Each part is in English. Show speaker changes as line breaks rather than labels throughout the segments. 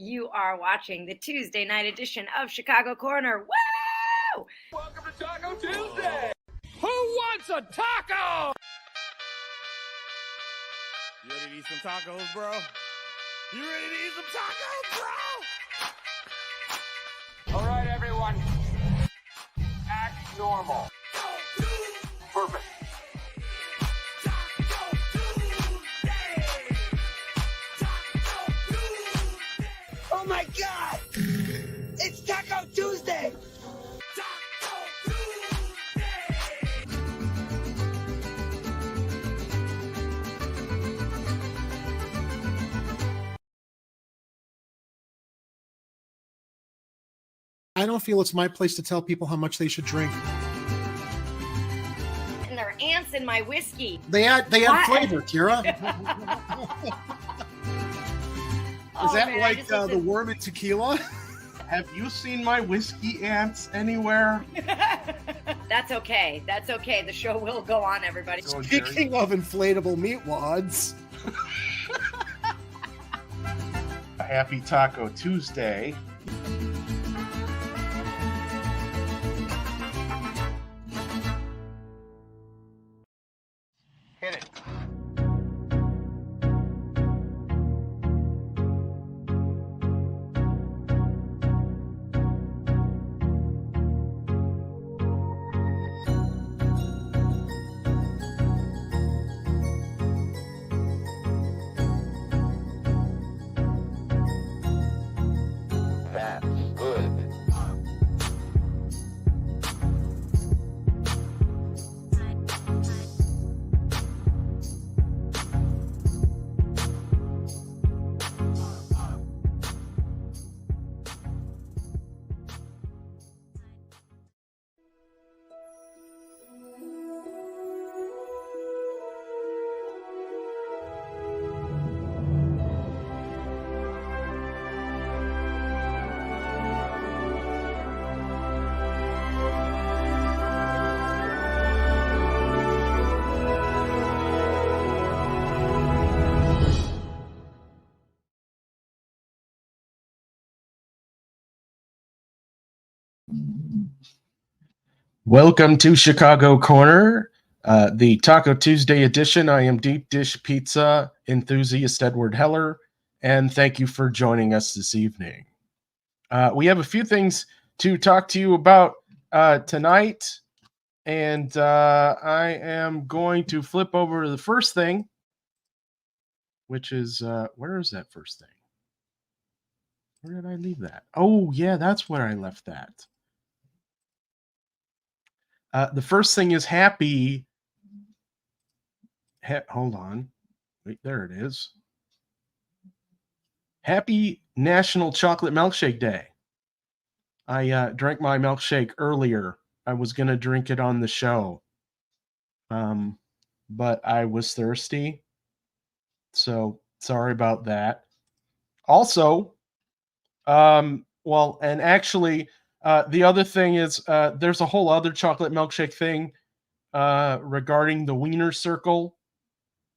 You are watching the Tuesday night edition of Chicago Corner. Woo!
Welcome to Taco Tuesday! Who wants a taco? You ready to eat some tacos, bro? You ready to eat some tacos, bro? All right, everyone. Act normal. Perfect.
Oh my God! It's Taco Tuesday!
I don't feel it's my place to tell people how much they should drink.
And there are ants in my whiskey.
They add flavor, Kira. Is that
man,
like the worm in tequila?
Have you seen my whiskey ants anywhere?
That's okay. That's okay. The show will go on, everybody.
Speaking of inflatable meat wads.
Happy Taco Tuesday. Hit it.
That's good.
Welcome to Chicago Corner, the Taco Tuesday edition. I am deep dish pizza enthusiast Edward Heller, and thank you for joining us this evening. We have a few things to talk to you about tonight, and I am going to flip over to the first thing, which is, where is that first thing? Where did I leave that? Oh, yeah, that's where I left that. The first thing is happy. Hold on. Wait, there it is. Happy National Chocolate Milkshake Day. I drank my milkshake earlier. I was going to drink it on the show. But I was thirsty. So sorry about that. Also, well, and actually, the other thing is there's a whole other chocolate milkshake thing regarding the Wiener Circle,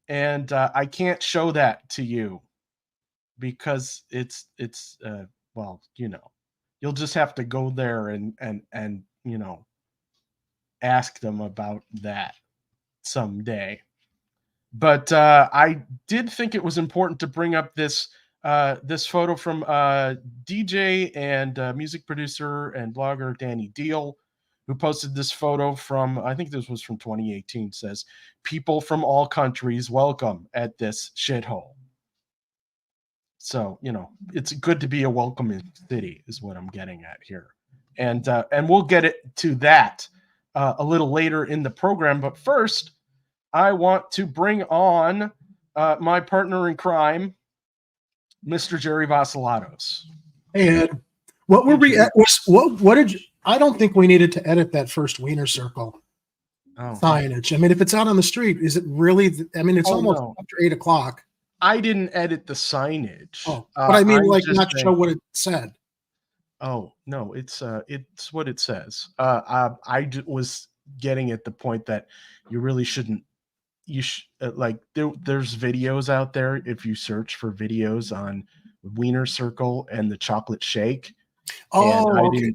and I can't show that to you because it's well, you know, you'll just have to go there and you know, ask them about that someday. But I did think it was important to bring up this this photo from DJ and music producer and blogger Danny Deal, who posted this photo from, I think this was from 2018, says, "People from all countries welcome at this shithole." So, you know, it's good to be a welcoming city is what I'm getting at here. And we'll get it to that a little later in the program. But first, I want to bring on my partner in crime, Mr. Jerry Vassilatos.
Hey, Ed. What were we at? What did you, I don't think we needed to edit that first Wiener Circle signage. I mean, if it's out on the street, is it really? I mean, it's almost after 8 o'clock.
I didn't edit the signage.
Oh, but I mean, like, not show what it said.
Oh, no, it's what it says. I was getting at the point that you really shouldn't. You like there's videos out there. If you search for videos on Wiener Circle and the chocolate shake.
Oh,
and I
okay.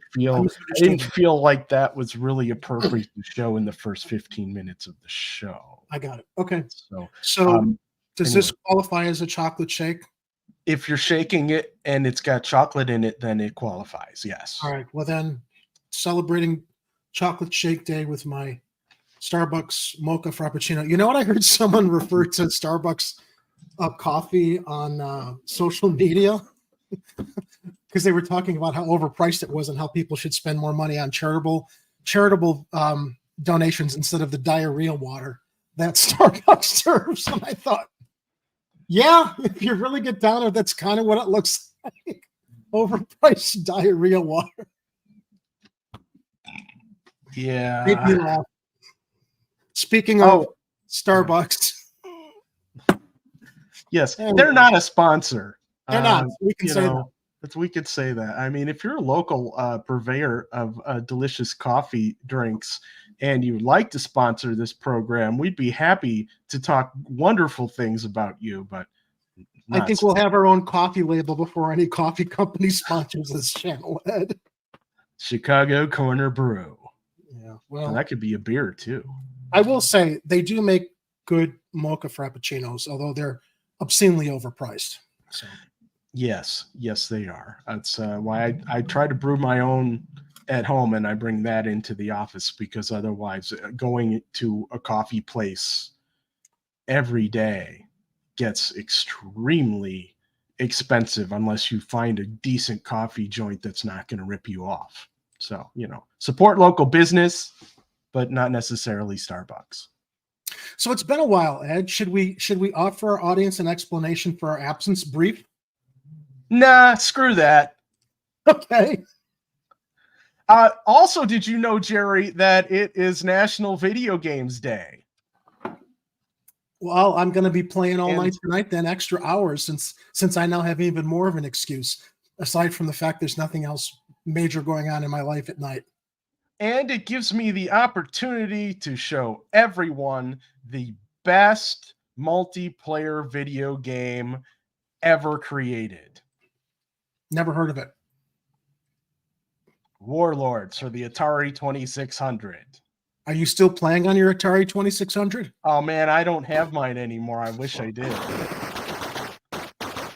didn't feel like that was really appropriate to show in the first 15 minutes of the show.
I got it. Okay.
So
Does
anyway.
this qualify as a chocolate shake?
If you're shaking it and it's got chocolate in it, then it qualifies. Yes.
All right. Well, then, celebrating Chocolate Shake Day with my Starbucks mocha frappuccino. You know what? I heard someone refer to Starbucks coffee on social media because they were talking about how overpriced it was and how people should spend more money on charitable donations instead of the diarrhea water that Starbucks serves. And I thought, yeah, if you really get down to it, that's kind of what it looks like. Overpriced diarrhea water.
Yeah.
Made me laugh. Speaking of Starbucks.
Yes, they're not a sponsor.
They're not. We can say that.
We could say that. I mean, if you're a local purveyor of delicious coffee drinks and you'd like to sponsor this program, we'd be happy to talk wonderful things about you. But
I think we'll have our own coffee label before any coffee company sponsors this channel, Ed.
Chicago Corner Brew.
Yeah, well,
and that could be a beer too.
I will say they do make good mocha frappuccinos, although they're obscenely overpriced. So.
Yes, they are. That's why I try to brew my own at home, and I bring that into the office because otherwise going to a coffee place every day gets extremely expensive unless you find a decent coffee joint that's not going to rip you off. So, support local business, but not necessarily Starbucks.
So it's been a while, Ed. Should we offer our audience an explanation for our absence brief?
Nah, screw that.
Okay.
Also, did you know, Jerry, that it is National Video Games Day?
Well, I'm going to be playing all night tonight, then extra hours, since I now have even more of an excuse, aside from the fact there's nothing else major going on in my life at night.
And it gives me the opportunity to show everyone the best multiplayer video game ever created.
Never heard of it.
Warlords for the Atari 2600.
Are you still playing on your Atari 2600?
Oh man, I don't have mine anymore. I wish I did.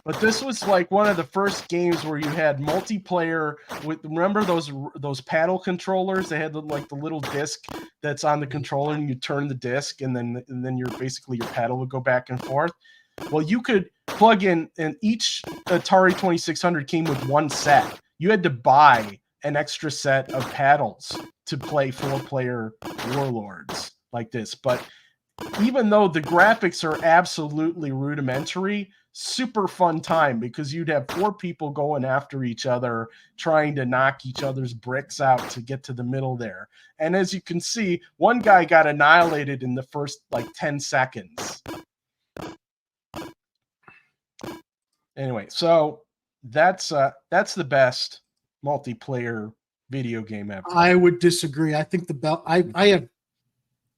But this was like one of the first games where you had multiplayer with, remember those paddle controllers? They had the little disc that's on the controller and you turn the disc and then your paddle would go back and forth. Well, you could plug in, and each Atari 2600 came with one set. You had to buy an extra set of paddles to play 4-player Warlords like this. But even though the graphics are absolutely rudimentary, super fun time because you'd have 4 people going after each other, trying to knock each other's bricks out to get to the middle there. And as you can see, one guy got annihilated in the first 10 seconds. Anyway, so that's the best multiplayer video game ever.
I would disagree. I think I have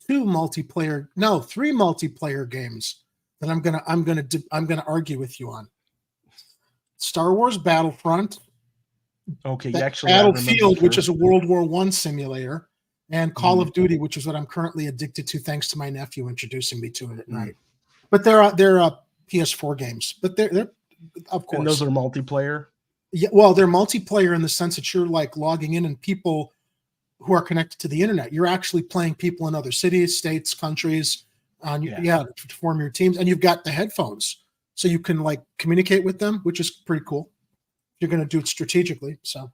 3 multiplayer games that I'm gonna argue with you on. Star Wars Battlefront.
Okay, actually
Battlefield, which is a World War I simulator, and Call of Duty, which is what I'm currently addicted to, thanks to my nephew introducing me to it at night. But they're PS4 games, but they're of course.
And those are multiplayer?
Yeah, well, they're multiplayer in the sense that you're logging in and people who are connected to the internet. You're actually playing people in other cities, states, countries, to form your teams, and you've got the headphones, so you can communicate with them, which is pretty cool. You're going to do it strategically. So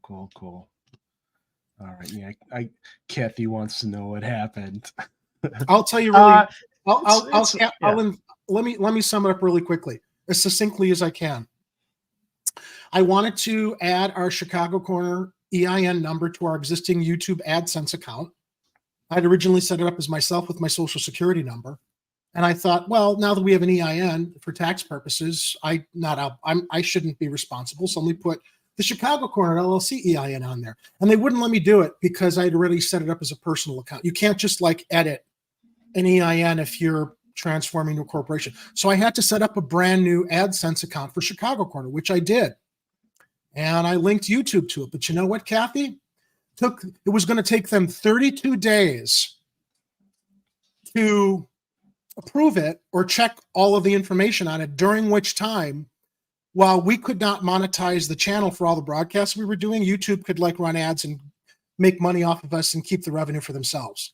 cool. All right, yeah. Kathy wants to know what happened.
I'll tell you really. Let me sum it up really quickly, as succinctly as I can. I wanted to add our Chicago Corner EIN number to our existing YouTube AdSense account. I'd originally set it up as myself with my social security number. And I thought, well, now that we have an EIN for tax purposes, I shouldn't be responsible. So let me put the Chicago Corner LLC EIN on there. And they wouldn't let me do it because I'd already set it up as a personal account. You can't just edit an EIN if you're transforming to a corporation. So I had to set up a brand new AdSense account for Chicago Corner, which I did. And I linked YouTube to it. But you know what, Kathy? It was going to take them 32 days to approve it or check all of the information on it, during which time, while we could not monetize the channel for all the broadcasts we were doing, YouTube could like run ads and make money off of us and keep the revenue for themselves.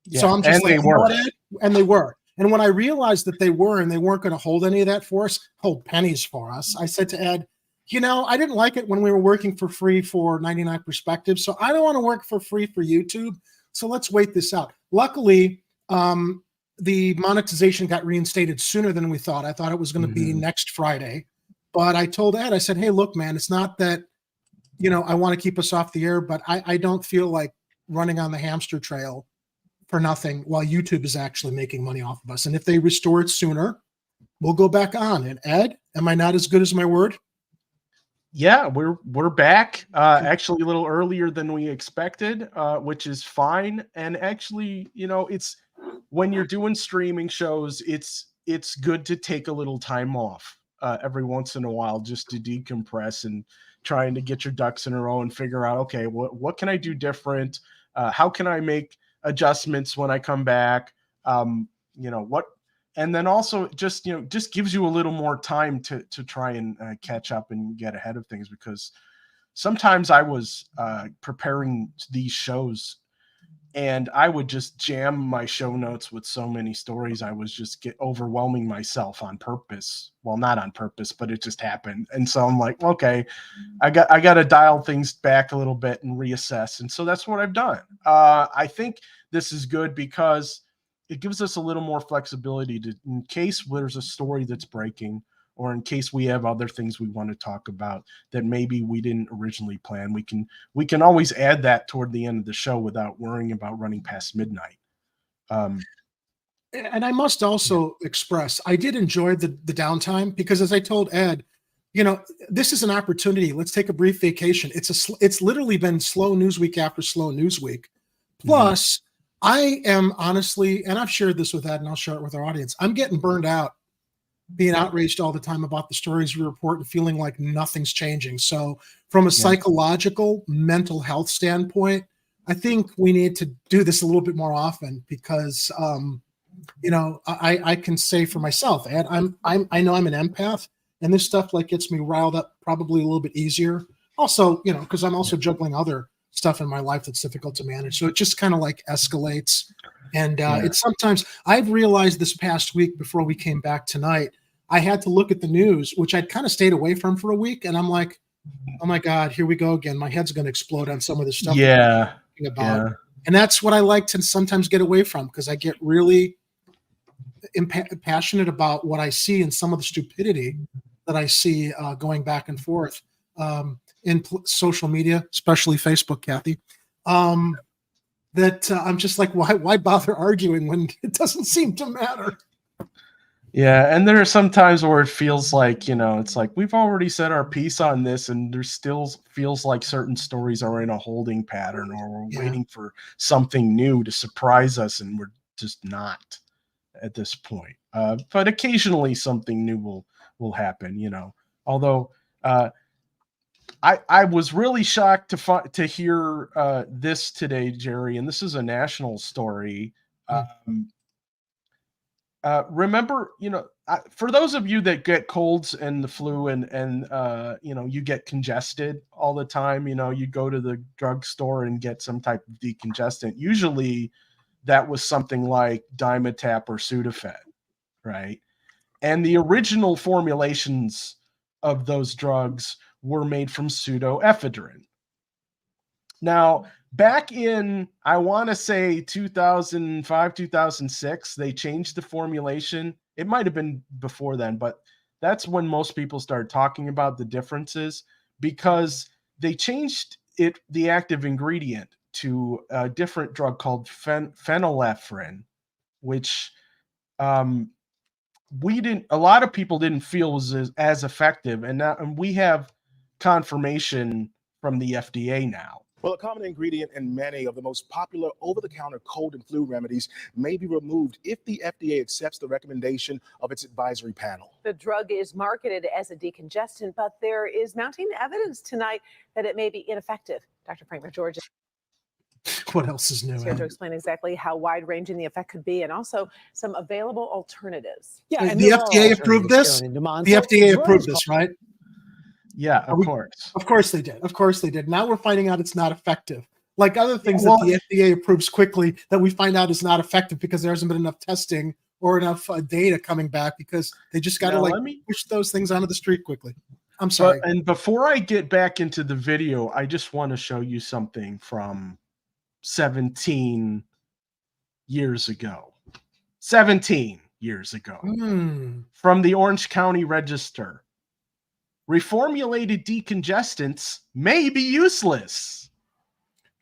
Yeah,
so I'm just
and
like, you know what, Ed? And they were. And when I realized that they were, and they weren't going to hold any of that for us, hold pennies for us, I said to Ed, you know, I didn't like it when we were working for free for 99 Perspectives, so I don't want to work for free for YouTube. So let's wait this out. Luckily, the monetization got reinstated sooner than we thought. I thought it was going to be next Friday. But I told Ed, I said, hey, look, man, it's not that, you know, I want to keep us off the air, but I don't feel like running on the hamster trail for nothing while YouTube is actually making money off of us. And if they restore it sooner, we'll go back on. And Ed, am I not as good as my word?
Yeah, we're back. Actually, a little earlier than we expected, which is fine. And actually, you know, it's when you're doing streaming shows, it's good to take a little time off every once in a while just to decompress and trying to get your ducks in a row and figure out, okay, what can I do different? How can I make adjustments when I come back? You know what? And then also just, you know, just gives you a little more time to try and catch up and get ahead of things, because sometimes I was preparing these shows and I would just jam my show notes with so many stories. I was just overwhelming myself on purpose. Well, not on purpose, but it just happened. And so I'm like, okay, I got to dial things back a little bit and reassess. And so that's what I've done. I think this is good because it gives us a little more flexibility to, in case there's a story that's breaking, or in case we have other things we want to talk about that maybe we didn't originally plan, we can always add that toward the end of the show without worrying about running past midnight.
And I must also express, I did enjoy the downtime, because as I told Ed, you know, this is an opportunity. Let's take a brief vacation. It's literally been slow news week after slow news week. Plus, I am honestly, and I've shared this with Ed and I'll share it with our audience, I'm getting burned out being outraged all the time about the stories we report and feeling like nothing's changing. So from a psychological, mental health standpoint, I think we need to do this a little bit more often, because, you know, I can say for myself, Ed, I know I'm an empath, and this stuff like gets me riled up probably a little bit easier. Also, you know, because I'm also juggling other stuff in my life that's difficult to manage. So it just kind of like escalates. And it's sometimes, I've realized this past week before we came back tonight, I had to look at the news, which I'd kind of stayed away from for a week. And I'm like, oh my God, here we go again. My head's going to explode on some of the stuff
Yeah.
about. And that's what I like to sometimes get away from, because I get really passionate about what I see and some of the stupidity that I see going back and forth in social media, especially Facebook, Kathy. That I'm just like, why bother arguing when it doesn't seem to matter?
Yeah, and there are some times where it feels like, you know, it's like we've already said our piece on this, and there still feels like certain stories are in a holding pattern, or we're waiting for something new to surprise us, and we're just not at this point. But occasionally something new will happen, you know. Although I was really shocked to hear this today, Jerry, and this is a national story. Remember, you know, for those of you that get colds and the flu and you know, you get congested all the time, you know, you go to the drugstore and get some type of decongestant. Usually that was something like Dimetapp or Sudafed, right? And the original formulations of those drugs were made from pseudoephedrine. Now, back in, I want to say 2005, 2006, they changed the formulation. It might have been before then, but that's when most people started talking about the differences, because they changed the active ingredient to a different drug called phenylephrine, which a lot of people didn't feel was as effective. And we have confirmation from the FDA now
Well, a common ingredient in many of the most popular over-the-counter cold and flu remedies may be removed if the FDA accepts the recommendation of its advisory panel.
The drug is marketed as a decongestant, but there is mounting evidence tonight that it may be ineffective. Dr. Frank McGeorge
What else is new?
is here to explain exactly how wide-ranging the effect could be and also some available alternatives.
Yeah, and the FDA approved this. The FDA approved this, right?
Yeah, of course.
Of course they did. Of course they did. Now we're finding out it's not effective. Like other things that the FDA approves quickly that we find out is not effective because there hasn't been enough testing or enough data coming back because they just got to push those things onto the street quickly. I'm sorry.
And before I get back into the video, I just want to show you something from 17 years ago. 17 years ago. From the Orange County Register. Reformulated decongestants may be useless.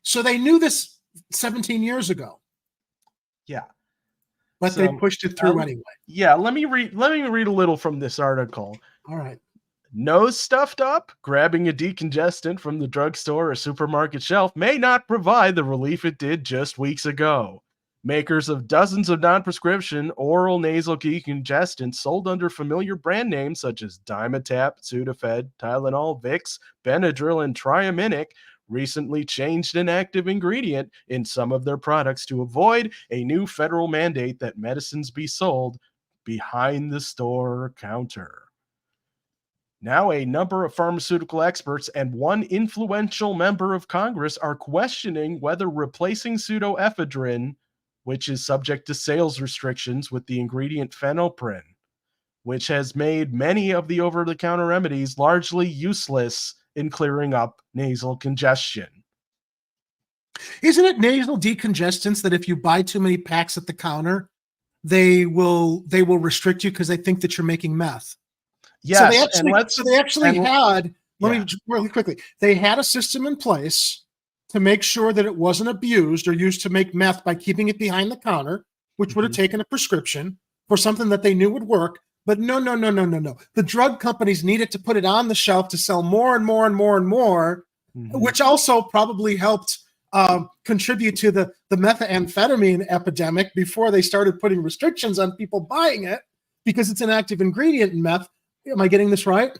So they knew this 17 years ago.
Yeah.
But they pushed it through anyway.
Yeah, let me read a little from this article.
All right.
Nose stuffed up, grabbing a decongestant from the drugstore or supermarket shelf may not provide the relief it did just weeks ago. Makers of dozens of non-prescription oral nasal decongestants sold under familiar brand names such as Dimetapp, Sudafed, Tylenol, Vicks, Benadryl, and Triaminic recently changed an active ingredient in some of their products to avoid a new federal mandate that medicines be sold behind the store counter. Now, a number of pharmaceutical experts and one influential member of Congress are questioning whether replacing pseudoephedrine, which is subject to sales restrictions, with the ingredient phenylephrine, which has made many of the over-the-counter remedies largely useless in clearing up nasal congestion.
Isn't it nasal decongestants that if you buy too many packs at the counter, they will restrict you because they think that you're making meth?
Yes,
so they actually had, let me really quickly, they had a system in place to make sure that it wasn't abused or used to make meth by keeping it behind the counter, which would have taken a prescription for something that they knew would work. But no. The drug companies needed to put it on the shelf to sell more and more and more and more, which also probably helped contribute to the methamphetamine epidemic before they started putting restrictions on people buying it because it's an active ingredient in meth. Am I getting this right?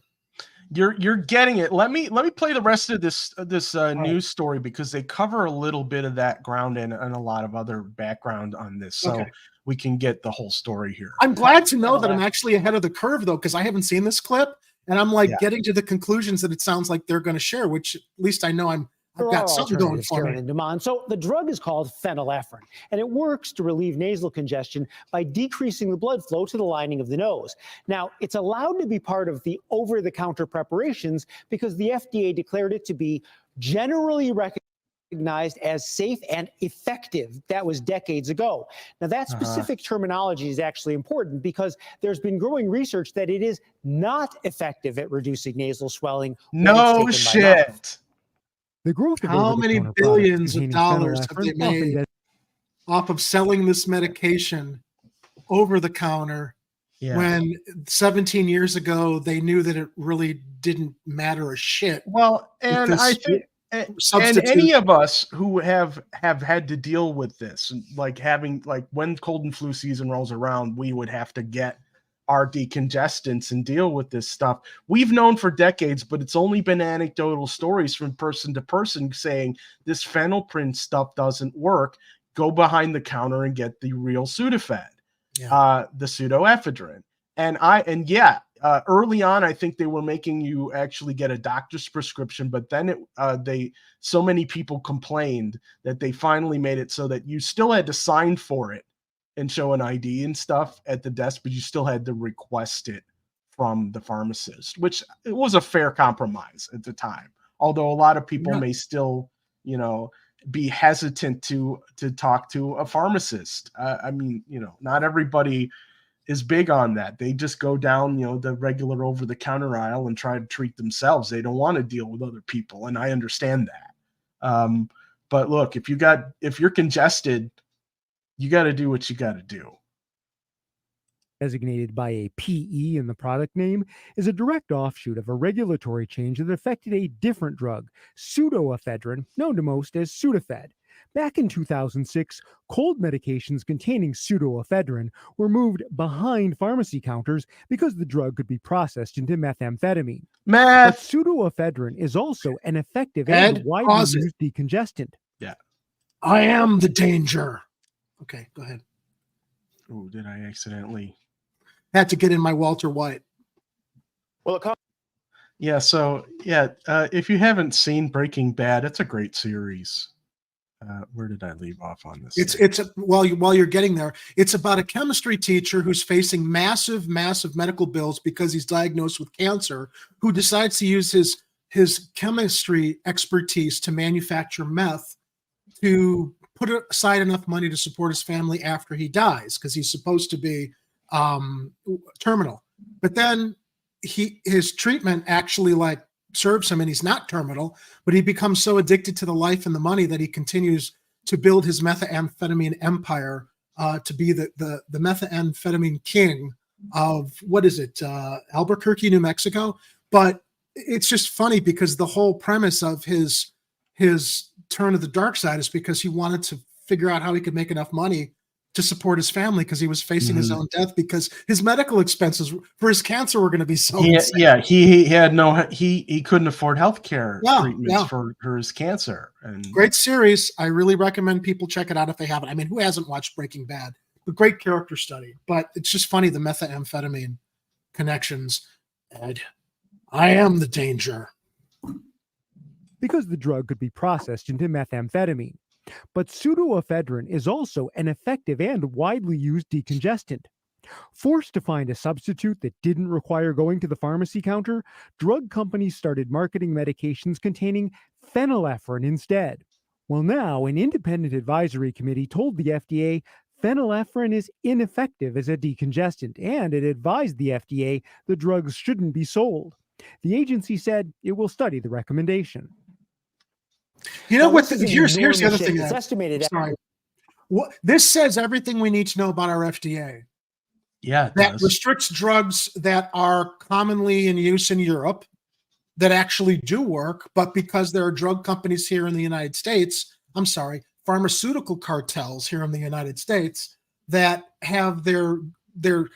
You're getting it. Let me play the rest of this news story because they cover a little bit of that ground and a lot of other background on this, so we can get the whole story here.
I'm glad to know that I'm actually ahead of the curve though, because I haven't seen this clip, and I'm like getting to the conclusions that it sounds like they're going to share, which at least I know I've got something going for me.
Demand. So the drug is called phenylephrine, and it works to relieve nasal congestion by decreasing the blood flow to the lining of the nose. Now, it's allowed to be part of the over-the-counter preparations because the FDA declared it to be generally recognized as safe and effective. That was decades ago. Now, that specific terminology is actually important because there's been growing research that it is not effective at reducing nasal swelling.
No shit.
The growth of
how many billions of dollars have they made off of selling this medication over the counter when 17 years ago they knew that it really didn't matter a shit?
Well, and I think and any of us who have had to deal with this, like when cold and flu season rolls around, we would have to get our decongestants and deal with this stuff. We've known for decades, but it's only been anecdotal stories from person to person saying this phenylephrine stuff doesn't work. Go behind the counter and get the real Sudafed, the pseudoephedrine. Early on, I think they were making you actually get a doctor's prescription, but then so many people complained that they finally made it so that you still had to sign for it and show an ID and stuff at the desk, but you still had to request it from the pharmacist, which it was a fair compromise at the time. Although a lot of people may still, be hesitant to talk to a pharmacist. Not everybody is big on that. They just go down, the regular over-the-counter aisle and try to treat themselves. They don't want to deal with other people, and I understand that. But look, if you're congested, you got to do what you got to do.
designated by a PE in the product name, is a direct offshoot of a regulatory change that affected a different drug, pseudoephedrine, known to most as Sudafed. Back in 2006, cold medications containing pseudoephedrine were moved behind pharmacy counters because the drug could be processed into methamphetamine. But
Meth.
pseudoephedrine is also an effective
Ed,
and widely
pause it.
used decongestant.
Yeah.
I am the danger. Okay, go ahead.
Oh, did I accidentally?
Had to get in my Walter White.
Well,
Yeah. So yeah, if you haven't seen Breaking Bad, it's a great series. Where did I leave off on this?
While you're getting there, it's about a chemistry teacher who's facing massive medical bills because he's diagnosed with cancer, who decides to use his chemistry expertise to manufacture meth to put aside enough money to support his family after he dies, because he's supposed to be terminal. But then his treatment actually serves him, and he's not terminal, but he becomes so addicted to the life and the money that he continues to build his methamphetamine empire to be the methamphetamine king of, what is it, Albuquerque, New Mexico. But it's just funny because the whole premise of his turn to the dark side is because he wanted to figure out how he could make enough money to support his family, because he was facing his own death, because his medical expenses for his cancer were going to be so insane.
He couldn't afford healthcare treatments for his cancer. And
great series. I really recommend people check it out if they haven't. I mean, who hasn't watched Breaking Bad? A great character study, but it's just funny, the methamphetamine connections. Ed, I am the danger.
Because the drug could be processed into methamphetamine. But pseudoephedrine is also an effective and widely used decongestant. Forced to find a substitute that didn't require going to the pharmacy counter, drug companies started marketing medications containing phenylephrine instead. Well, now an independent advisory committee told the FDA phenylephrine is ineffective as a decongestant, and it advised the FDA the drugs shouldn't be sold. The agency said it will study the recommendation.
You know what?
Here's
Here's the other thing.
It's estimated.
Sorry. This says everything we need to know about our FDA.
Yeah,
that restricts drugs that are commonly in use in Europe that actually do work, but because there are drug companies here in the United States, pharmaceutical cartels here in the United States that have their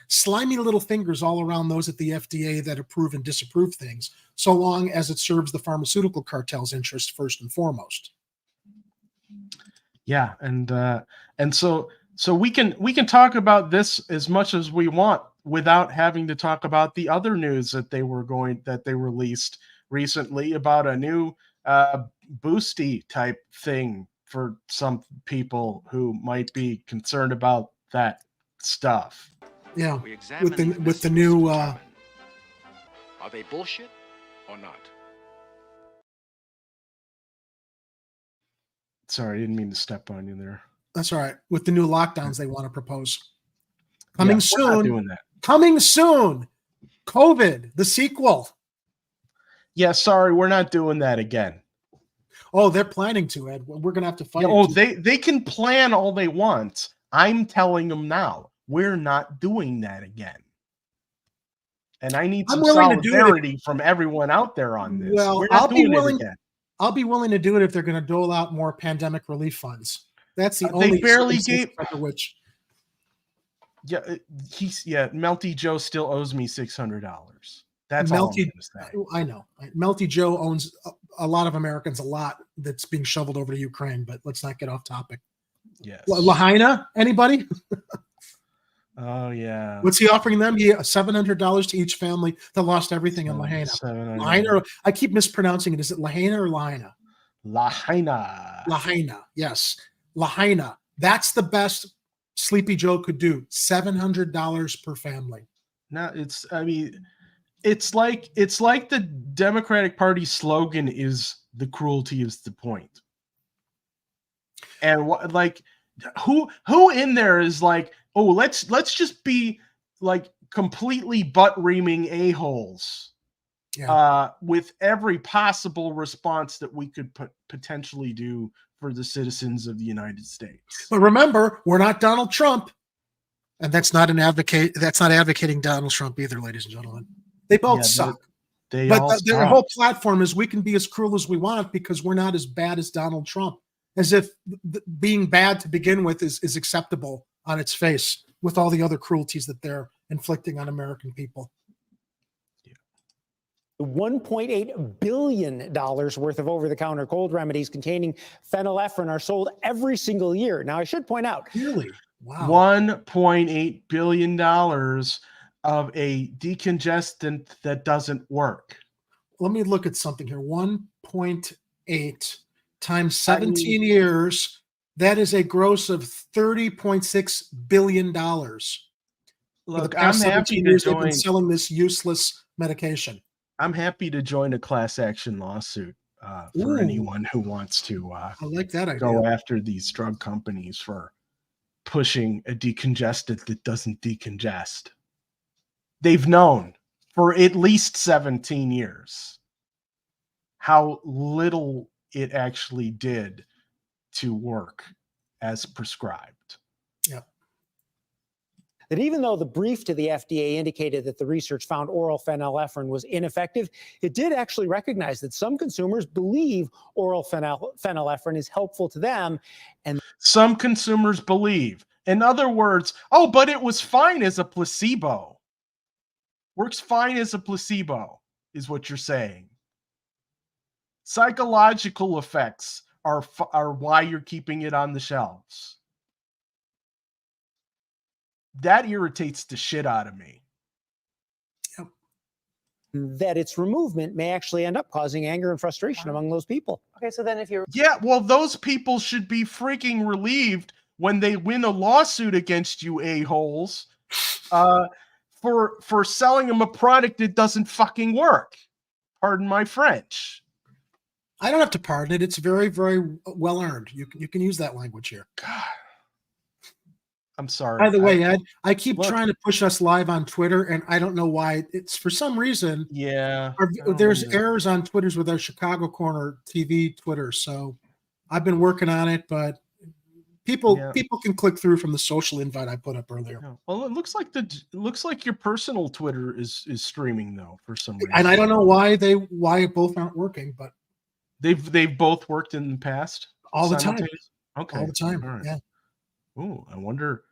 slimy little fingers all around those at the FDA that approve and disapprove things, so long as it serves the pharmaceutical cartel's interest first and foremost.
Yeah, and so we can talk about this as much as we want without having to talk about the other news that they released recently about a new boosty type thing for some people who might be concerned about that stuff.
Yeah, with the new.
Are they bullshit or not?
Sorry, I didn't mean to step on you there.
That's all right. With the new lockdowns they want to propose. Coming soon.
We're not doing that.
Coming soon. COVID, the sequel.
Yeah, sorry, we're not doing that again.
Oh, they're planning to, Ed. We're going to have to fight.
They can plan all they want. I'm telling them now. We're not doing that again. And I need some solidarity from everyone out there on this.
Well,
We're not doing it again.
I'll be willing to do it if they're going to dole out more pandemic relief funds. That's the only.
They barely gave.
Which.
Yeah, Melty Joe still owes me $600. That's all I'm going to say.
I know. Melty Joe owns a lot of Americans a lot that's being shoveled over to Ukraine, but let's not get off topic.
Yes.
Lahaina, anybody?
Oh, yeah.
What's he offering them? $700 to each family that lost everything in Lahaina. Lahaina. I keep mispronouncing it. Is it Lahaina or Lahaina?
Lahaina.
Lahaina. Yes. Lahaina. That's the best Sleepy Joe could do. $700 per family.
No, it's like the Democratic Party slogan is "the cruelty is the point." And who in there is like, oh, let's just be like completely butt-reaming a-holes with every possible response that we could potentially do for the citizens of the United States.
But remember, we're not Donald Trump. And that's not advocating Donald Trump either, ladies and gentlemen. They both suck. But their whole platform is we can be as cruel as we want because we're not as bad as Donald Trump. As if being bad to begin with is acceptable on its face with all the other cruelties that they're inflicting on American people.
$1.8 billion worth of over-the-counter cold remedies containing phenylephrine are sold every single year. Now, I should point out.
Really? Wow.
$1.8 billion of a decongestant that doesn't work.
Let me look at something here. 1.8 times 17 years. That is a gross of $30.6 billion.
Look, I'm happy to join.
They've been selling this useless medication.
I'm happy to join a class action lawsuit for anyone who wants to
I like that idea.
Go after these drug companies for pushing a decongestant that doesn't decongest. They've known for at least 17 years how little it actually did to work as prescribed.
Yeah.
That even though the brief to the FDA indicated that the research found oral phenylephrine was ineffective, it did actually recognize that some consumers believe oral phenylephrine is helpful to them. And
some consumers believe. In other words, oh, but it was fine as a placebo. Works fine as a placebo, is what you're saying. Psychological effects are why you're keeping it on the shelves. That irritates the shit out of me.
That its removal may actually end up causing anger and frustration among those people.
Okay, so then if you're...
Yeah, well, those people should be freaking relieved when they win a lawsuit against you a-holes for selling them a product that doesn't fucking work. Pardon my French.
I don't have to pardon it. It's very, very well earned. You can use that language here.
God. I'm sorry.
By the way, Ed, I keep trying to push us live on Twitter, and I don't know why. It's for some reason.
Yeah.
There's errors on Twitters with our Chicago Corner TV Twitter. So I've been working on it, but people can click through from the social invite I put up earlier.
Yeah. Well, it looks like your personal Twitter is streaming though for some reason.
And I don't know why both aren't working, but
they've both worked in the past
all the time.
Okay,
all the time.
All right.
Yeah.
Oh, I wonder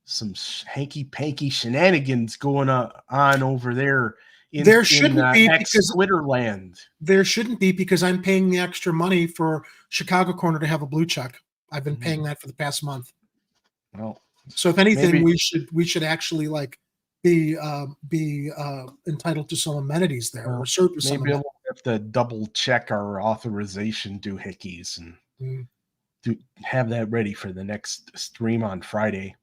some hanky-panky shenanigans going on over there.
There shouldn't be
because Twitterland.
There shouldn't be because I'm paying the extra money for Chicago Corner to have a blue check. I've been paying that for the past month.
Well,
so if anything, we should actually like be entitled to some amenities there, or served with some
maybe
amenities.
we'll have to double check our authorization doohickeys and have that ready for the next stream on Friday.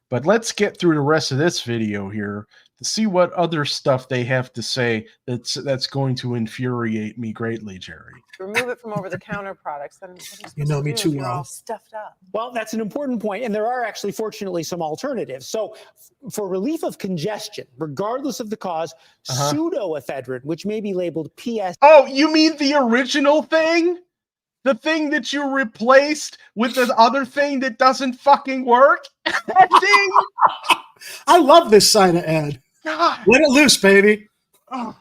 But let's get through the rest of this video here to see what other stuff they have to say that's going to infuriate me greatly, Jerry.
Remove it from over-the-counter products. Then
you know me too well.
You're all stuffed up.
Well, that's an important point, and there are actually, fortunately, some alternatives. So, for relief of congestion, regardless of the cause, pseudoephedrine, which may be labeled PS.
Oh, you mean the original thing? The thing that you replaced with the other thing that doesn't fucking work? That thing?
I love this side of Ed.
God.
Let it loose, baby.
Oh.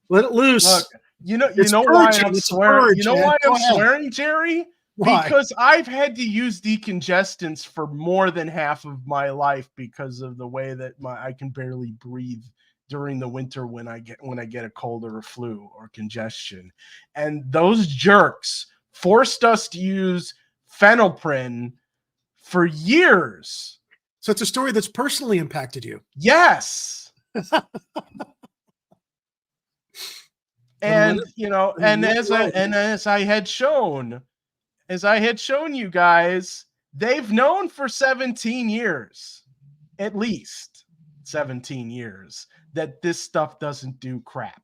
Let it loose.
Look, you know why I'm swearing? You know why I'm swearing, Jerry?
Why?
Because I've had to use decongestants for more than half of my life because of the way that I can barely breathe during the winter when I get a cold or a flu or congestion. And those jerks forced us to use phenylephrine for years.
So it's a story that's personally impacted you.
Yes. And as I had shown you guys, they've known for 17 years, at least 17 years, that this stuff doesn't do crap.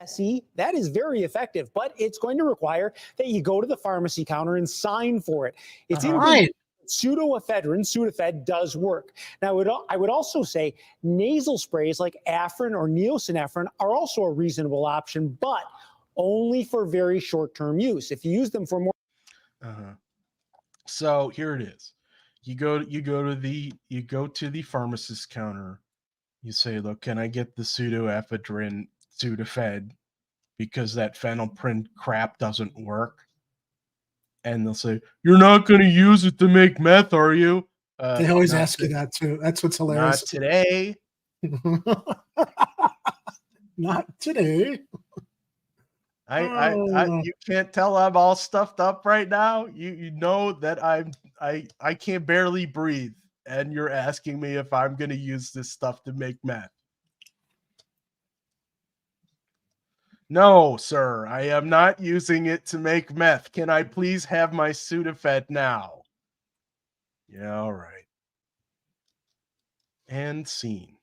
See, that is very effective, but it's going to require that you go to the pharmacy counter and sign for it. It's
right.
Pseudoephedrine, Sudafed does work. Now, I would also say nasal sprays like Afrin or Neosynephrine are also a reasonable option, but only for very short-term use. If you use them for more...
Uh-huh. So here it is. You go to the pharmacist counter. You say, "Look, can I get the pseudoephedrine Sudafed because that phenylephrine crap doesn't work?" And they'll say, "You're not going to use it to make meth, are you?"
They always
Not
ask you that too. That's what's
Not
hilarious.
today.
Not today.
You can't tell I'm all stuffed up right now. You know that I can't barely breathe, and you're asking me if I'm going to use this stuff to make meth. No, sir, I am not using it to make meth. Can I please have my Sudafed now? Yeah, all right. And scene.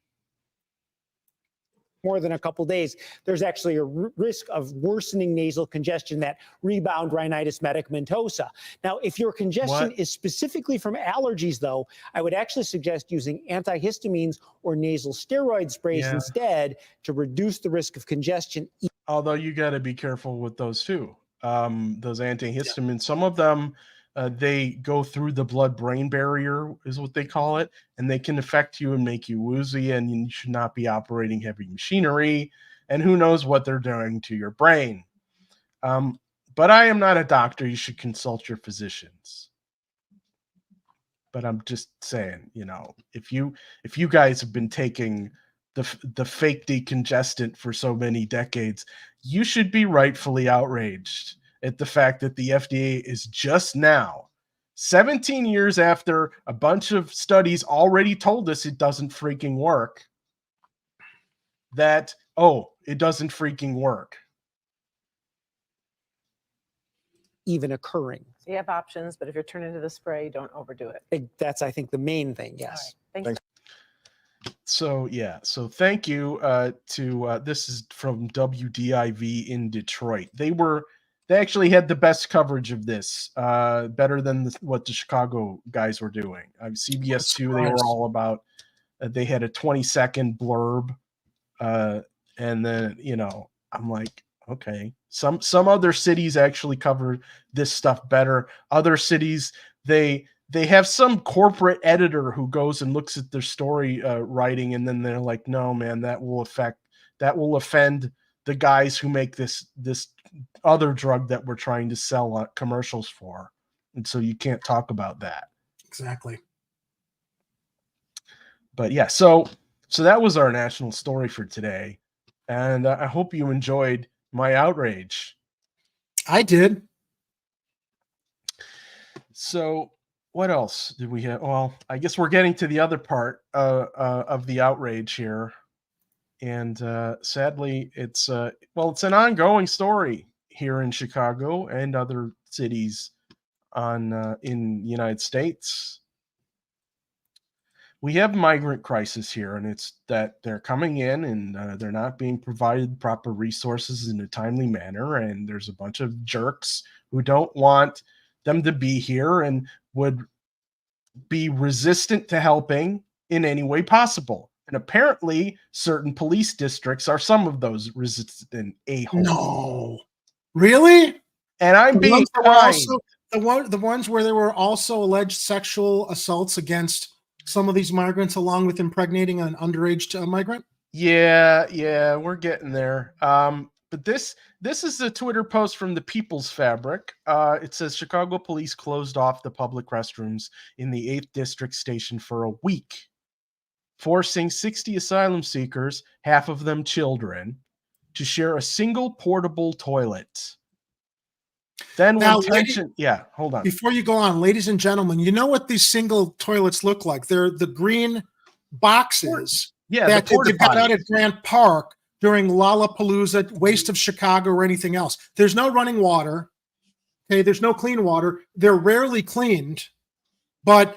More than a couple days, there's actually a risk of worsening nasal congestion, that rebound rhinitis medicamentosa. Now, if your congestion is specifically from allergies, though, I would actually suggest using antihistamines or nasal steroid sprays instead to reduce the risk of congestion.
Although you got to be careful with those too. Those antihistamines, some of them, they go through the blood-brain barrier, is what they call it, and they can affect you and make you woozy, and you should not be operating heavy machinery, and who knows what they're doing to your brain. But I am not a doctor. You should consult your physicians. But I'm just saying, if you guys have been taking the fake decongestant for so many decades, you should be rightfully outraged at the fact that the FDA is just now, 17 years after a bunch of studies already told us it doesn't freaking work, that, it doesn't freaking work.
Even occurring.
So you have options, but if you're turning to the spray, don't overdo it.
That's, I think, the main thing. Yes.
Right. Thanks.
So thank you to this is from WDIV in Detroit. They actually had the best coverage of this, better than what the Chicago guys were doing. CBS 2, they were all about. They had a 20-second blurb, and then I'm like, okay, some other cities actually cover this stuff better. Other cities, they have some corporate editor who goes and looks at their story writing, and then they're like, no, man, that will offend the guys who make this other drug that we're trying to sell commercials for. And so you can't talk about that.
Exactly.
But yeah, so that was our national story for today. And I hope you enjoyed my outrage.
I did.
So what else did we have? Well, I guess we're getting to the other part of the outrage here. And sadly, it's an ongoing story here in Chicago and other cities in the United States. We have migrant crisis here, and it's that they're coming in and they're not being provided proper resources in a timely manner. And there's a bunch of jerks who don't want them to be here and would be resistant to helping in any way possible. And apparently certain police districts are some of those resistant a-holes.
No. Really?
And I'm being kind.
The ones where there were also alleged sexual assaults against some of these migrants, along with impregnating an underage migrant?
Yeah, we're getting there. But this is a Twitter post from the People's Fabric. It says Chicago police closed off the public restrooms in the 8th District station for a week, forcing 60 asylum seekers, half of them children, to share a single portable toilet. Then hold on.
Before you go on, ladies and gentlemen, you know what these single toilets look like? They're the green boxes that they got out at Grant Park during Lollapalooza, Waste of Chicago, or anything else. There's no running water. Okay, there's no clean water. They're rarely cleaned, but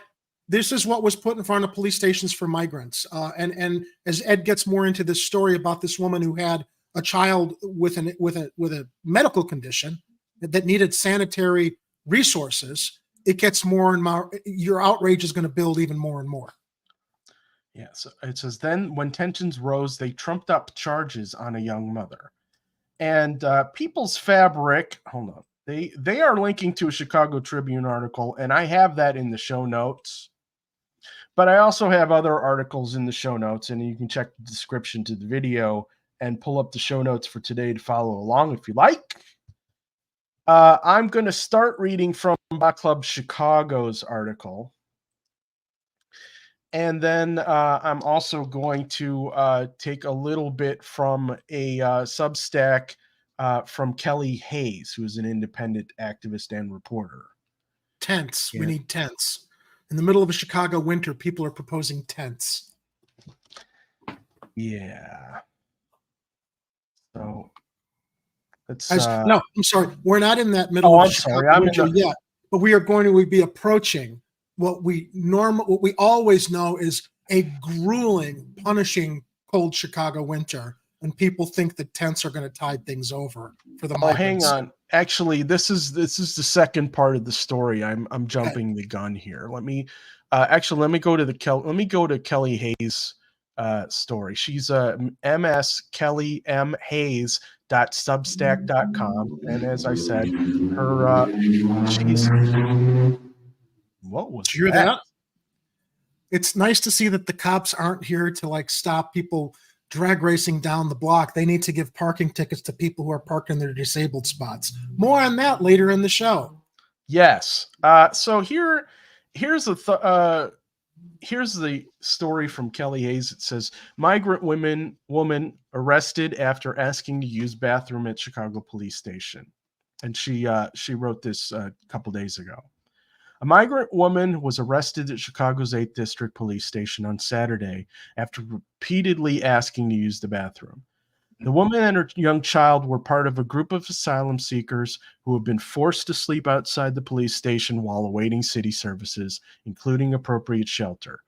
this is what was put in front of police stations for migrants. And as Ed gets more into this story about this woman who had a child with a medical condition that needed sanitary resources, it gets more and more. Your outrage is going to build even more and more.
Yeah, so it says, then when tensions rose, they trumped up charges on a young mother. And People's Fabric, hold on, They are linking to a Chicago Tribune article, and I have that in the show notes. But I also have other articles in the show notes, and you can check the description to the video and pull up the show notes for today to follow along if you like. I'm going to start reading from Bot Club Chicago's article. And then I'm also going to take a little bit from a Substack from Kelly Hayes, who is an independent activist and reporter.
Tents.
Yeah.
We need tents. In the middle of a Chicago winter, people are proposing tents.
Yeah. So let's.
No, I'm sorry. We're not in that middle of Chicago winter yet, but we are going to be approaching what we always know is a grueling, punishing cold Chicago winter, and people think that tents are going to tide things over for the migrants.
Hang on. Actually, this is the second part of the story. I'm jumping the gun here. Let me go to Kelly Hayes' story. She's MS Kelly M Hayes .substack.com, and as I said, her she's what was
Did you hear that? It's nice to see that the cops aren't here to like stop people drag racing down the block. They need to give parking tickets to people who are parked in their disabled spots. More on that later in the show.
Yes. So here's the story from Kelly Hayes. It says migrant woman arrested after asking to use bathroom at Chicago police station. And she wrote this a couple days ago. A migrant woman was arrested at Chicago's 8th District Police Station on Saturday after repeatedly asking to use the bathroom. The woman and her young child were part of a group of asylum seekers who have been forced to sleep outside the police station while awaiting city services, including appropriate shelter.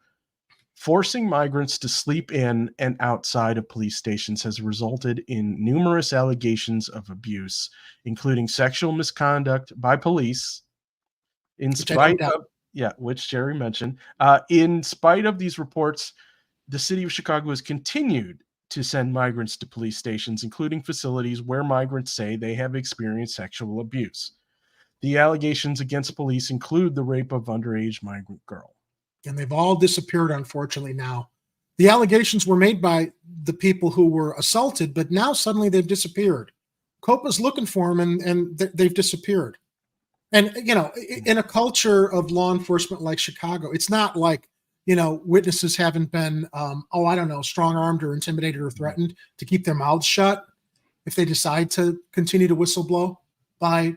Forcing migrants to sleep in and outside of police stations has resulted in numerous allegations of abuse, including sexual misconduct by police. Which Jerry mentioned. In spite of these reports, the city of Chicago has continued to send migrants to police stations, including facilities where migrants say they have experienced sexual abuse. The allegations against police include the rape of underage migrant girl.
And they've all disappeared, unfortunately, now. The allegations were made by the people who were assaulted, but now suddenly they've disappeared. COPA's looking for them, and they've disappeared. And, in a culture of law enforcement like Chicago, it's not like, witnesses haven't been, strong-armed or intimidated or threatened to keep their mouths shut if they decide to continue to whistleblow by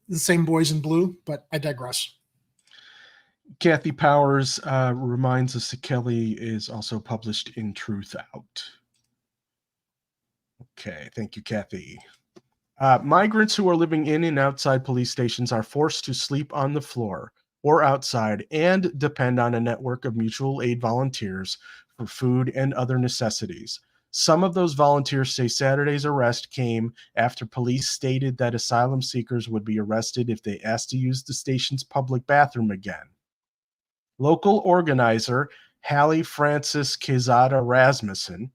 the same boys in blue. But I digress.
Kathy Powers reminds us that Kelly is also published in Truth Out. Okay, thank you, Kathy. Migrants who are living in and outside police stations are forced to sleep on the floor or outside and depend on a network of mutual aid volunteers for food and other necessities. Some of those volunteers say Saturday's arrest came after police stated that asylum seekers would be arrested if they asked to use the station's public bathroom again. Local organizer Hallie Francis Quezada Rasmussen,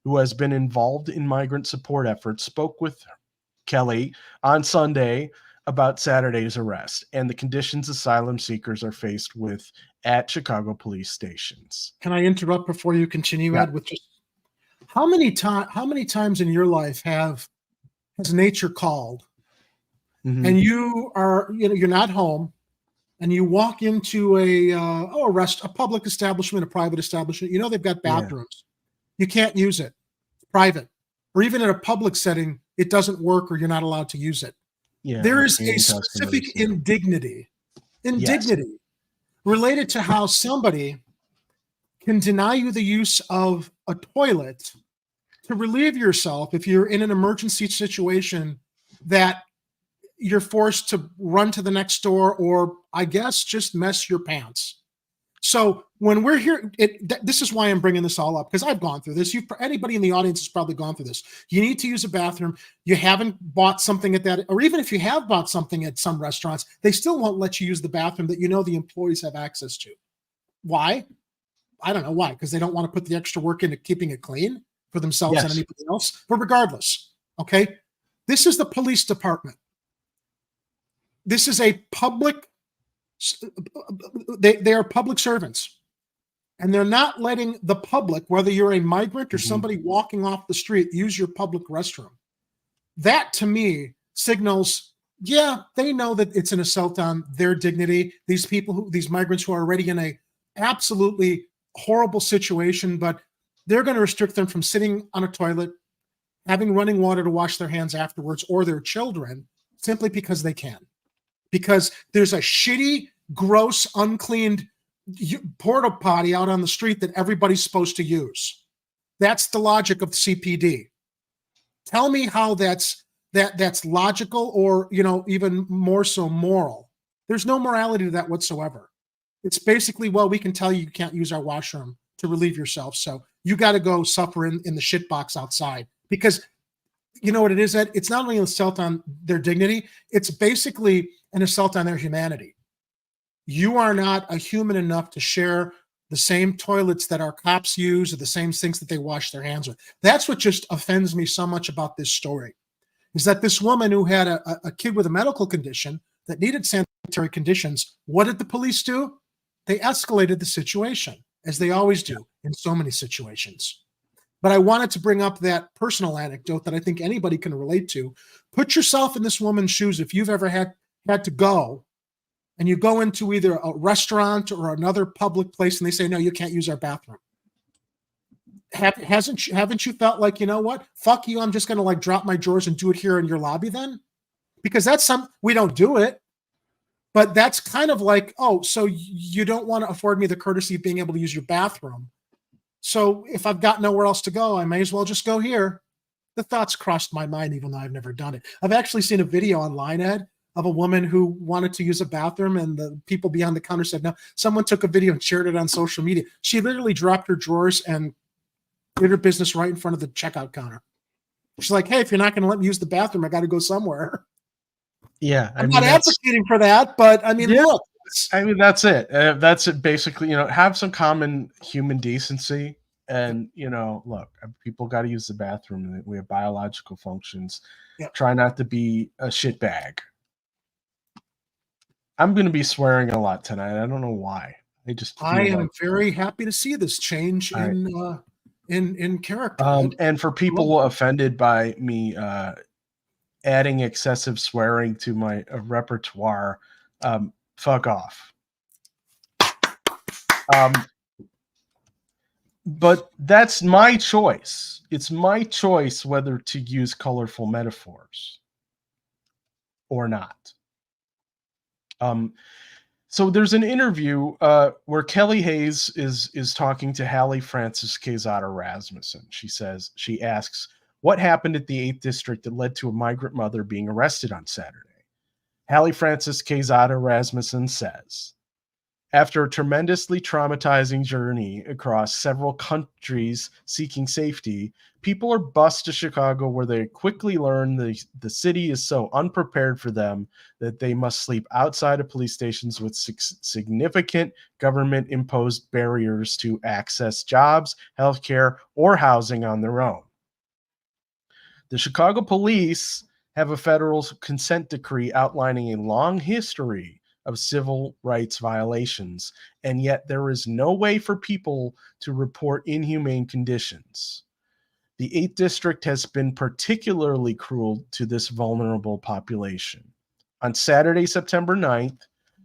who has been involved in migrant support efforts, spoke with Kelly on Sunday about Saturday's arrest and the conditions asylum seekers are faced with at Chicago police stations.
Can I interrupt before you continue, Ed, with just how many times in your life has nature called and you are, you're not home and you walk into a public establishment, a private establishment, they've got bathrooms. You can't use it. It's private. Or even in a public setting, it doesn't work or you're not allowed to use it. Yeah, there is a specific indignity related to how somebody can deny you the use of a toilet to relieve yourself if you're in an emergency situation that you're forced to run to the next door or, I guess, just mess your pants. So when we're here, this is why I'm bringing this all up, because I've gone through this. Anybody in the audience has probably gone through this. You need to use a bathroom. You haven't bought something at that, or even if you have bought something at some restaurants, they still won't let you use the bathroom that the employees have access to. Why? I don't know why, because they don't want to put the extra work into keeping it clean for themselves and anybody else. But regardless, okay, this is the police department. This is a public, they are public servants. And they're not letting the public, whether you're a migrant or somebody walking off the street, use your public restroom. That, to me, signals, yeah, they know that it's an assault on their dignity. These people, these migrants who are already in a absolutely horrible situation, but they're going to restrict them from sitting on a toilet, having running water to wash their hands afterwards, or their children, simply because they can. Because there's a shitty, gross, uncleaned porta potty out on the street that everybody's supposed to use. That's the logic of the CPD. Tell me how that's logical, or even more so moral. There's no morality to that whatsoever. It's basically, well, we can tell you can't use our washroom to relieve yourself, so you got to go suffer in the shit box outside. Because you know what it is, Ed? It's not only an assault on their dignity, it's basically an assault on their humanity. You are not a human enough to share the same toilets that our cops use or the same sinks that they wash their hands with. That's what just offends me so much about this story, is that this woman who had a kid with a medical condition that needed sanitary conditions, what did the police do? They escalated the situation, as they always do in so many situations. But I wanted to bring up that personal anecdote that I think anybody can relate to. Put yourself in this woman's shoes. If you've ever had to go, and you go into either a restaurant or another public place, and they say, no, you can't use our bathroom. Haven't you felt like, you know what? Fuck you, I'm just going to drop my drawers and do it here in your lobby then? Because we don't do it. But that's kind of like, oh, so you don't want to afford me the courtesy of being able to use your bathroom. So if I've got nowhere else to go, I may as well just go here. The thoughts crossed my mind, even though I've never done it. I've actually seen a video online, Ed, of a woman who wanted to use a bathroom, and the people behind the counter said no. Someone took a video and shared it on social media. She literally dropped her drawers and did her business right in front of the checkout counter. She's like, hey, if you're not going to let me use the bathroom, I got to go somewhere.
Yeah.
I'm not advocating for that, but I mean, look.
I mean, that's it. That's it. Basically, have some common human decency. And, look, people got to use the bathroom. We have biological functions.
Yep.
Try not to be a shitbag. I'm going to be swearing a lot tonight. I don't know why. I
am very happy to see this change in character.
And for people offended by me adding excessive swearing to my repertoire, fuck off. But that's my choice. It's my choice whether to use colorful metaphors or not. So there's an interview where Kelly Hayes is talking to Hallie Francis Quezada Rasmussen. She asks, what happened at the 8th District that led to a migrant mother being arrested on Saturday? Hallie Francis Quezada Rasmussen says, after a tremendously traumatizing journey across several countries seeking safety, people are bused to Chicago, where they quickly learn the city is so unprepared for them that they must sleep outside of police stations with significant government-imposed barriers to access jobs, healthcare, or housing on their own. The Chicago police have a federal consent decree outlining a long history of civil rights violations, and yet there is no way for people to report inhumane conditions. The 8th District has been particularly cruel to this vulnerable population. On Saturday, September 9th,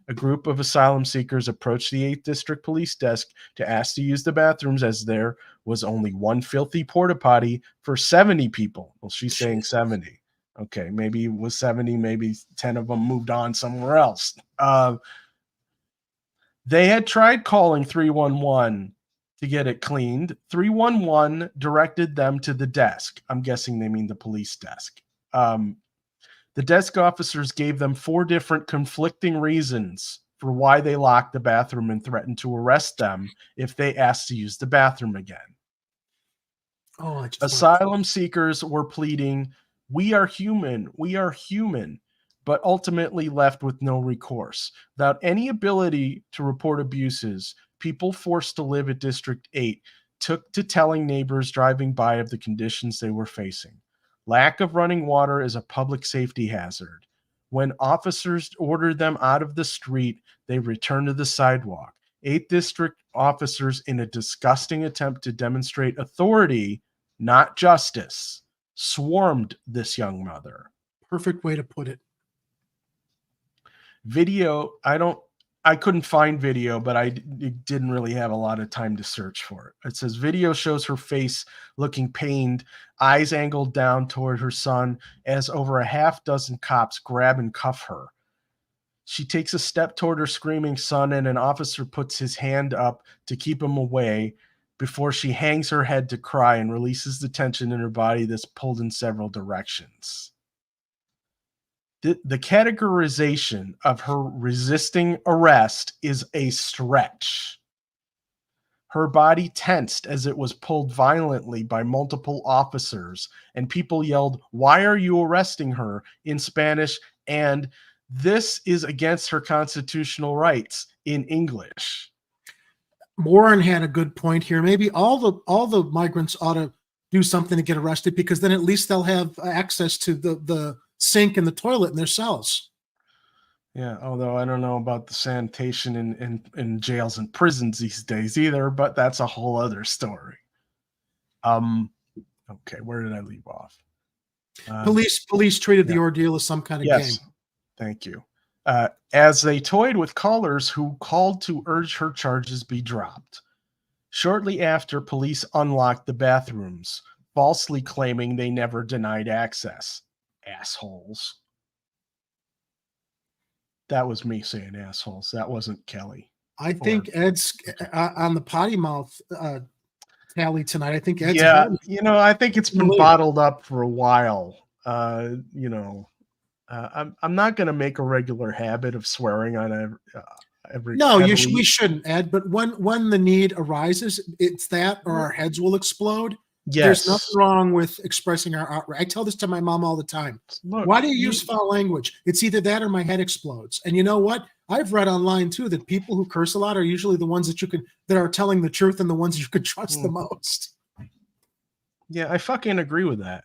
a group of asylum seekers approached the 8th District Police Desk to ask to use the bathrooms, as there was only one filthy porta potty for 70 people. Well, she's saying 70. Okay, maybe it was 70, maybe 10 of them moved on somewhere else. They had tried calling 311 to get it cleaned. 311 directed them to the desk. I'm guessing they mean the police desk. The desk officers gave them 4 different conflicting reasons for why they locked the bathroom and threatened to arrest them if they asked to use the bathroom again. Asylum seekers were pleading, we are human, but ultimately left with no recourse. Without any ability to report abuses, people forced to live at District 8 took to telling neighbors driving by of the conditions they were facing. Lack of running water is a public safety hazard. When officers ordered them out of the street, they returned to the sidewalk. 8th District officers, in a disgusting attempt to demonstrate authority, not justice, swarmed this young mother.
Perfect way to put it.
Video, I couldn't find video, but I didn't really have a lot of time to search for it. It says video shows her face looking pained, eyes angled down toward her son as over a half dozen cops grab and cuff her. She takes a step toward her screaming son, and an officer puts his hand up to keep him away before she hangs her head to cry and releases the tension in her body that's pulled in several directions. The categorization of her resisting arrest is a stretch. Her body tensed as it was pulled violently by multiple officers, and people yelled, "Why are you arresting her?" in Spanish, and "This is against her constitutional rights" in English.
Warren had a good point here. Maybe all the migrants ought to do something to get arrested, because then at least they'll have access to the sink and the toilet in their cells.
Yeah, although I don't know about the sanitation in jails and prisons these days either, but that's a whole other story. Okay, where did I leave off?
Police treated the ordeal as some kind of
yes,
game.
Thank you. As they toyed with callers who called to urge her charges be dropped. Shortly after, police unlocked the bathrooms, falsely claiming they never denied access. Assholes. That was me saying assholes. That wasn't Kelly.
I think Ed's on the potty mouth tally tonight. I think Ed's
I think it's been bottled up for a while. I'm not going to make a regular habit of swearing on every.
No, we shouldn't, Ed. But when the need arises, it's that, or our heads will explode.
Yes.
There's nothing wrong with expressing our outrage. I tell this to my mom all the time.
Look,
why do you use foul language? It's either that or my head explodes. And you know what? I've read online too that people who curse a lot are usually the ones that are telling the truth and the ones you could trust the most.
Yeah, I fucking agree with that.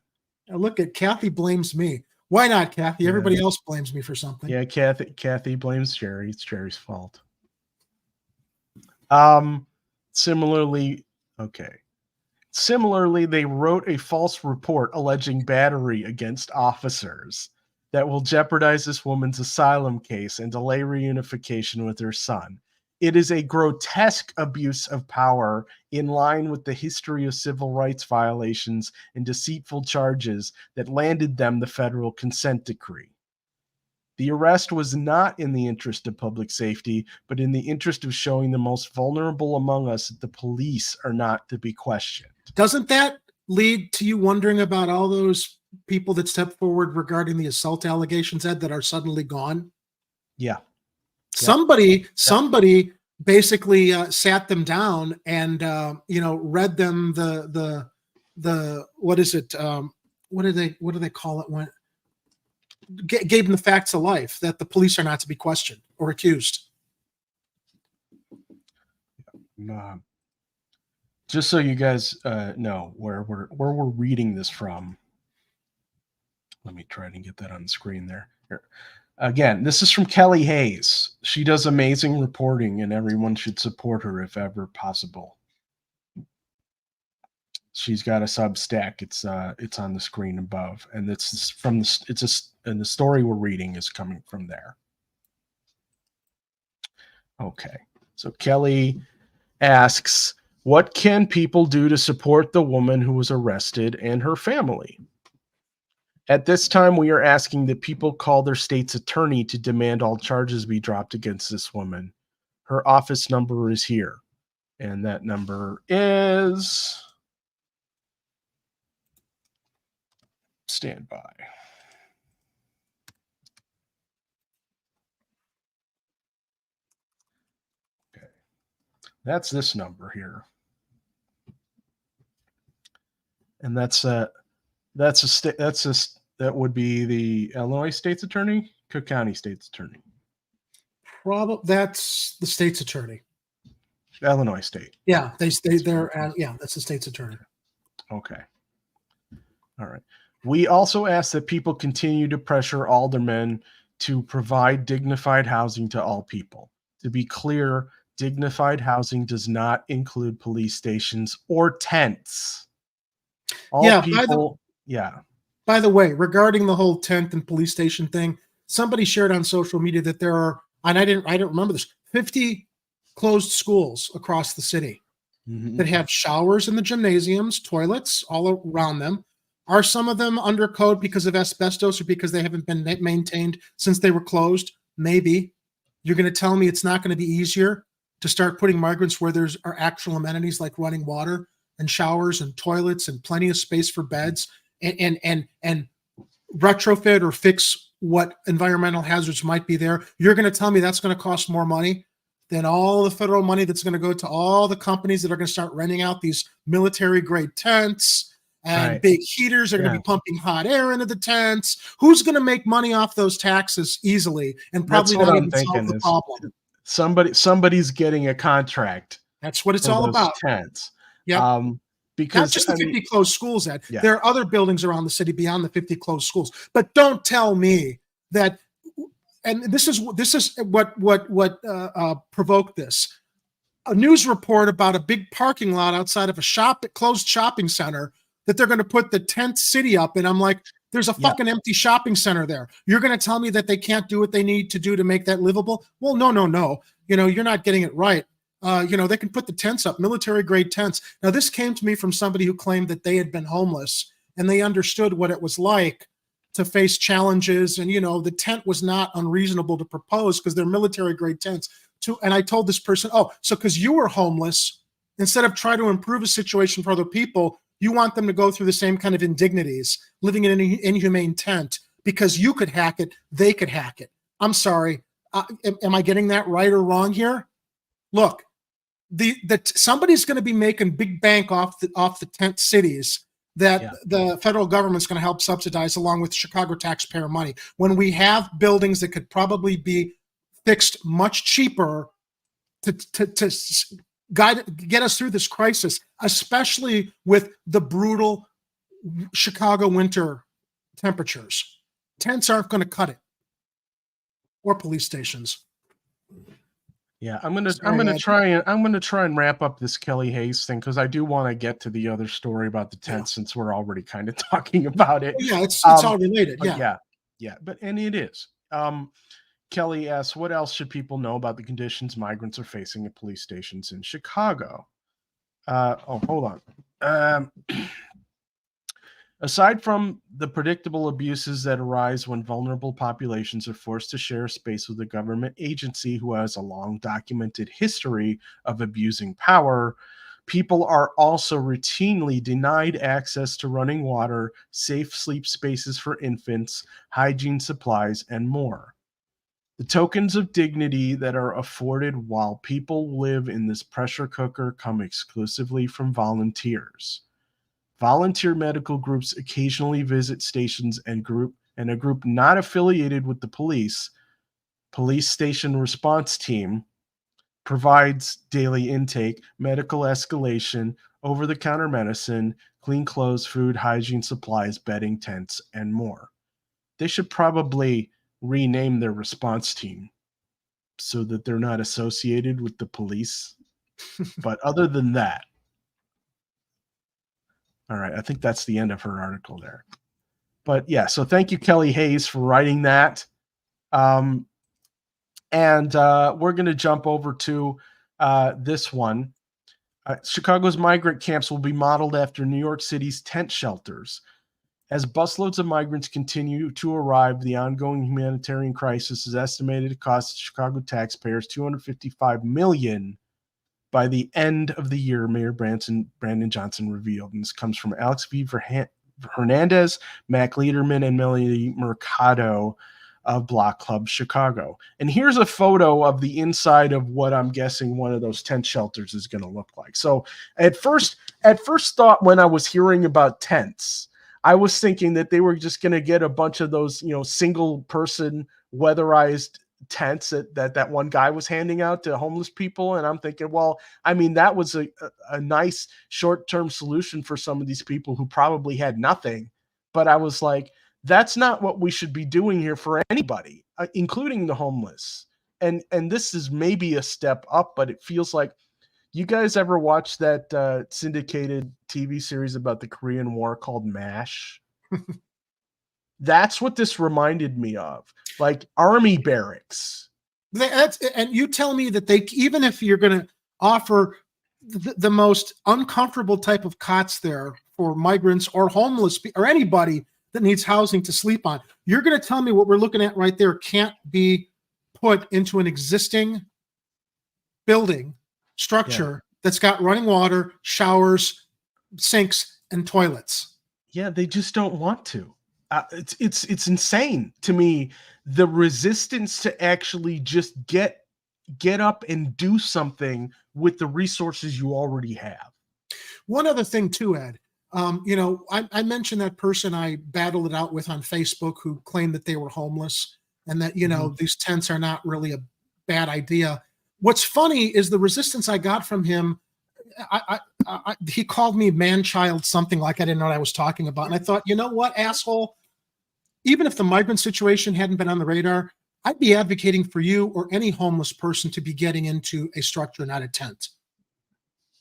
Now look at Kathy blames me. Why not, Kathy? Everybody else blames me for something.
Yeah, Kathy blames Jerry. It's Jerry's fault. Similarly, they wrote a false report alleging battery against officers that will jeopardize this woman's asylum case and delay reunification with her son. It is a grotesque abuse of power in line with the history of civil rights violations and deceitful charges that landed them the federal consent decree. The arrest was not in the interest of public safety, but in the interest of showing the most vulnerable among us that the police are not to be questioned.
Doesn't that lead to you wondering about all those people that stepped forward regarding the assault allegations, Ed, that are suddenly gone?
Yeah.
Somebody basically sat them down and read them the what is it? What do they call it when gave them the facts of life, that the police are not to be questioned or accused.
Just so you guys know where we're reading this from. Let me try to get that on the screen there. Here. Again, this is from Kelly Hayes. She does amazing reporting, and everyone should support her if ever possible. She's got a Substack. It's on the screen above, and it's from the and the story we're reading is coming from there. Okay, so Kelly asks, what can people do to support the woman who was arrested and her family? At this time, we are asking that people call their state's attorney to demand all charges be dropped against this woman. Her office number is here, and that number is... Stand by. Okay, that's this number here, and that would be the Illinois State's Attorney, Cook County State's Attorney.
Probably that's the state's attorney.
Illinois State.
Yeah, that's the state's attorney.
Okay. All right. We also ask that people continue to pressure aldermen to provide dignified housing to all people. To be clear, dignified housing does not include police stations or tents. All people,
By the way, regarding the whole tent and police station thing, somebody shared on social media that there are, and I didn't remember this, 50 closed schools across the city that have showers in the gymnasiums, toilets all around them. Are some of them under code because of asbestos or because they haven't been maintained since they were closed? Maybe. You're going to tell me it's not going to be easier to start putting migrants where there's are actual amenities like running water and showers and toilets and plenty of space for beds and retrofit or fix what environmental hazards might be there. You're going to tell me that's going to cost more money than all the federal money that's going to go to all the companies that are going to start renting out these military grade tents and big heaters are going to be pumping hot air into the tents. Who's going to make money off those taxes easily and probably not even solve the problem?
Somebody's getting a contract.
That's what it's all about.
Tents.
Yeah.
Because
not just the 50 closed schools, Ed. Yeah. There are other buildings around the city beyond the 50 closed schools. But don't tell me that. And this is what provoked this. A news report about a big parking lot outside of a closed shopping center that they're going to put the tent city up in. I'm like, there's a fucking empty shopping center there. You're going to tell me that they can't do what they need to do to make that livable? Well, no. You're not getting it right. They can put the tents up, military grade tents. Now, this came to me from somebody who claimed that they had been homeless and they understood what it was like to face challenges. And, the tent was not unreasonable to propose because they're military grade tents. And I told this person, so because you were homeless, instead of trying to improve a situation for other people, you want them to go through the same kind of indignities, living in an inhumane tent because you could hack it, they could hack it. I'm sorry. Am I getting that right or wrong here? Look, somebody's going to be making big bank off the tent cities that the federal government's going to help subsidize along with Chicago taxpayer money. When we have buildings that could probably be fixed much cheaper to get us through this crisis, especially with the brutal Chicago winter temperatures. Tents aren't going to cut it, or police stations.
Yeah, I'm gonna try and wrap up this Kelly Hayes thing because I do want to get to the other story about the tent since we're already kind of talking about it.
Yeah, it's all related.
But it is. Kelly asks, what else should people know about the conditions migrants are facing at police stations in Chicago? Hold on. Aside from the predictable abuses that arise when vulnerable populations are forced to share space with a government agency who has a long documented history of abusing power, people are also routinely denied access to running water, safe sleep spaces for infants, hygiene supplies, and more. The tokens of dignity that are afforded while people live in this pressure cooker come exclusively from volunteers. Volunteer medical groups occasionally visit stations and a group not affiliated with the police station response team provides daily intake, medical escalation, over-the-counter medicine, clean clothes, food, hygiene supplies, bedding, tents, and more. They should probably rename their response team so that they're not associated with the police. But other than that, all right, I think that's the end of her article there. But yeah, so thank you, Kelly Hayes, for writing that. And we're going to jump over to this one. Chicago's migrant camps will be modeled after New York City's tent shelters. As busloads of migrants continue to arrive, the ongoing humanitarian crisis is estimated to cost Chicago taxpayers $255 million by the end of the year, Mayor Brandon Johnson revealed. And this comes from Alex V. Hernandez, Mac Lederman, and Melanie Mercado of Block Club Chicago. And here's a photo of the inside of what I'm guessing one of those tent shelters is going to look like. So at first thought when I was hearing about tents, I was thinking that they were just going to get a bunch of those, single person weatherized tents that one guy was handing out to homeless people. And I'm thinking, well, I mean, that was a nice short-term solution for some of these people who probably had nothing. But I was like, that's not what we should be doing here for anybody. including the homeless. And this is maybe a step up, but it feels like, you guys ever watch that syndicated TV series about the Korean War called MASH? That's what this reminded me of, like army barracks.
And you tell me that even if you're going to offer the most uncomfortable type of cots there for migrants or homeless or anybody that needs housing to sleep on, you're going to tell me what we're looking at right there can't be put into an existing building structure that's got running water, showers, sinks, and toilets.
Yeah, they just don't want to. It's insane to me, the resistance to actually just get up and do something with the resources you already have.
One other thing too, Ed, I mentioned that person I battled it out with on Facebook who claimed that they were homeless and that, these tents are not really a bad idea. What's funny is the resistance I got from him. He called me man-child, something like I didn't know what I was talking about. And I thought, you know what, asshole? Even if the migrant situation hadn't been on the radar, I'd be advocating for you or any homeless person to be getting into a structure, not a tent.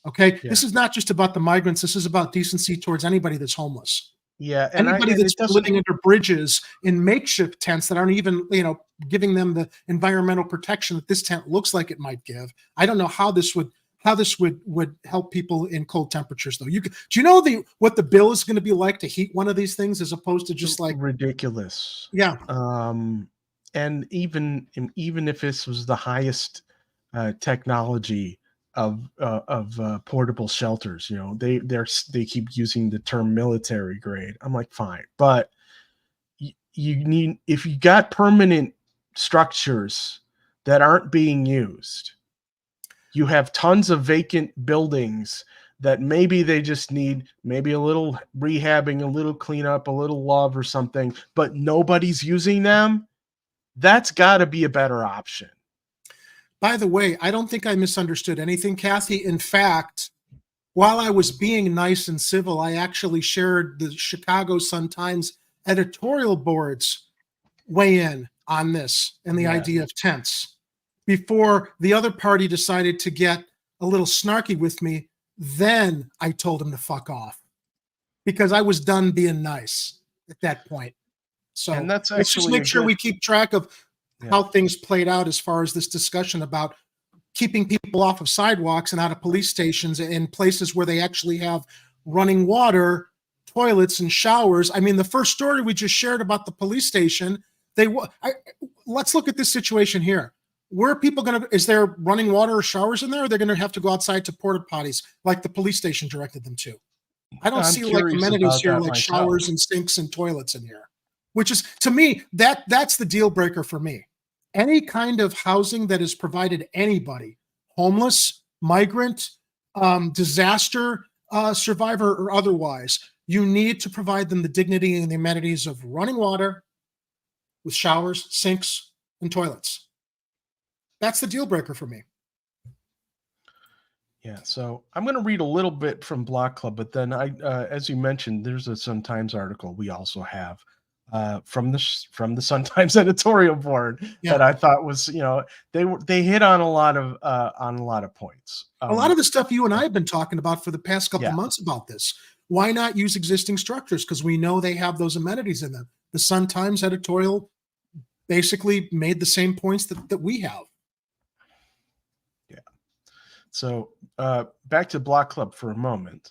Okay? Yeah. This is not just about the migrants. This is about decency towards anybody that's homeless.
Yeah.
Anybody that's living under bridges in makeshift tents that aren't even, giving them the environmental protection that this tent looks like it might give. I don't know how this would help people in cold temperatures, though. Do you know what the bill is going to be like to heat one of these things as opposed to just like
ridiculous? Yeah. And even if this was the highest technology of portable shelters, they keep using the term military grade. I'm like, fine, but you need, if you got permanent structures that aren't being used. You have tons of vacant buildings that maybe they just need maybe a little rehabbing, a little cleanup, a little love or something, but nobody's using them. That's got to be a better option.
By the way, I don't think I misunderstood anything, Kathy. In fact, while I was being nice and civil, I actually shared the Chicago Sun-Times editorial board's weigh in on this and the idea of tents. Before the other party decided to get a little snarky with me, then I told him to fuck off because I was done being nice at that point. So let's just make sure we keep track of how things played out as far as this discussion about keeping people off of sidewalks and out of police stations in places where they actually have running water, toilets, and showers. I mean, the first story we just shared about the police station, let's look at this situation here. Where are people is there running water or showers in there? Or are they going to have to go outside to porta potties like the police station directed them to? I don't see like amenities here like showers and sinks and toilets in here, which is, to me, that's the deal breaker for me. Any kind of housing that is provided anybody, homeless, migrant, disaster survivor or otherwise, you need to provide them the dignity and the amenities of running water with showers, sinks, and toilets. That's the deal breaker for me.
Yeah, so I'm going to read a little bit from Block Club, but then as you mentioned, there's a Sun-Times article we also have from the Sun-Times editorial board that I thought was, they hit on a lot of points.
A lot of the stuff you and I have been talking about for the past couple of months about this. Why not use existing structures? Because we know they have those amenities in them. The Sun-Times editorial basically made the same points that we have.
So back to Block Club for a moment.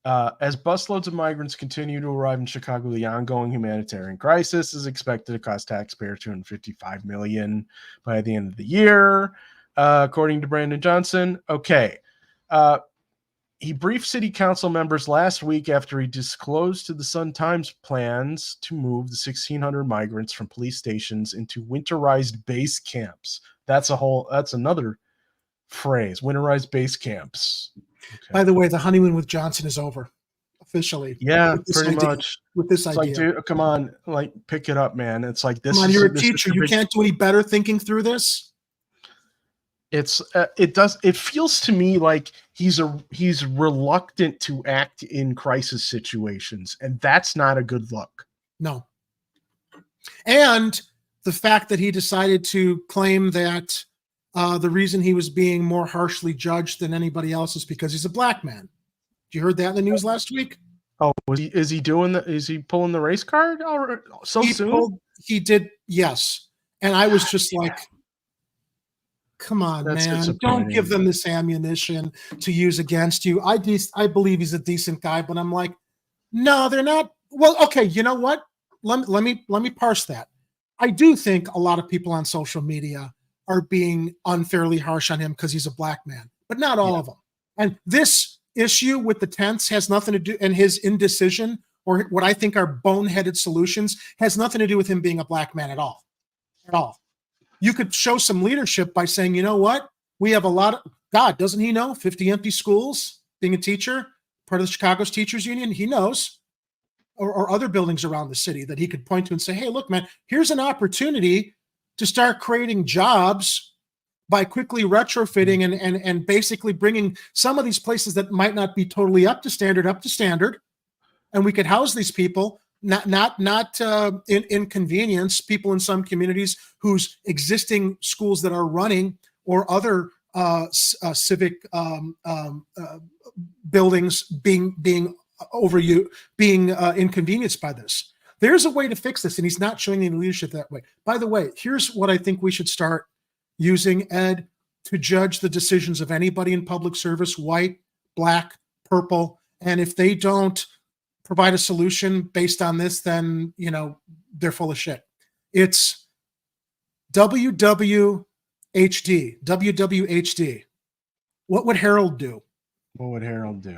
As busloads of migrants continue to arrive in Chicago, the ongoing humanitarian crisis is expected to cost taxpayers $255 million by the end of the year, according to Brandon Johnson. Okay. He briefed city council members last week after he disclosed to the Sun-Times plans to move the 1,600 migrants from police stations into winterized base camps. That's another phrase, winterized base camps. Okay.
By the way, the honeymoon with Johnson is over officially.
Yeah, pretty much.
With this
it's
idea,
like, dude, come on, like pick it up, man. It's like this.
Come on, you're a teacher. You can't do any better thinking through this.
It feels to me like he's reluctant to act in crisis situations, and that's not a good look.
No. And the fact that he decided to claim that the reason he was being more harshly judged than anybody else is because he's a black man. You heard that in the news last week?
Oh, is he pulling the race card soon?
He did, yes. And I was just like, come on,
That's
man. Don't give them this ammunition to use against you. I believe he's a decent guy, but I'm like, no, they're not. Well, okay, you know what? Let me parse that. I do think a lot of people on social media are being unfairly harsh on him because he's a black man, but not all of them. And this issue with the tents has nothing to do, and his indecision or what I think are boneheaded solutions has nothing to do with him being a black man at all. At all. You could show some leadership by saying, you know what? We have a lot of, God, doesn't he know 50 empty schools, being a teacher, part of the Chicago's teachers union? He knows. Or other buildings around the city that he could point to and say, hey, look, man, here's an opportunity to start creating jobs by quickly retrofitting and basically bringing some of these places that might not be totally up to standard, and we could house these people, not inconvenience people in some communities whose existing schools that are running or other civic buildings being inconvenienced by this. There's a way to fix this, and he's not showing any leadership that way. By the way, here's what I think we should start using, Ed, to judge the decisions of anybody in public service, white, black, purple, and if they don't provide a solution based on this, then, you know, they're full of shit. It's WWHD. What would Harold do?
What would Harold do?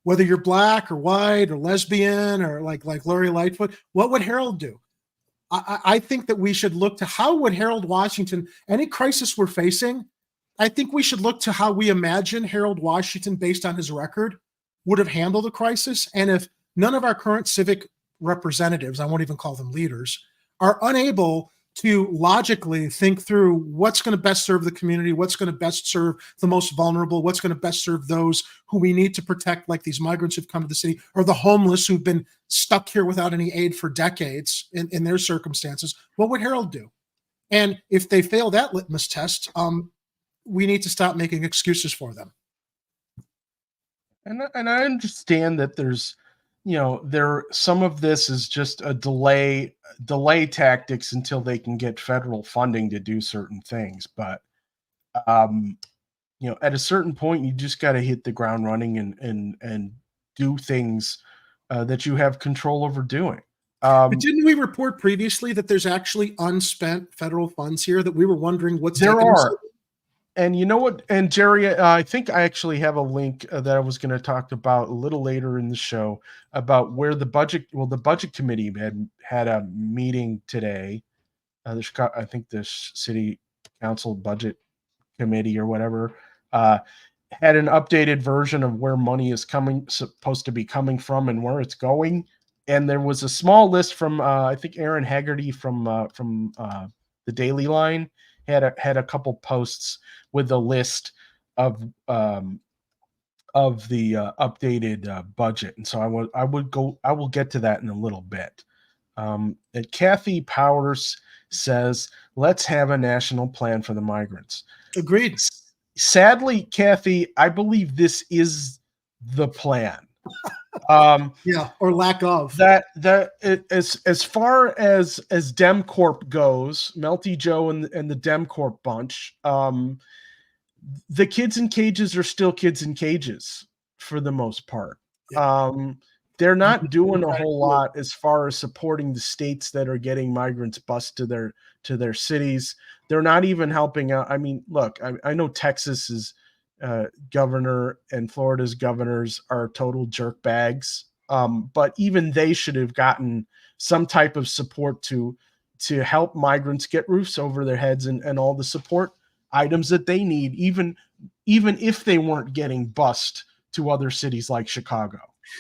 Whether you're black or white or lesbian or like Lori Lightfoot, what would Harold do? I think that we should look to how would Harold Washington, any crisis we're facing, I think we should look to how we imagine Harold Washington, based on his record, would have handled the crisis. And if none of our current civic representatives, I won't even call them leaders, are unable to logically think through what's going to best serve the community, what's going to best serve the most vulnerable, what's going to best serve those who we need to protect, like these migrants who've come to the city, or the homeless who've been stuck here without any aid for decades in their circumstances, what would Harold do? And if they fail that litmus test, we need to stop making excuses for them.
And I understand that there's, you know, some of this is just a delay tactics until they can get federal funding to do certain things. But, you know, at a certain point, you just got to hit the ground running and do things that you have control over doing.
But didn't we report previously that there's actually unspent federal funds here that we were wondering what's
there are? And you know what? And Jerry, I think I actually have a link that I was going to talk about a little later in the show about where the budget committee had a meeting today. I think the city council budget committee or whatever had an updated version of where money is supposed to be coming from and where it's going. And there was a small list from I think Aaron Haggerty from the Daily Line had a couple posts with a list of the updated budget, and so I will get to that in a little bit. And Kathy Powers says, "Let's have a national plan for the migrants."
Agreed.
Sadly, Kathy, I believe this is the plan.
Yeah, or lack of
that. As far as DemCorp goes, Melty Joe and the DemCorp bunch, the kids in cages are still kids in cages for the most part. Yeah. They're not doing a whole lot as far as supporting the states that are getting migrants bused to their cities. They're not even helping out. I mean, look, I know Texas's governor and Florida's governors are total jerk bags. But even they should have gotten some type of support to help migrants get roofs over their heads and all the support items that they need, even if they weren't getting bused to other cities like Chicago.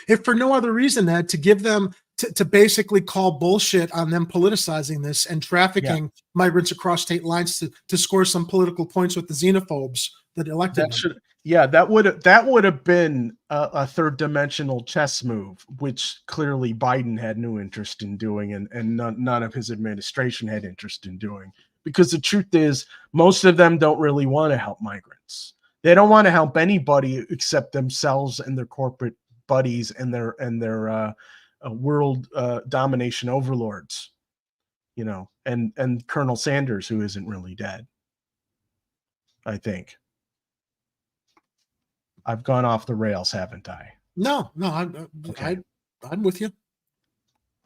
If for no other reason than to give them to basically call bullshit on them politicizing this and trafficking migrants across state lines to score some political points with the xenophobes that elected them.
Yeah, that would have been a third dimensional chess move, which clearly Biden had no interest in doing, and none of his administration had interest in doing. Because the truth is, most of them don't really want to help migrants. They don't want to help anybody except themselves and their corporate buddies and their world domination overlords, you know, and Colonel Sanders, who isn't really dead, I think. I've gone off the rails, haven't I?
No,
Okay.
I'm with you.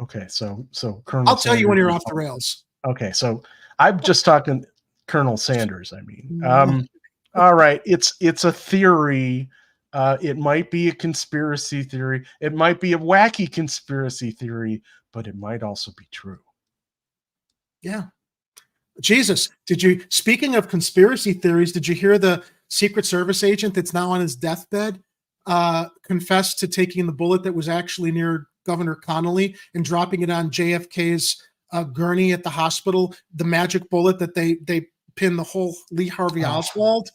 Okay, so Colonel.
I'll tell you when
Sanders
you're
is
off the rails.
Okay, so I'm just talking Colonel Sanders. I mean, all right. It's a theory. It might be a conspiracy theory. It might be a wacky conspiracy theory, but it might also be true.
Yeah. Jesus, speaking of conspiracy theories, did you hear the Secret Service agent that's now on his deathbed confessed to taking the bullet that was actually near Governor Connolly and dropping it on JFK's gurney at the hospital, the magic bullet that they pinned the whole Lee Harvey Oswald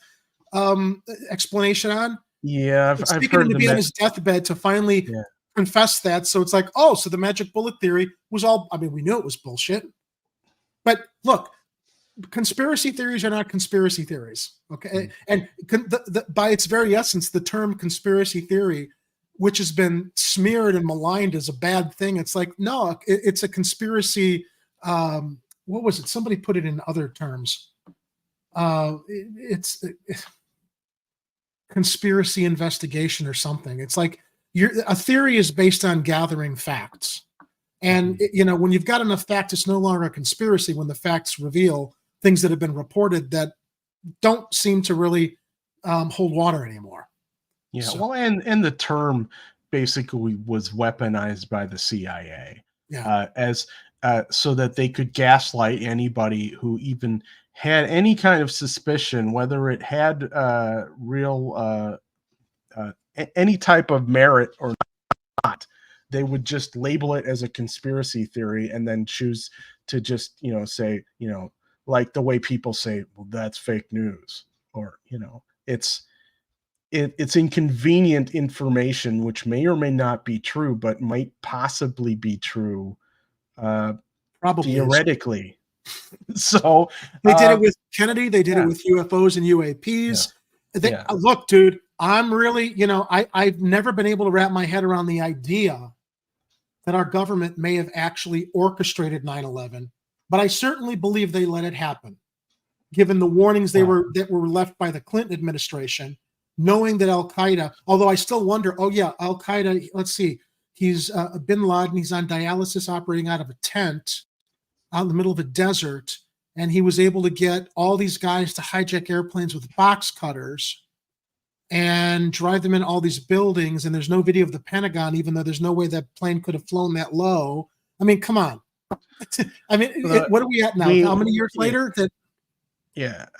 explanation on?
Yeah, I've heard
to be on his deathbed to finally confess that. So it's like, oh, so the magic bullet theory was all, I mean, we knew it was bullshit. But look, conspiracy theories are not conspiracy theories, okay? And by its very essence, the term conspiracy theory, which has been smeared and maligned as a bad thing, it's like, no, it's a conspiracy. What was it? Somebody put it in other terms. It's conspiracy investigation or something. It's like a theory is based on gathering facts. And, you know, when you've got enough facts, it's no longer a conspiracy when the facts reveal things that have been reported that don't seem to really hold water anymore.
Yeah,
So,
well, and the term basically was weaponized by the CIA as so that they could gaslight anybody who even had any kind of suspicion, whether it had any type of merit or not. They would just label it as a conspiracy theory and then choose to just, you know, say, you know, like the way people say, well, that's fake news, or, you know, it's inconvenient information, which may or may not be true, but might possibly be true,
probably
theoretically. So
they did it with Kennedy. They did it with UFOs and UAPs. Look, dude, I'm really, you know, I've never been able to wrap my head around the idea that our government may have actually orchestrated 9/11, but I certainly believe they let it happen, given the warnings that were left by the Clinton administration, knowing that Al-Qaeda, although I still wonder, Al-Qaeda, let's see, he's bin Laden, he's on dialysis operating out of a tent out in the middle of a desert, and he was able to get all these guys to hijack airplanes with box cutters and drive them in all these buildings, and there's no video of the Pentagon, even though there's no way that plane could have flown that low. I mean, come on. I mean, what are we at now? How many years later?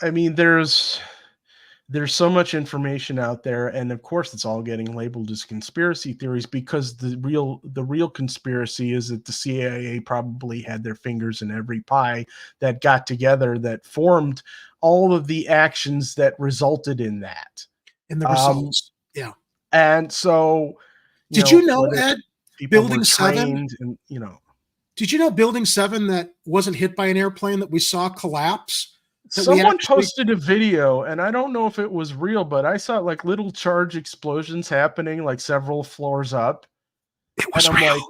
I mean, there's so much information out there, and of course it's all getting labeled as conspiracy theories, because the real conspiracy is that the CIA probably had their fingers in every pie that got together that formed all of the actions that resulted in that.
In the results.
And so
did you know, Ed, Building 7,
and, you know,
did you know Building 7 that wasn't hit by an airplane that we saw collapse?
Someone posted a video, and I don't know if it was real, but I saw like little charge explosions happening like several floors up.
It was
and I'm
real.
like,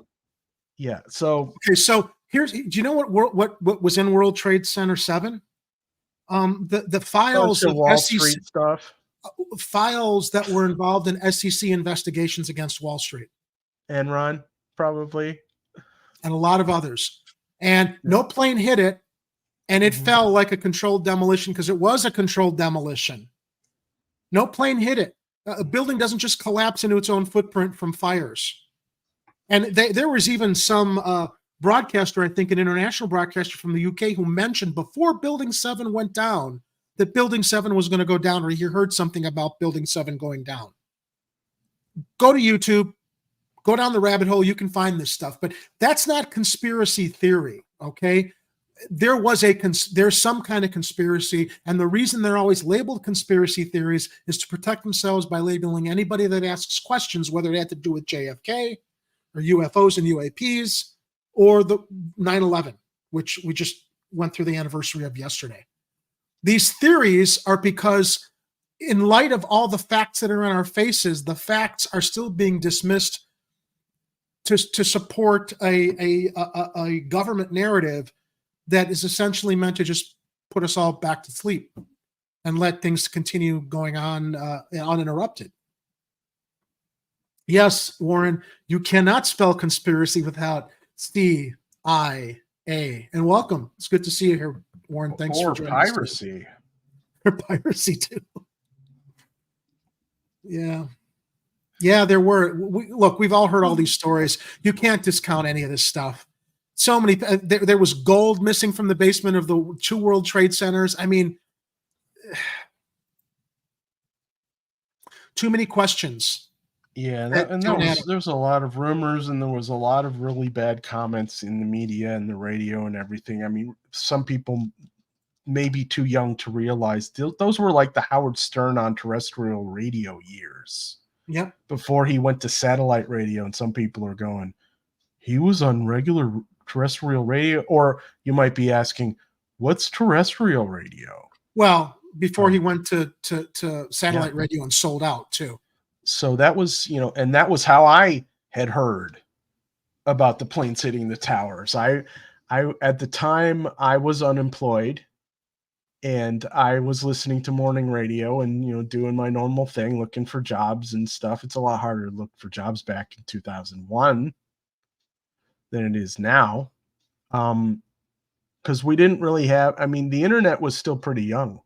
yeah. So
okay, so do you know what was in World Trade Center 7? The files of
Wall
SEC
Street stuff,
files that were involved in SEC investigations against Wall Street,
Enron probably,
and a lot of others. And no plane hit it. And it fell like a controlled demolition, because it was a controlled demolition. No plane hit it. A building doesn't just collapse into its own footprint from fires. And there was even some broadcaster, I think an international broadcaster from the UK, who mentioned before Building 7 went down that Building 7 was going to go down, or he heard something about Building 7 going down. Go to YouTube, go down the rabbit hole, you can find this stuff. But that's not conspiracy theory, okay? there's some kind of conspiracy, and the reason they're always labeled conspiracy theories is to protect themselves by labeling anybody that asks questions, whether it had to do with JFK or UFOs and UAPs or the 9/11, which we just went through the anniversary of yesterday. These theories are because, in light of all the facts that are in our faces, the facts are still being dismissed to support a government narrative that is essentially meant to just put us all back to sleep and let things continue going on uninterrupted. Yes, Warren, you cannot spell conspiracy without CIA. And welcome. It's good to see you here, Warren. Thanks for joining us.
Piracy.
Or piracy too. Yeah. Yeah, there were. Look, we've all heard all these stories. You can't discount any of this stuff. So many. There was gold missing from the basement of the 2 World Trade Centers. I mean, too many questions.
Yeah, there's a lot of rumors, and there was a lot of really bad comments in the media and the radio and everything. I mean, some people may be too young to realize those were like the Howard Stern on terrestrial radio years.
Yep.
Before he went to satellite radio, and some people are going, he was on regular terrestrial radio, or you might be asking, what's terrestrial radio?
Well, before he went to satellite radio and sold out too.
So that was, and that was how I had heard about the planes hitting the towers. I at the time I was unemployed, and I was listening to morning radio and, doing my normal thing, looking for jobs and stuff. It's a lot harder to look for jobs back in 2001 than it is now. Because we didn't really have, the internet was still pretty young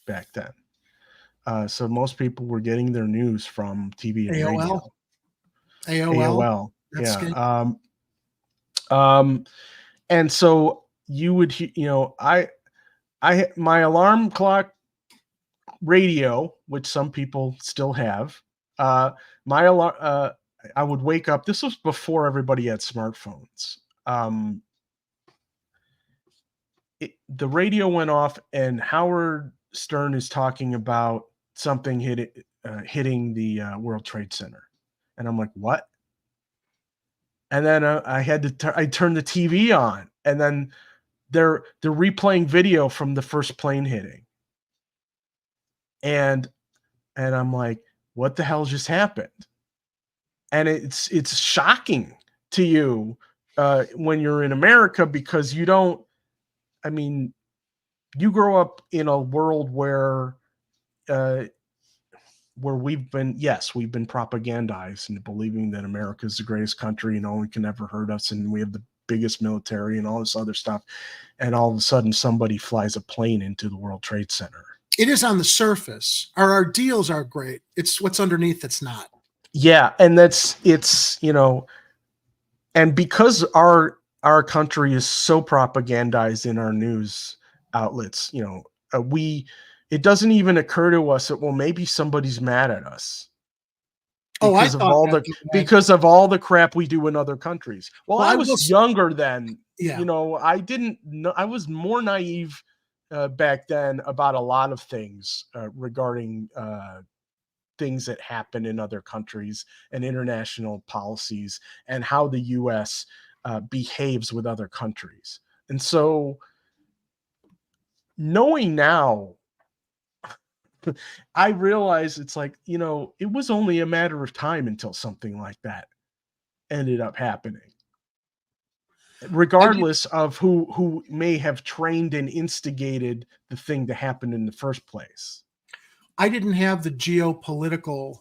back then. So most people were getting their news from TV and radio. AOL. Yeah. And so you would, my alarm clock radio, which some people still have, my alarm, I would wake up. This was before everybody had smartphones. The radio went off, and Howard Stern is talking about something hitting the World Trade Center, and I'm like, what? And then I turned the TV on, and then they're replaying video from the first plane hitting, and I'm like, what the hell just happened? And it's shocking to you when you're in America, because you don't. You grow up in a world where we've been propagandized into believing that America is the greatest country and no one can ever hurt us, and we have the biggest military and all this other stuff. And all of a sudden somebody flies a plane into the World Trade Center.
It is on the surface. Our deals are great. It's what's underneath that's not. Yeah.
And and because our country is so propagandized in our news outlets, it doesn't even occur to us that, well, maybe somebody's mad at us because of all the crap we do in other countries. Well, I was younger then.
Yeah.
I didn't know. I was more naive back then about a lot of things regarding things that happen in other countries and international policies and how the U.S. Behaves with other countries. And so knowing now, I realize it's like, it was only a matter of time until something like that ended up happening, regardless of who may have trained and instigated the thing to happen in the first place.
I didn't have the geopolitical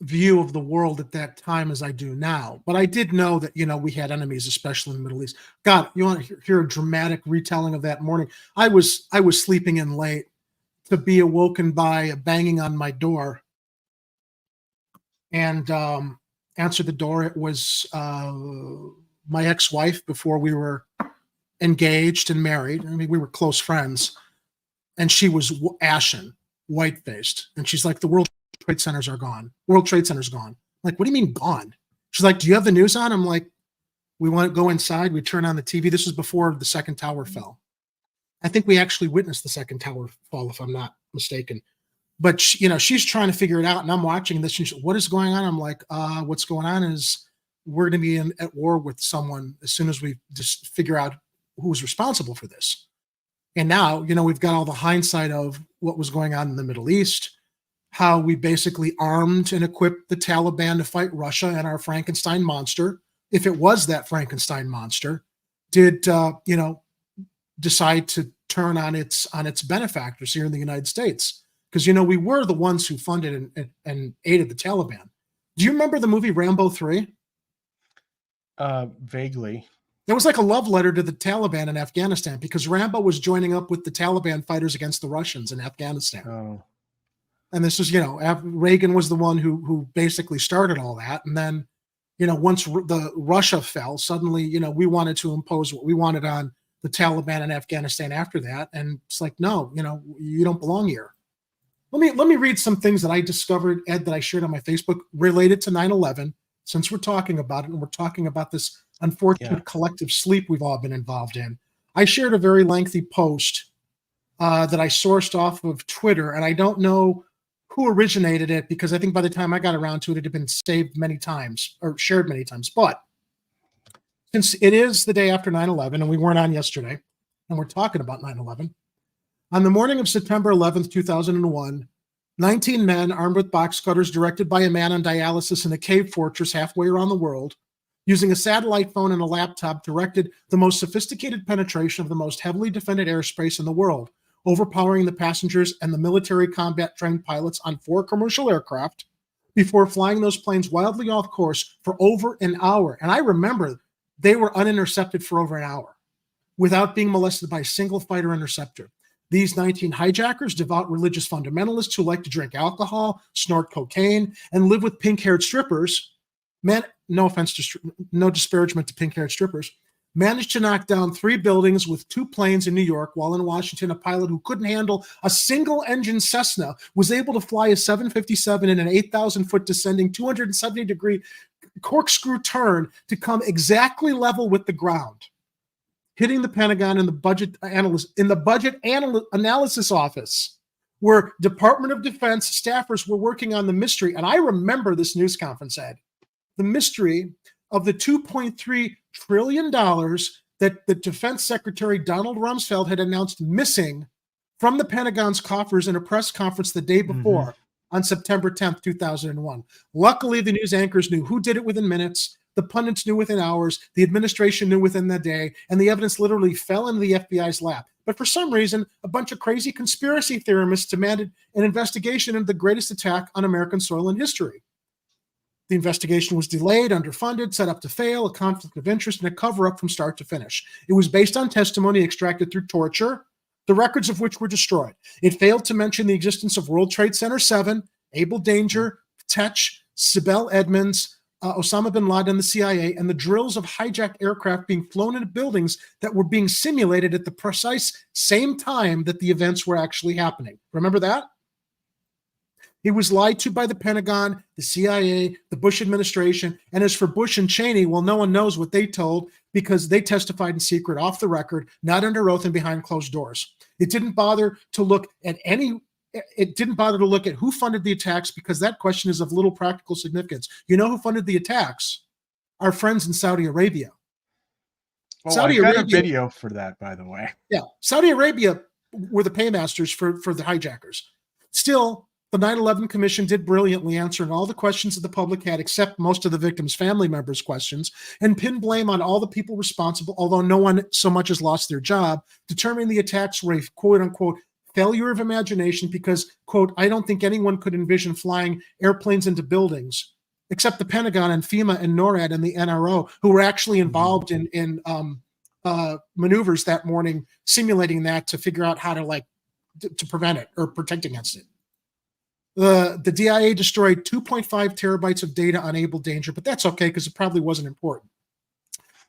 view of the world at that time as I do now, but I did know that, we had enemies, especially in the Middle East. God, you want to hear a dramatic retelling of that morning? I was sleeping in late to be awoken by a banging on my door, and answered the door. It was my ex-wife before we were engaged and married. We were close friends, and she was ashen, white-faced, and she's like, the World Trade Centers are gone. World Trade Center's gone. I'm like, what do you mean gone? She's like, do you have the news on? I'm like, We want to go inside. We turn on the TV. This was before the second tower fell. I think we actually witnessed the second tower fall, if I'm not mistaken. But she's trying to figure it out, and I'm watching this. And what is going on? I'm like, what's going on is we're going to be at war with someone as soon as we just figure out who's responsible for this. And now, we've got all the hindsight of what was going on in the Middle East, how we basically armed and equipped the Taliban to fight Russia, and our Frankenstein monster, if it was that Frankenstein monster, did decide to turn on its benefactors here in the United States. Because, we were the ones who funded and aided the Taliban. Do you remember the movie Rambo 3?
Vaguely.
It was like a love letter to the Taliban in Afghanistan, because Rambo was joining up with the Taliban fighters against the Russians in Afghanistan.
Oh.
And this is, Reagan was the one who basically started all that. And then, once the Russia fell, suddenly, we wanted to impose what we wanted on the Taliban in Afghanistan after that. And it's like, no, you don't belong here. Let me read some things that I discovered, Ed, that I shared on my Facebook related to 9/11, since we're talking about it and we're talking about this unfortunate collective sleep we've all been involved in. I shared a very lengthy post that I sourced off of Twitter, and I don't know who originated it, because I think by the time I got around to it, it had been saved many times or shared many times. But since it is the day after 9/11 and we weren't on yesterday, and we're talking about 9/11, on the morning of September 11th, 2001, 19 men armed with box cutters, directed by a man on dialysis in a cave fortress halfway around the world, using a satellite phone and a laptop, directed the most sophisticated penetration of the most heavily defended airspace in the world, overpowering the passengers and the military combat-trained pilots on 4 commercial aircraft before flying those planes wildly off course for over an hour. And I remember they were unintercepted for over an hour without being molested by a single fighter interceptor. These 19 hijackers, devout religious fundamentalists who like to drink alcohol, snort cocaine, and live with pink-haired strippers, no disparagement to pink-haired strippers, managed to knock down 3 buildings with 2 planes in New York, while in Washington, a pilot who couldn't handle a single-engine Cessna was able to fly a 757 in an 8,000-foot descending 270-degree corkscrew turn to come exactly level with the ground, hitting the Pentagon in the budget analysis office, where Department of Defense staffers were working on the mystery. And I remember this news conference, Ed, the mystery of the $2.3 trillion that the Defense Secretary Donald Rumsfeld had announced missing from the Pentagon's coffers in a press conference the day before on September 10th, 2001. Luckily, the news anchors knew who did it within minutes. The pundits knew within hours, the administration knew within the day, and the evidence literally fell into the FBI's lap. But for some reason, a bunch of crazy conspiracy theorists demanded an investigation into the greatest attack on American soil in history. The investigation was delayed, underfunded, set up to fail, a conflict of interest, and a cover-up from start to finish. It was based on testimony extracted through torture, the records of which were destroyed. It failed to mention the existence of World Trade Center 7, Abel Danger, Tetch, Sibel Edmonds, Osama bin Laden, the CIA, and the drills of hijacked aircraft being flown into buildings that were being simulated at the precise same time that the events were actually happening. Remember that? He was lied to by the Pentagon, the CIA, the Bush administration, and as for Bush and Cheney, well, no one knows what they told, because they testified in secret, off the record, not under oath and behind closed doors. It didn't bother to look at who funded the attacks, because that question is of little practical significance. You know who funded the attacks? Our friends in Saudi Arabia.
Saudi Arabia, a video for that, by the way.
Yeah, Saudi Arabia were the paymasters for the hijackers. Still, the 9/11 Commission did brilliantly, answering all the questions that the public had, except most of the victims' family members' questions, and pin blame on all the people responsible, although no one so much as lost their job, determining the attacks were a quote-unquote failure of imagination because, quote, I don't think anyone could envision flying airplanes into buildings, except the Pentagon and FEMA and NORAD and the NRO, who were actually involved in maneuvers that morning, simulating that to figure out how to prevent it or protect against it. The DIA destroyed 2.5 terabytes of data on Abel Danger, but that's okay because it probably wasn't important.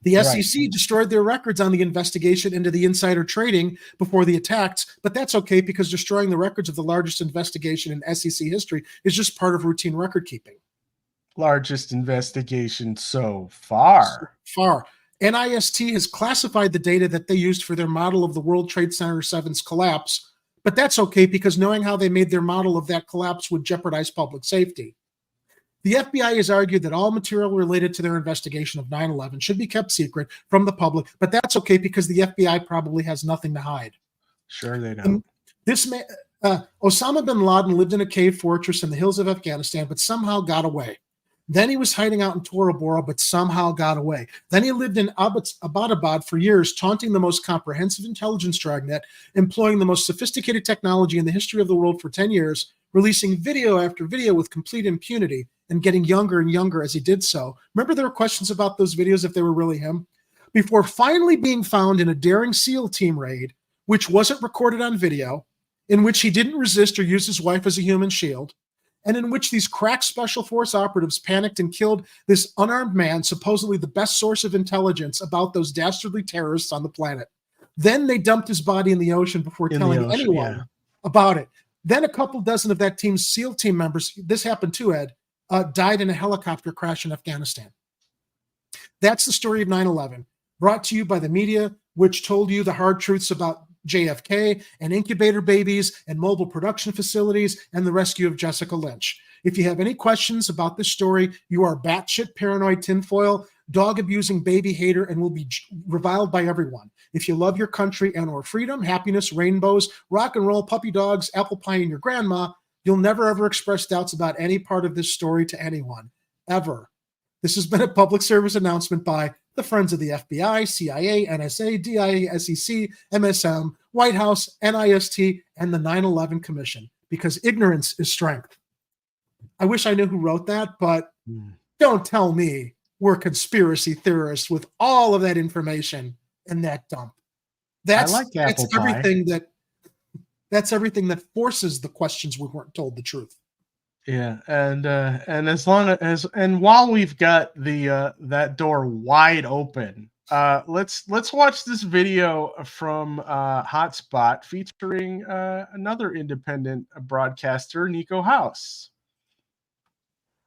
The SEC destroyed their records on the investigation into the insider trading before the attacks, but that's okay because destroying the records of the largest investigation in SEC history is just part of routine record keeping.
Largest investigation so far.
NIST has classified the data that they used for their model of the World Trade Center 7's collapse, but that's okay because knowing how they made their model of that collapse would jeopardize public safety. The FBI has argued that all material related to their investigation of 9/11 should be kept secret from the public, but that's okay because the FBI probably has nothing to hide.
Sure they don't.
And this man, Osama bin Laden lived in a cave fortress in the hills of Afghanistan, but somehow got away. Then he was hiding out in Tora Bora, but somehow got away. Then he lived in Abbottabad for years, taunting the most comprehensive intelligence dragnet, employing the most sophisticated technology in the history of the world for 10 years, releasing video after video with complete impunity, and getting younger and younger as he did so. Remember there were questions about those videos if they were really him? Before finally being found in a daring SEAL team raid, which wasn't recorded on video, in which he didn't resist or use his wife as a human shield, and in which these crack special force operatives panicked and killed this unarmed man, supposedly the best source of intelligence about those dastardly terrorists on the planet. Then they dumped his body in the ocean before telling anyone about it. Then a couple dozen of that team's SEAL team members, this happened too, Ed, died in a helicopter crash in Afghanistan. That's the story of 9/11, brought to you by the media, which told you the hard truths about JFK and incubator babies and mobile production facilities and the rescue of Jessica Lynch. If you have any questions about this story, you are batshit paranoid tinfoil, dog-abusing baby hater, and will be reviled by everyone. If you love your country and or freedom, happiness, rainbows, rock and roll, puppy dogs, apple pie, and your grandma, you'll never ever express doubts about any part of this story to anyone, ever. This has been a public service announcement by the Friends of the FBI, CIA, NSA, DIA, SEC, MSM, White House, NIST, and the 9/11 Commission, because ignorance is strength. I wish I knew who wrote that, but don't tell me we're conspiracy theorists with all of that information in that dump. That's everything that forces the questions we weren't told the truth.
Yeah, and as long as while we've got the that door wide open, let's watch this video from Hotspot featuring another independent broadcaster, Nico House.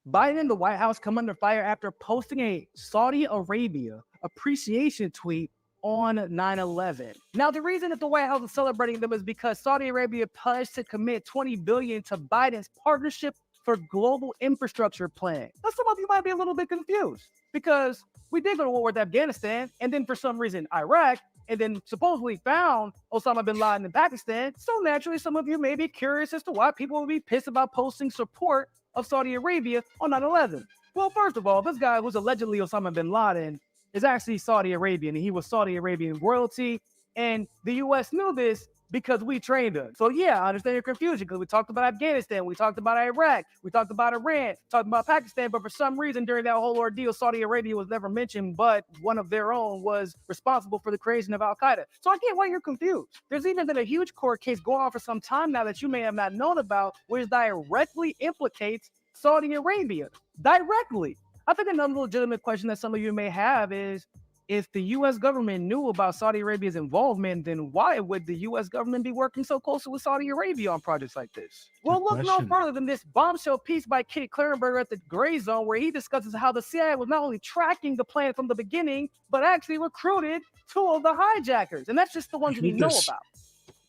Biden and the White House come under fire after posting a Saudi Arabia appreciation tweet on 9/11. Now, the reason that the White House is celebrating them is because Saudi Arabia pledged to commit $20 billion to Biden's Partnership for Global Infrastructure plan. Now, some of you might be a little bit confused because we did go to war with Afghanistan, and then for some reason Iraq, and then supposedly found Osama bin Laden in Pakistan. So naturally, some of you may be curious as to why people would be pissed about posting support of Saudi Arabia on 9/11. Well, first of all, this guy who's allegedly Osama bin Laden is actually Saudi Arabian, and he was Saudi Arabian royalty, and the U.S. knew this because we trained him. So yeah, I understand your confusion because we talked about Afghanistan, we talked about Iraq, we talked about Iran, talked about Pakistan, but for some reason during that whole ordeal, Saudi Arabia was never mentioned, but one of their own was responsible for the creation of Al-Qaeda. So I get why you're confused. There's even been a huge court case going on for some time now that you may have not known about, which directly implicates Saudi Arabia. Directly. I think another legitimate question that some of you may have is, if the U.S. government knew about Saudi Arabia's involvement, then why would the U.S. government be working so closely with Saudi Arabia on projects like this? Well, look no further than this bombshell piece by Kitty Clarenberger at the Gray Zone, where he discusses how the CIA was not only tracking the plan from the beginning, but actually recruited 2 of the hijackers. And that's just the ones we know about.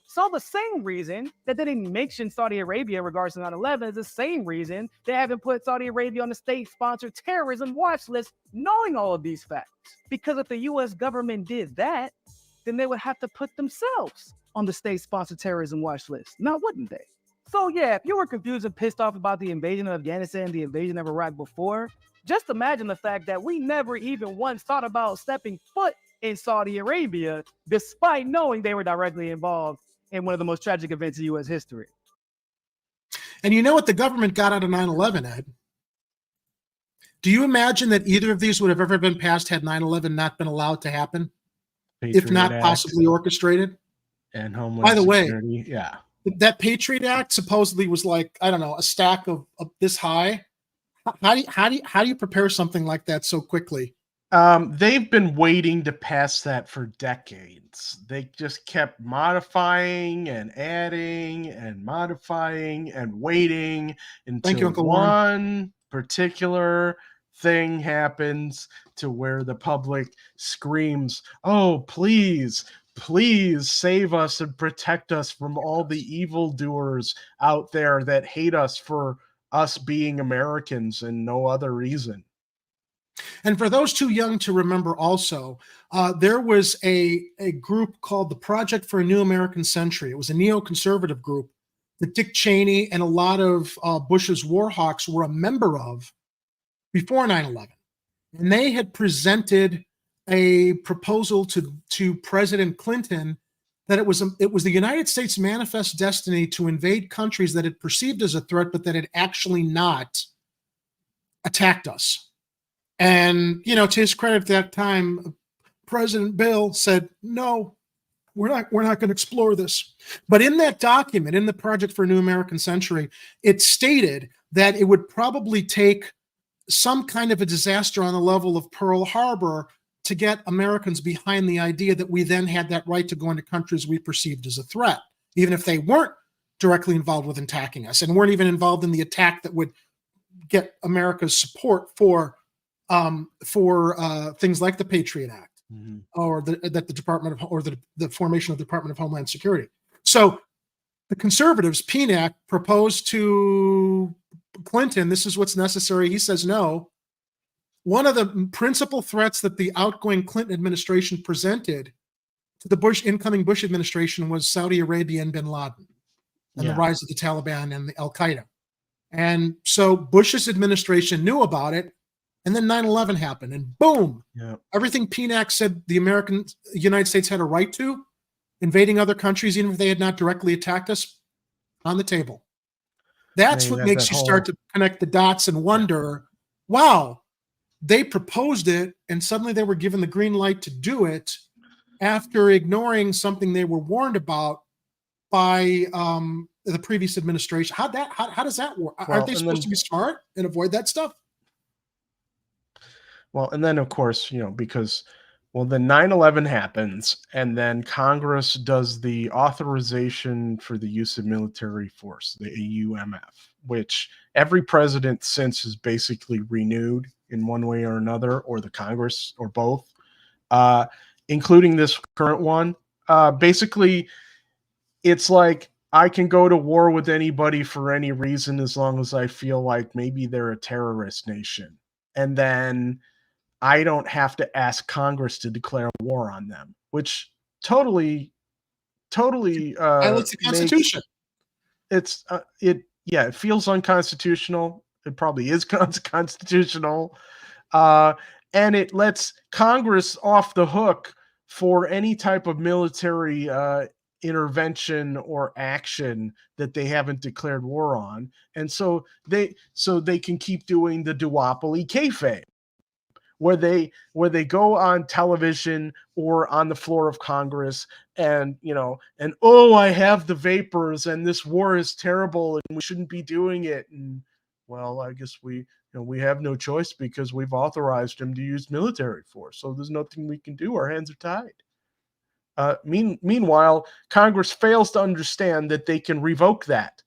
So the same reason that they didn't mention Saudi Arabia in regards to 9/11 is the same reason they haven't put Saudi Arabia on the state-sponsored terrorism watch list, knowing all of these facts. Because if the U.S. government did that, then they would have to put themselves on the state-sponsored terrorism watch list, now wouldn't they? So yeah, if you were confused and pissed off about the invasion of Afghanistan, the invasion of Iraq before, just imagine the fact that we never even once thought about stepping foot in Saudi Arabia, despite knowing they were directly involved in one of the most tragic events in U.S. history.
And you know what the government got out of 9/11, Ed? Do you imagine that either of these would have ever been passed had 9/11 not been allowed to happen?
Patriot
if not
Act
possibly orchestrated?
And Homeland
By the
Security.
way,
yeah,
that Patriot Act supposedly was like, I don't know, a stack of this high. How do you prepare something like that so quickly?
They've been waiting to pass that for decades. They just kept modifying and adding and modifying and waiting until
Thank you, Uncle
one particular thing happens to where the public screams, "Oh, please, please save us and protect us from all the evildoers out there that hate us for us being Americans and no other reason."
And for those too young to remember also, there was a group called the Project for a New American Century. It was a neoconservative group that Dick Cheney and a lot of Bush's war hawks were a member of before 9/11. And they had presented a proposal to President Clinton that it was the United States manifest destiny to invade countries that it perceived as a threat, but that had actually not attacked us. And, you know, to his credit at that time, President Bill said, no, we're not going to explore this. But in that document, in the Project for a New American Century, it stated that it would probably take some kind of a disaster on the level of Pearl Harbor to get Americans behind the idea that we then had that right to go into countries we perceived as a threat, even if they weren't directly involved with attacking us and weren't even involved in the attack that would get America's support for things like the Patriot Act, or the Department of, or the formation of the Department of Homeland Security. So the conservatives, PNAC, proposed to Clinton, this is what's necessary. He says no. One of the principal threats that the outgoing Clinton administration presented to the incoming Bush administration was Saudi Arabia and bin Laden and the rise of the Taliban and the Al-Qaeda. And so Bush's administration knew about it. And then 9/11 happened, and boom, everything PNAC said the United States had a right to, invading other countries, even if they had not directly attacked us, on the table. That's what makes you start to connect the dots and wonder, wow, they proposed it, and suddenly they were given the green light to do it after ignoring something they were warned about by the previous administration. How does that work? Aren't they supposed to be smart and avoid that stuff?
Well, and then, of course, you know, because, well, then 9/11 happens, and then Congress does the authorization for the use of military force, the AUMF, which every president since has basically renewed in one way or another, or the Congress, or both, including this current one. Basically, it's like, I can go to war with anybody for any reason as long as I feel like maybe they're a terrorist nation. And then I don't have to ask Congress to declare war on them, which totally
violates the Constitution.
It feels unconstitutional. It probably is constitutional, and it lets Congress off the hook for any type of military intervention or action that they haven't declared war on, and so they can keep doing the duopoly kayfabe, where they go on television or on the floor of Congress and, you know, and, oh, I have the vapors and this war is terrible and we shouldn't be doing it. And, well, I guess we have no choice because we've authorized him to use military force. So there's nothing we can do. Our hands are tied. Meanwhile, Congress fails to understand that they can revoke that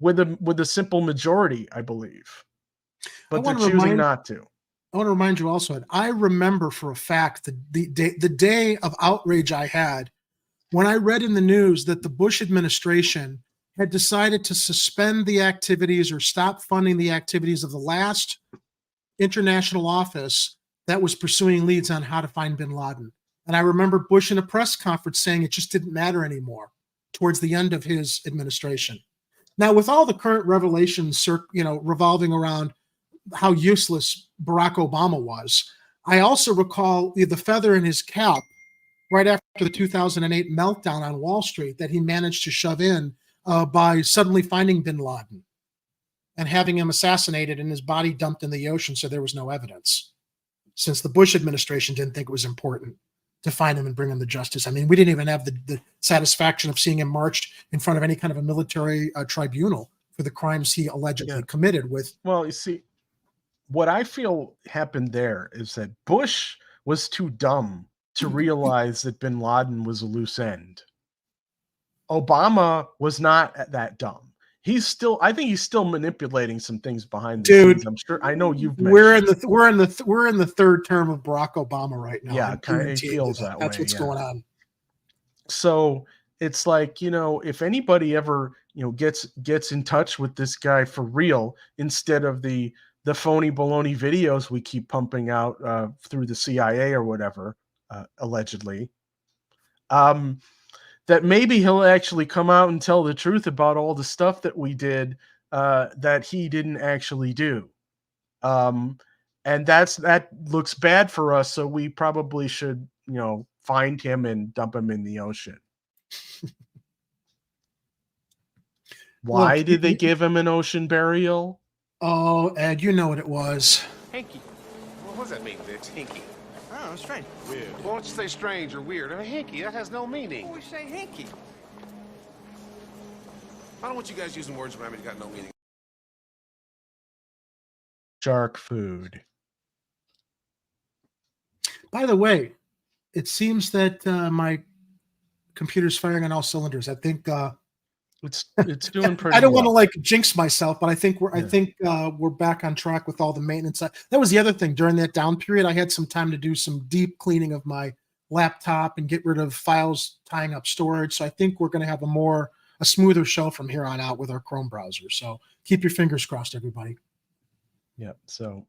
with a simple majority, I believe. But they're choosing not to.
I want to remind you also, I remember for a fact the day of outrage I had when I read in the news that the Bush administration had decided to suspend the activities or stop funding the activities of the last international office that was pursuing leads on how to find bin Laden. And I remember Bush in a press conference saying it just didn't matter anymore towards the end of his administration. Now, with all the current revelations, revolving around how useless Barack Obama was, I also recall the feather in his cap right after the 2008 meltdown on Wall Street that he managed to shove in by suddenly finding bin Laden and having him assassinated and his body dumped in the ocean so there was no evidence, since the Bush administration didn't think it was important to find him and bring him to justice. I mean, we didn't even have the satisfaction of seeing him marched in front of any kind of a military tribunal for the crimes he allegedly committed with.
Well, you see, what I feel happened there is that Bush was too dumb to realize that bin Laden was a loose end. Obama was not that dumb. I think he's still manipulating some things behind the
Dude,
scenes. I'm sure. I know you've
we're
mentioned.
we're in the third term of Barack Obama right now.
Yeah,
I
kind of
guarantee you
feels that
that's
way.
what's
Yeah.
going on.
So it's like, if anybody ever, gets in touch with this guy for real, instead of the phony baloney videos we keep pumping out through the CIA or whatever, allegedly, that maybe he'll actually come out and tell the truth about all the stuff that we did that he didn't actually do. And that looks bad for us. So we probably should, find him and dump him in the ocean. Why
Look,
did they give him an ocean burial?
Oh, Ed, you know what it was.
Hinky. What does that mean, Vince? Hinky.
Oh, strange.
Weird. Why don't you say strange or weird? Hinky, that has no meaning.
Always say hinky.
I don't want you guys using words around me that got no meaning.
Shark food.
By the way, it seems that my computer's firing on all cylinders. I think
it's doing pretty.
I don't
well.
want to jinx myself, but I think we're back on track with all the maintenance. That was the other thing during that down period. I had some time to do some deep cleaning of my laptop and get rid of files tying up storage. So I think we're going to have a smoother show from here on out with our Chrome browser. So keep your fingers crossed, everybody.
Yep. So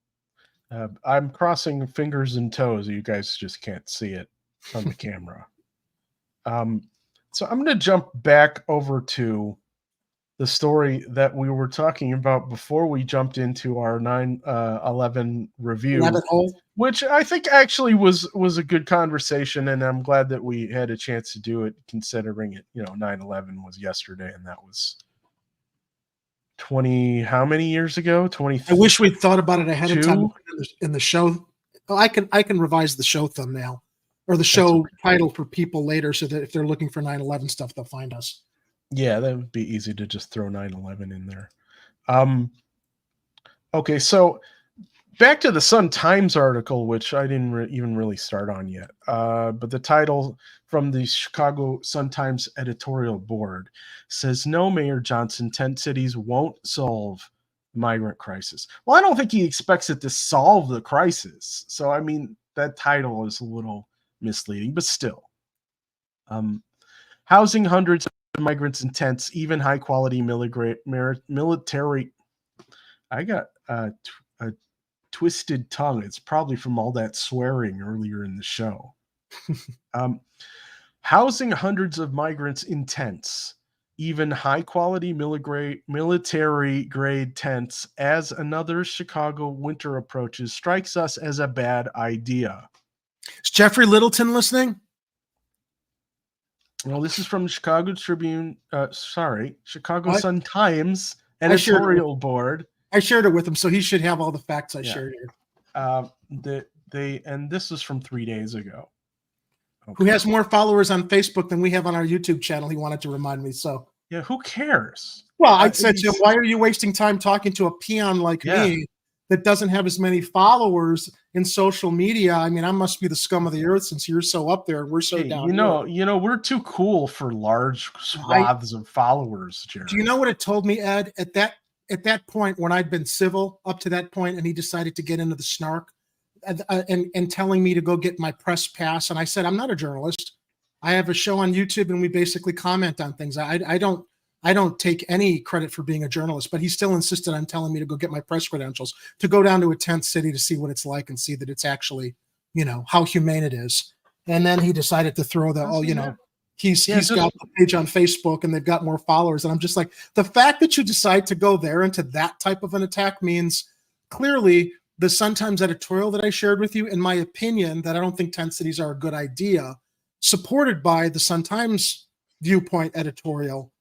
I'm crossing fingers and toes. You guys just can't see it on the camera. So I'm going to jump back over to the story that we were talking about before we jumped into our 9/11 review, which I think actually was a good conversation, and I'm glad that we had a chance to do it, considering it. 9/11 was yesterday, and that was 20 how many years ago? 20.
I wish we'd thought about it ahead of time in the show. Oh, I can revise the show thumbnail or the show title for people later, so that if they're looking for 9/11 stuff, they'll find us.
Yeah, that would be easy to just throw 9/11 in there. Okay, so back to the Sun-Times article, which I didn't even really start on yet. But the title from the Chicago Sun-Times editorial board says, "No, Mayor Johnson, tent cities won't solve the migrant crisis." Well, I don't think he expects it to solve the crisis. So, I mean, that title is a little misleading, but still. Housing hundreds of migrants in tents, even high-quality military. I got a twisted tongue. It's probably from all that swearing earlier in the show. Housing hundreds of migrants in tents, even high-quality military-grade tents, as another Chicago winter approaches, strikes us as a bad idea.
Is Jeffrey Littleton listening?
Well, this is from the Chicago Tribune. Chicago Sun-Times editorial board.
I shared it with him, so he should have all the facts I shared here.
And this is from 3 days ago. Okay.
Who has more followers on Facebook than we have on our YouTube channel? He wanted to remind me. So
yeah, who cares?
Well, I said to him, "Why are you wasting time talking to a peon like me that doesn't have as many followers in social media? I mean, I must be the scum of the earth since you're so up there and we're so down here."
We're too cool for large swaths of followers, Jared.
Do you know what it told me, Ed? At that point, when I'd been civil up to that point, and he decided to get into the snark and telling me to go get my press pass, and I said, "I'm not a journalist. I have a show on YouTube, and we basically comment on things. I don't take any credit for being a journalist," but he still insisted on telling me to go get my press credentials, to go down to a tent city to see what it's like and see that it's actually, how humane it is. And then he decided to throw he's got the page on Facebook and they've got more followers. And I'm just like, the fact that you decide to go there into that type of an attack means clearly the Sun-Times editorial that I shared with you, in my opinion, that I don't think tent cities are a good idea, supported by the Sun-Times viewpoint editorial,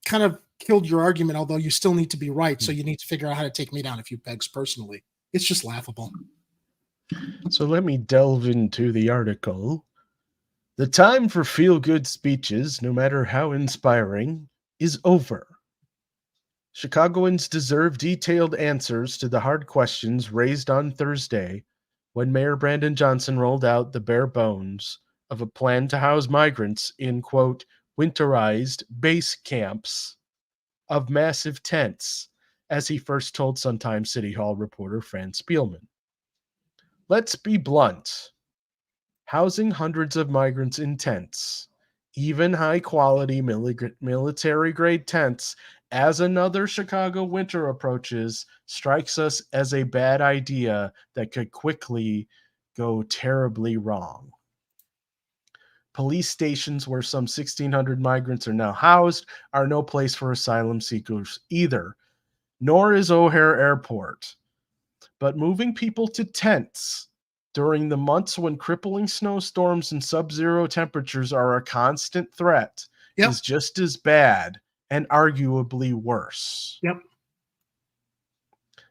kind of killed your argument, although you still need to be right. So you need to figure out how to take me down a few pegs personally. It's just laughable.
So let me delve into the article. "The time for feel-good speeches, no matter how inspiring, is over. Chicagoans deserve detailed answers to the hard questions raised on Thursday when Mayor Brandon Johnson rolled out the bare bones of a plan to house migrants in, quote, winterized base camps. of massive tents, as he first told Sun-Times City Hall reporter Fran Spielman. Let's be blunt. Housing hundreds of migrants in tents, even high-quality military-grade tents, as another Chicago winter approaches, strikes us as a bad idea that could quickly go terribly wrong. Police stations where some 1,600 migrants are now housed are no place for asylum seekers either, nor is O'Hare Airport. But moving people to tents during the months when crippling snowstorms and sub-zero temperatures are a constant threat is just as bad and arguably worse.
Yep.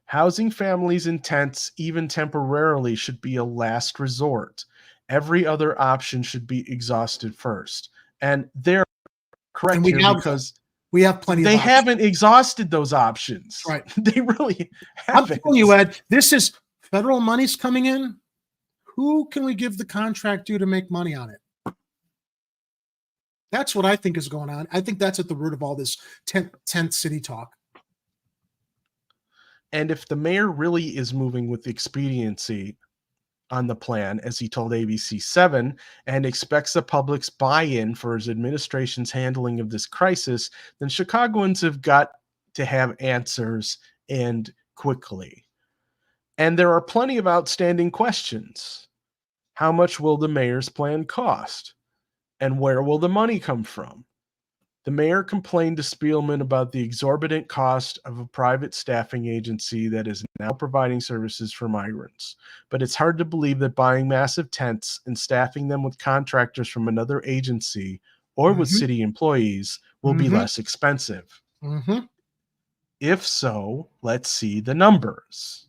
Housing families in tents, even temporarily, should be a last resort. Every other option should be exhausted first. And they're correct
And we
here
have
because
we have plenty of
they
options.
haven't exhausted those options.
Right.
They really
I'm
haven't.
telling you, Ed, this is federal money's coming in. Who can we give the contract to make money on it? That's what I think is going on. I think that's at the root of all this tent city talk.
And if the mayor really is moving with expediency on the plan, as he told ABC 7, and expects the public's buy-in for his administration's handling of this crisis, then Chicagoans have got to have answers, and quickly. And there are plenty of outstanding questions. How much will the mayor's plan cost? And where will the money come from? The mayor complained to Spielman about the exorbitant cost of a private staffing agency that is now providing services for migrants. But it's hard to believe that buying massive tents and staffing them with contractors from another agency or with city employees will be less expensive. If so, let's see the numbers.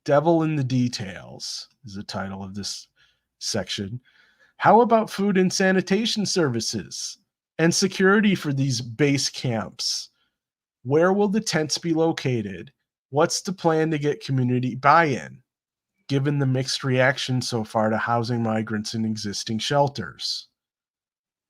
Devil in the details is the title of this section. How about food and sanitation services and security for these base camps? Where will the tents be located? What's the plan to get community buy-in, given the mixed reaction so far to housing migrants in existing shelters?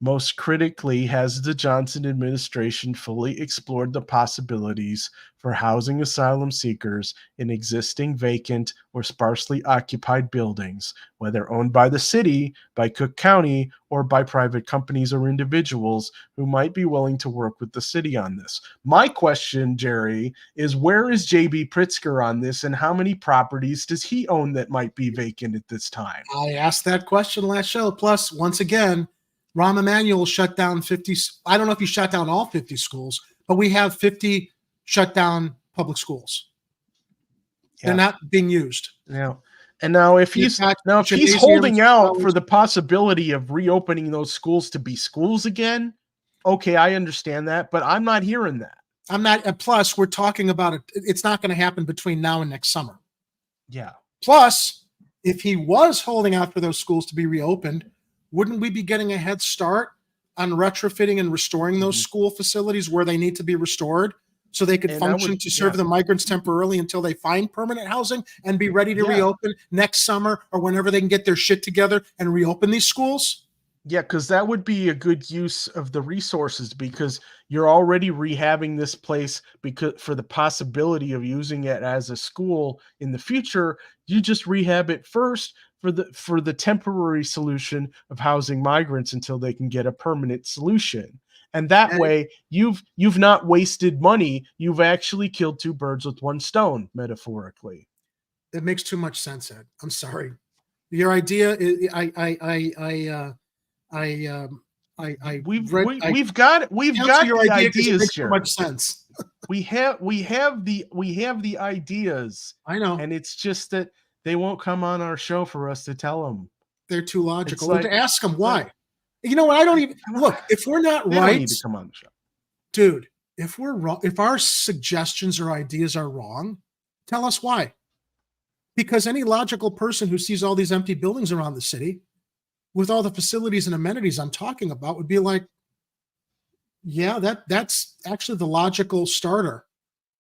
Most critically, has the Johnson administration fully explored the possibilities for housing asylum seekers in existing vacant or sparsely occupied buildings, whether owned by the city, by Cook County, or by private companies or individuals who might be willing to work with the city on this? My question, Jerry, is where is J.B. Pritzker on this, and how many properties does he own that might be vacant at this time?
I asked that question last show. Plus, once again, Rahm Emanuel shut down 50. I don't know if he shut down all 50 schools, but we have 50 shut down public schools. They're not being used.
Yeah. And now if he's holding out for the possibility of reopening those schools to be schools again, okay, I understand that, but I'm not hearing that.
I'm not. Plus, we're talking about it. It's not going to happen between now and next summer.
Yeah.
Plus, if he was holding out for those schools to be reopened, wouldn't we be getting a head start on retrofitting and restoring those school facilities where they need to be restored so they could function to serve the migrants temporarily until they find permanent housing and be ready to reopen next summer or whenever they can get their shit together and reopen these schools?
Yeah, because that would be a good use of the resources, because you're already rehabbing this place because for the possibility of using it as a school in the future. You just rehab it first for the temporary solution of housing migrants until they can get a permanent solution. And that way you've not wasted money. You've actually killed two birds with one stone, metaphorically.
It makes too much sense, Ed. I'm sorry. Your idea is
we've got the ideas.
Too much sense.
we have the ideas.
I know,
and it's just that they won't come on our show for us to tell them.
They're too logical. To ask them why. You know what? I don't even look. If we're not
they
right,
don't need to come on the show,
dude. If we're wrong, if our suggestions or ideas are wrong, tell us why. Because any logical person who sees all these empty buildings around the city, with all the facilities and amenities I'm talking about, would be like, yeah, that's actually the logical starter.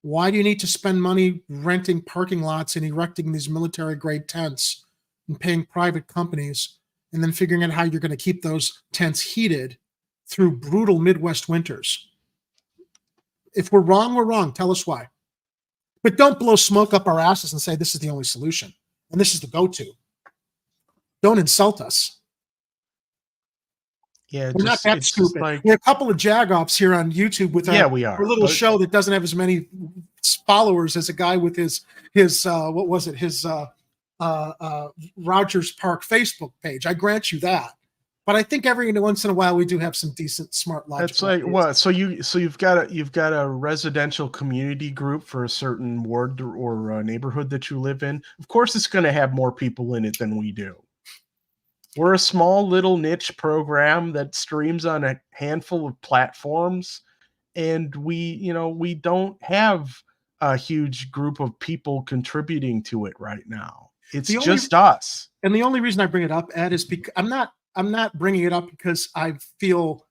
Why do you need to spend money renting parking lots and erecting these military-grade tents and paying private companies and then figuring out how you're going to keep those tents heated through brutal Midwest winters? If we're wrong, we're wrong. Tell us why. But don't blow smoke up our asses and say this is the only solution and this is the go-to. Don't insult us.
Yeah,
we're not that stupid.
Like,
we're a couple of jagoffs here on YouTube with our little show that doesn't have as many followers as a guy with his what was it, his Rogers Park Facebook page. I grant you that. But I think every once in a while we do have some decent, smart logic.
That's like what? So you've got a residential community group for a certain ward or neighborhood that you live in. Of course, it's going to have more people in it than we do. We're a small little niche program that streams on a handful of platforms, and we don't have a huge group of people contributing to it right now. It's just us.
And the only reason I bring it up, Ed, is because I'm not bringing it up because I feel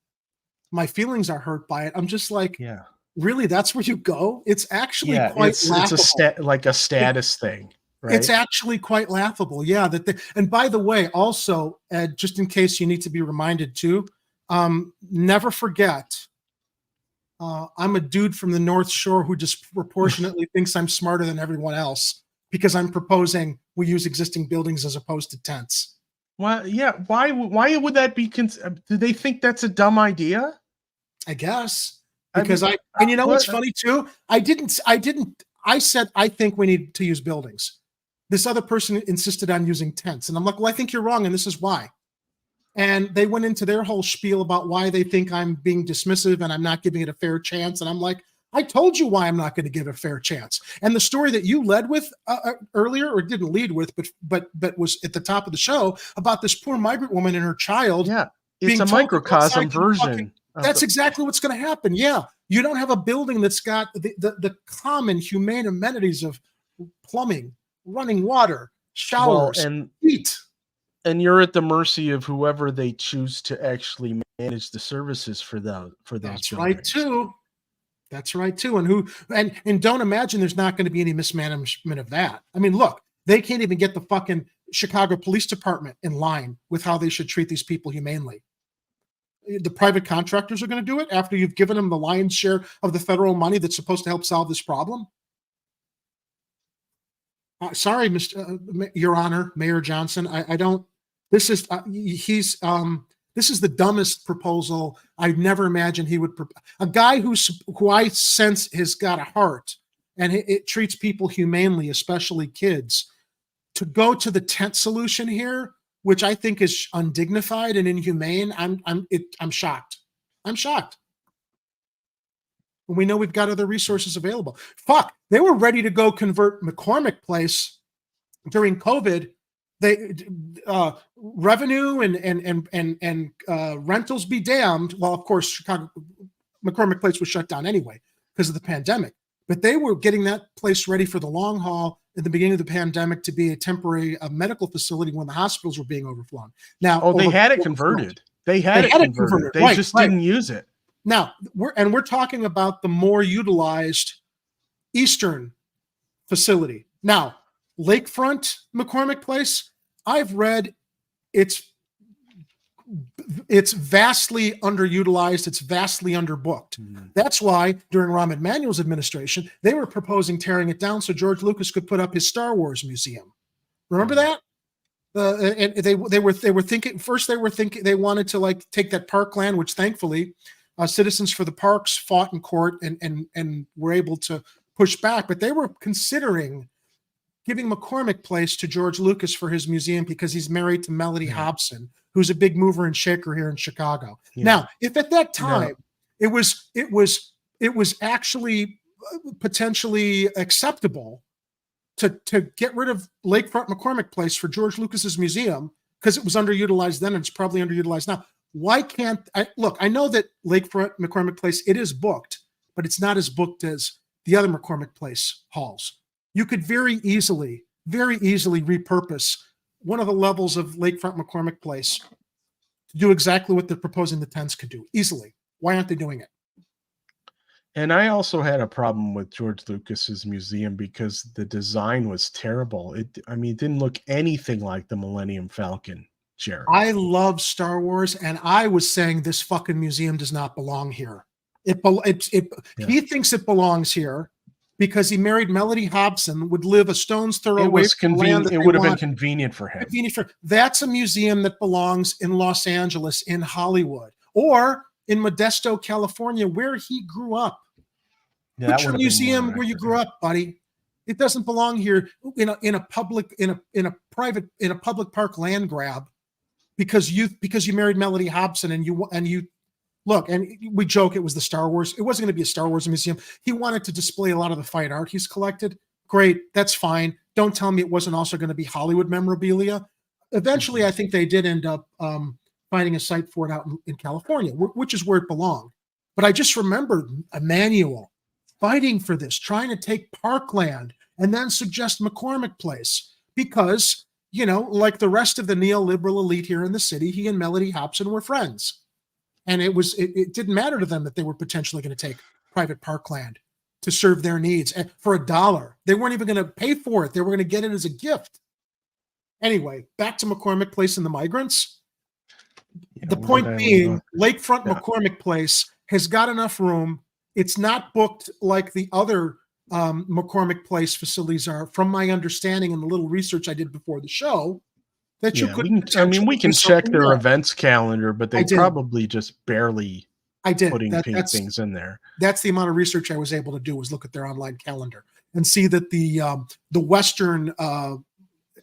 my feelings are hurt by it. I'm just like,
yeah,
really, that's where you go? It's actually quite laughable.
It's like a status thing. Right?
It's actually quite laughable. Yeah. And by the way, also, Ed, just in case you need to be reminded too, never forget, I'm a dude from the North Shore who disproportionately thinks I'm smarter than everyone else because I'm proposing we use existing buildings as opposed to tents.
Well, yeah. Why would that be? Do they think that's a dumb idea?
I guess because and you know what's funny too? I said I think we need to use buildings. This other person insisted on using tents, and I'm like, well, I think you're wrong, and this is why. And they went into their whole spiel about why they think I'm being dismissive and I'm not giving it a fair chance. And I'm like, I told you why I'm not going to give it a fair chance. And the story that you led with earlier, or didn't lead with, but was at the top of the show about this poor migrant woman and her child.
Yeah, it's a microcosm version.
That's exactly what's going to happen. Yeah, you don't have a building that's got the common humane amenities of plumbing, running water, showers, and heat.
And you're at the mercy of whoever they choose to actually manage the services for those.
That's
buildings.
Right too. That's right too. And don't imagine there's not going to be any mismanagement of that. I mean, look, they can't even get the fucking Chicago Police Department in line with how they should treat these people humanely. The private contractors are going to do it after you've given them the lion's share of the federal money that's supposed to help solve this problem. Sorry, Your Honor, Mayor Johnson. I don't. This is this is the dumbest proposal. I never imagined he would. A guy who I sense has got a heart and it treats people humanely, especially kids. To go to the tent solution here, which I think is undignified and inhumane, I'm shocked. I'm shocked. We know we've got other resources available. Fuck, they were ready to go convert McCormick Place during COVID. They revenue and rentals be damned. Well, of course, McCormick Place was shut down anyway because of the pandemic. But they were getting that place ready for the long haul at the beginning of the pandemic to be a temporary medical facility when the hospitals were being overflown. Now,
they had it converted. They had it converted. They just didn't use it.
Now, we're talking about the more utilized eastern facility. Now, Lakefront McCormick Place, I've read it's vastly underutilized. It's vastly underbooked. Mm-hmm. That's why during Rahm Emanuel's administration, they were proposing tearing it down so George Lucas could put up his Star Wars museum. Remember that? And they were thinking first. They were thinking they wanted to like take that parkland, which thankfully Citizens for the Parks fought in court and were able to push back. But they were considering giving McCormick Place to George Lucas for his museum because he's married to Melody Hobson, who's a big mover and shaker here in Chicago. Yeah. Now, if at that time it was actually potentially acceptable to get rid of Lakefront McCormick Place for George Lucas's museum because it was underutilized then and it's probably underutilized now. Why can't I look? I know that Lakefront McCormick Place, it is booked, but it's not as booked as the other McCormick Place halls. You could very easily repurpose one of the levels of Lakefront McCormick Place to do exactly what they're proposing the tents could do easily. Why aren't they doing it?
And I also had a problem with George Lucas's museum because the design was terrible. It didn't look anything like the Millennium Falcon, Jared.
I love Star Wars, and I was saying this fucking museum does not belong here. He thinks it belongs here because he married Melody Hobson, would live a stone's throw
It
away
was
from the land
convenient.
that
It
they
would have been
wanted.
convenient for him.
That's a museum that belongs in Los Angeles, in Hollywood, or in Modesto, California, where he grew up.
Yeah,
Put your museum where you grew up, buddy. It doesn't belong here in a public park land grab because you married Melody Hobson and you look, and we joke it was the Star Wars. It wasn't going to be a Star Wars museum. He wanted to display a lot of the fine art he's collected. Great, that's fine. Don't tell me it wasn't also going to be Hollywood memorabilia. Eventually, I think they did end up finding a site for it out in California, which is where it belonged. But I just remembered Emmanuel fighting for this, trying to take Parkland and then suggest McCormick Place because, like the rest of the neoliberal elite here in the city, he and Melody Hobson were friends. And it didn't matter to them that they were potentially going to take private parkland to serve their needs for $1. They weren't even going to pay for it. They were going to get it as a gift. Anyway, back to McCormick Place and the migrants. The point being, Lakefront McCormick Place has got enough room. It's not booked like the other McCormick Place facilities are, from my understanding and the little research I did before the show. That you could.
We can check their events calendar, but they probably just barely putting things in there.
That's the amount of research I was able to do, was look at their online calendar and see that the Western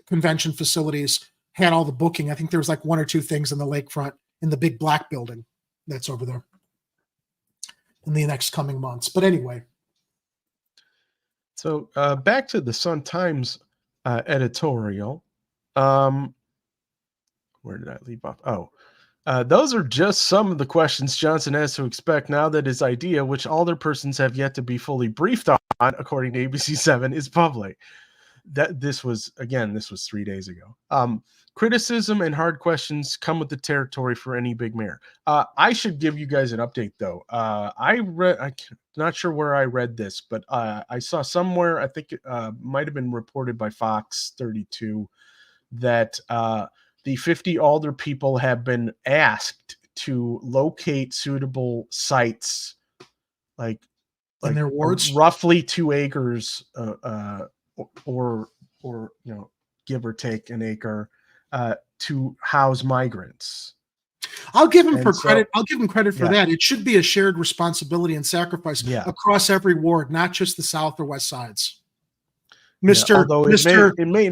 convention facilities had all the booking. I think there was like 1 or 2 things in the lakefront in the big black building that's over there in the next coming months. But anyway.
So back to the Sun-Times editorial. Where did I leave off? Those are just some of the questions Johnson has to expect now that his idea, which alderpersons have yet to be fully briefed on, according to ABC7, is public. This was 3 days ago. Criticism and hard questions come with the territory for any big mayor. I should give you guys an update, though. I'm not sure where I read this, but I saw somewhere, I think it might have been reported by Fox 32, that the 50 alder people have been asked to locate suitable sites, like
in their wards,
roughly 2 acres, or give or take an acre, to house migrants.
I'll give him credit. I'll give him credit for that. It should be a shared responsibility and sacrifice across every ward, not just the south or west sides. Mr.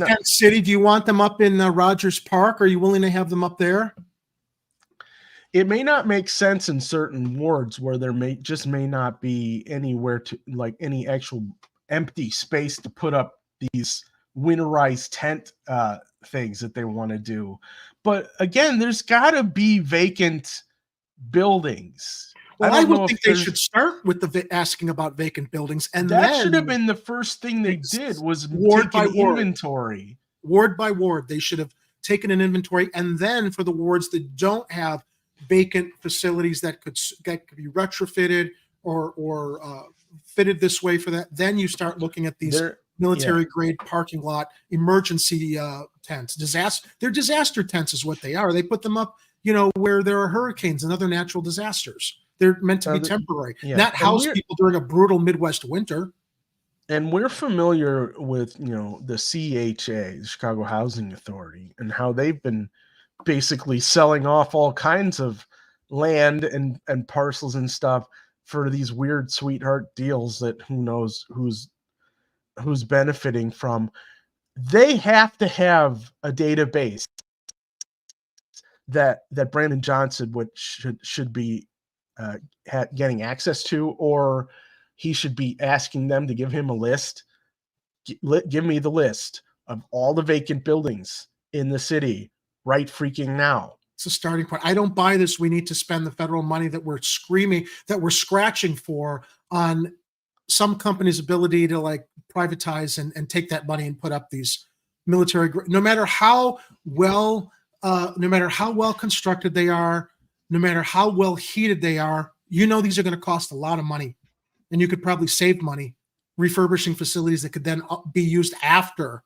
Tent City, do you want them up in Rogers Park? Are you willing to have them up there?
It may not make sense in certain wards where there may not be anywhere to, like, any actual empty space to put up these winterized tent things that they want to do. But again, there's got to be vacant buildings.
Well, I would think they should start with asking about vacant buildings, and
that should have been the first thing they did, was
ward by ward
inventory.
Ward by ward, they should have taken an inventory, and then for the wards that don't have vacant facilities that could be retrofitted or fitted this way for that, then you start looking at these military grade parking lot emergency tents. They're disaster tents is what they are. They put them up, where there are hurricanes and other natural disasters. They're meant to be temporary, not house people during a brutal Midwest winter.
And we're familiar with, the CHA, the Chicago Housing Authority, and how they've been basically selling off all kinds of land and parcels and stuff for these weird sweetheart deals that who knows who's benefiting from. They have to have a database that Brandon Johnson should be getting access to, or he should be asking them to give him a list. Give me the list of all the vacant buildings in the city right freaking now.
It's a starting point. I don't buy this. We need to spend the federal money that we're scratching for on some company's ability to privatize and take that money and put up these military, no matter how well constructed they are, no matter how well heated they are, these are going to cost a lot of money, and you could probably save money refurbishing facilities that could then be used after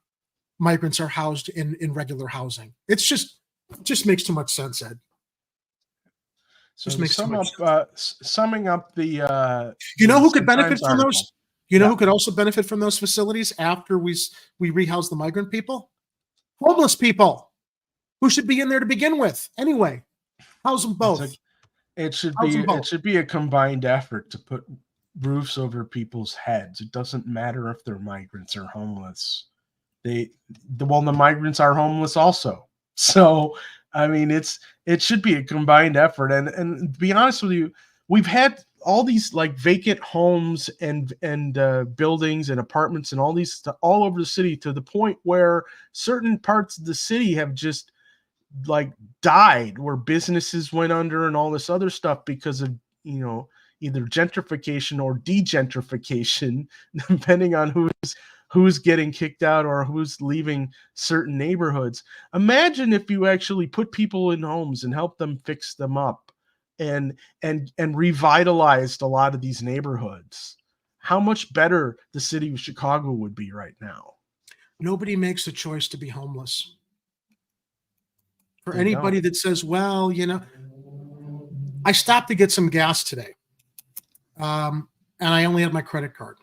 migrants are housed in regular housing. It just makes too much sense, Ed.
So
Just
to
makes too
sum
much
up, summing up the,
You know who could
Sun
benefit
Times
from
article.
those? You know who could also benefit from those facilities after we rehouse the migrant people? Homeless people who should be in there to begin with. Anyway, house them both.
It should
House them both.
be a combined effort to put roofs over people's heads. It doesn't matter if they're migrants or homeless. The migrants are homeless also. So I mean, it should be a combined effort. And to be honest with you, we've had all these like vacant homes and buildings and apartments and all these all over the city, to the point where certain parts of the city have just like died, where businesses went under and all this other stuff because of, either gentrification or degentrification, depending on who's getting kicked out or who's leaving certain neighborhoods. Imagine if you actually put people in homes and help them fix them up and revitalized a lot of these neighborhoods. How much better the city of Chicago would be right now.
Nobody makes a choice to be homeless. For anybody that says, well, I stopped to get some gas today. And I only had my credit card.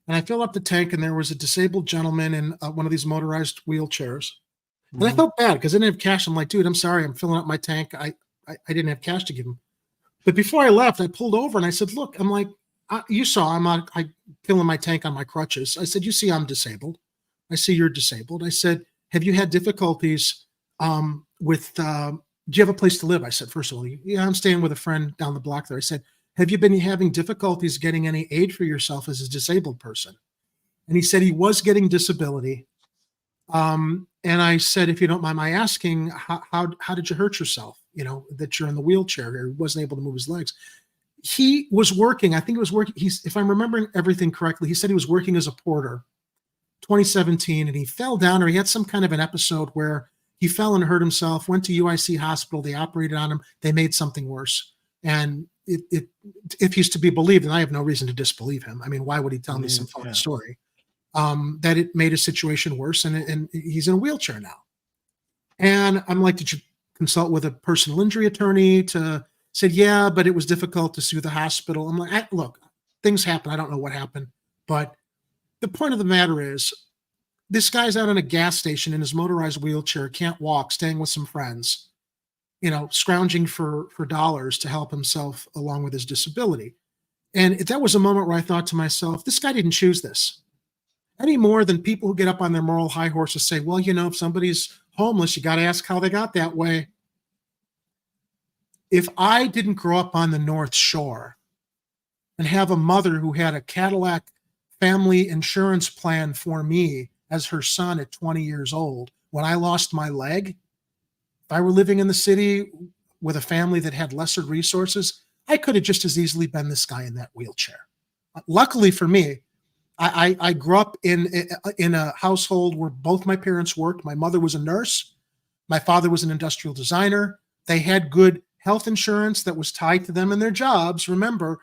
And I filled up the tank, and there was a disabled gentleman in one of these motorized wheelchairs. And I felt bad because I didn't have cash. I'm like, dude, I'm sorry. I'm filling up my tank. I didn't have cash to give him. But before I left, I pulled over and I said, look, I'm like, you saw I'm filling my tank on my crutches. I said, you see I'm disabled. I see you're disabled. I said, have you had difficulties with, do you have a place to live? I said, first of all, yeah, I'm staying with a friend down the block there. I said, have you been having difficulties getting any aid for yourself as a disabled person? And he said he was getting disability. And I said, if you don't mind my asking, how did you hurt yourself? That you're in the wheelchair or wasn't able to move his legs. He was working. I think he was working. If I'm remembering everything correctly, he said he was working as a porter, 2017, and he fell down, or he had some kind of an episode where he fell and hurt himself, went to UIC hospital. They operated on him. They made something worse. And if he's to be believed, and I have no reason to disbelieve him. I mean, why would he tell me some funny story? That it made his situation worse, and he's in a wheelchair now. And I'm like, did you consult with a personal injury attorney? Said, yeah, but it was difficult to sue the hospital. I'm like, look, things happen. I don't know what happened. But the point of the matter is, this guy's out in a gas station in his motorized wheelchair, can't walk, staying with some friends, scrounging for dollars to help himself along with his disability. And that was a moment where I thought to myself, this guy didn't choose this. Any more than people who get up on their moral high horses say, well, if somebody's homeless, you got to ask how they got that way. If I didn't grow up on the North Shore and have a mother who had a Cadillac family insurance plan for me as her son at 20 years old, when I lost my leg, if I were living in the city with a family that had lesser resources, I could have just as easily been this guy in that wheelchair. Luckily for me, I grew up in a household where both my parents worked. My mother was a nurse. My father was an industrial designer. They had good health insurance that was tied to them and their jobs. Remember,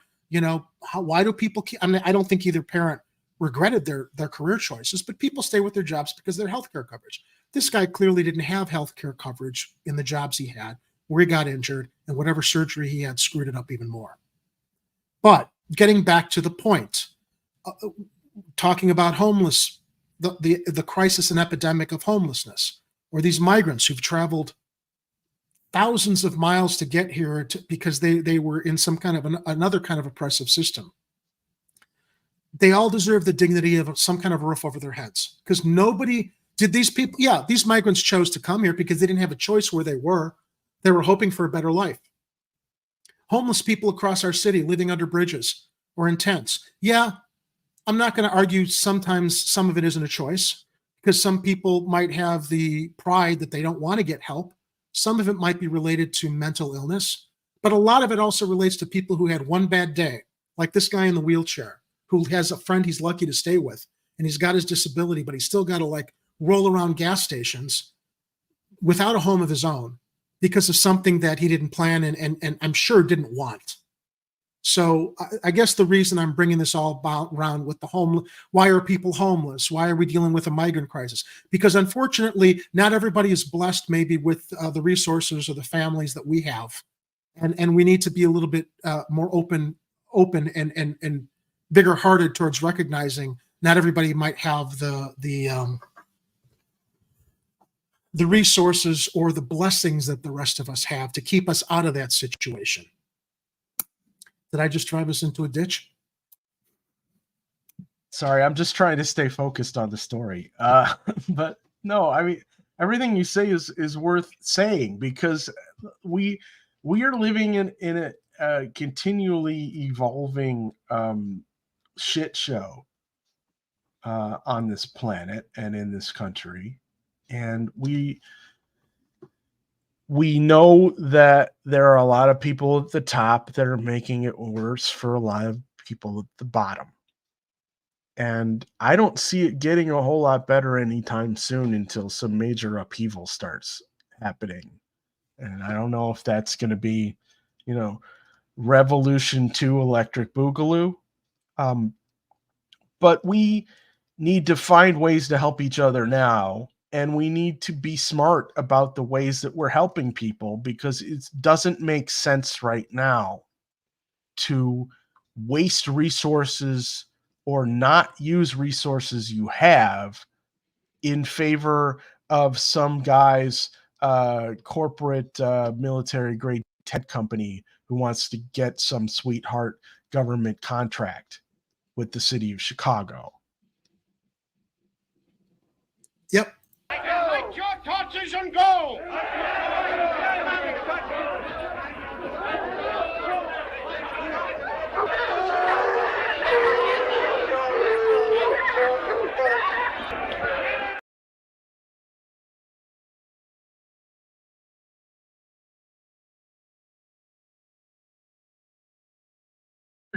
why do people I don't think either parent regretted their career choices, but people stay with their jobs because of their healthcare coverage. This guy clearly didn't have healthcare coverage in the jobs he had, where he got injured, and whatever surgery he had screwed it up even more. But getting back to the point, talking about homeless, the crisis and epidemic of homelessness, or these migrants who've traveled thousands of miles to get here because they were in some kind of another kind of oppressive system. They all deserve the dignity of some kind of roof over their heads, because nobody did. These people, these migrants chose to come here because they didn't have a choice where they were. They were hoping for a better life. Homeless people across our city living under bridges or in tents. Yeah, I'm not going to argue sometimes some of it isn't a choice, because some people might have the pride that they don't want to get help. Some of it might be related to mental illness, but a lot of it also relates to people who had one bad day, like this guy in the wheelchair, who has a friend he's lucky to stay with, and he's got his disability, but he's still got to roll around gas stations without a home of his own because of something that he didn't plan and I'm sure didn't want. So I guess the reason I'm bringing this all around with why are people homeless? Why are we dealing with a migrant crisis? Because unfortunately, not everybody is blessed maybe with the resources or the families that we have. and we need to be a little bit more open and bigger hearted towards recognizing not everybody might have the resources or the blessings that the rest of us have to keep us out of that situation. Did I just drive us into a ditch?
Sorry, I'm just trying to stay focused on the story. But no, I mean, everything you say is worth saying, because we are living in a continually evolving shit show on this planet and in this country. And we know that there are a lot of people at the top that are making it worse for a lot of people at the bottom. And I don't see it getting a whole lot better anytime soon until some major upheaval starts happening. And I don't know if that's going to be, Revolution 2 Electric Boogaloo. But we need to find ways to help each other now. And we need to be smart about the ways that we're helping people, because it doesn't make sense right now to waste resources or not use resources you have in favor of some guy's corporate military grade tech company who wants to get some sweetheart government contract with the city of Chicago.
Yep.
Light your torches and go!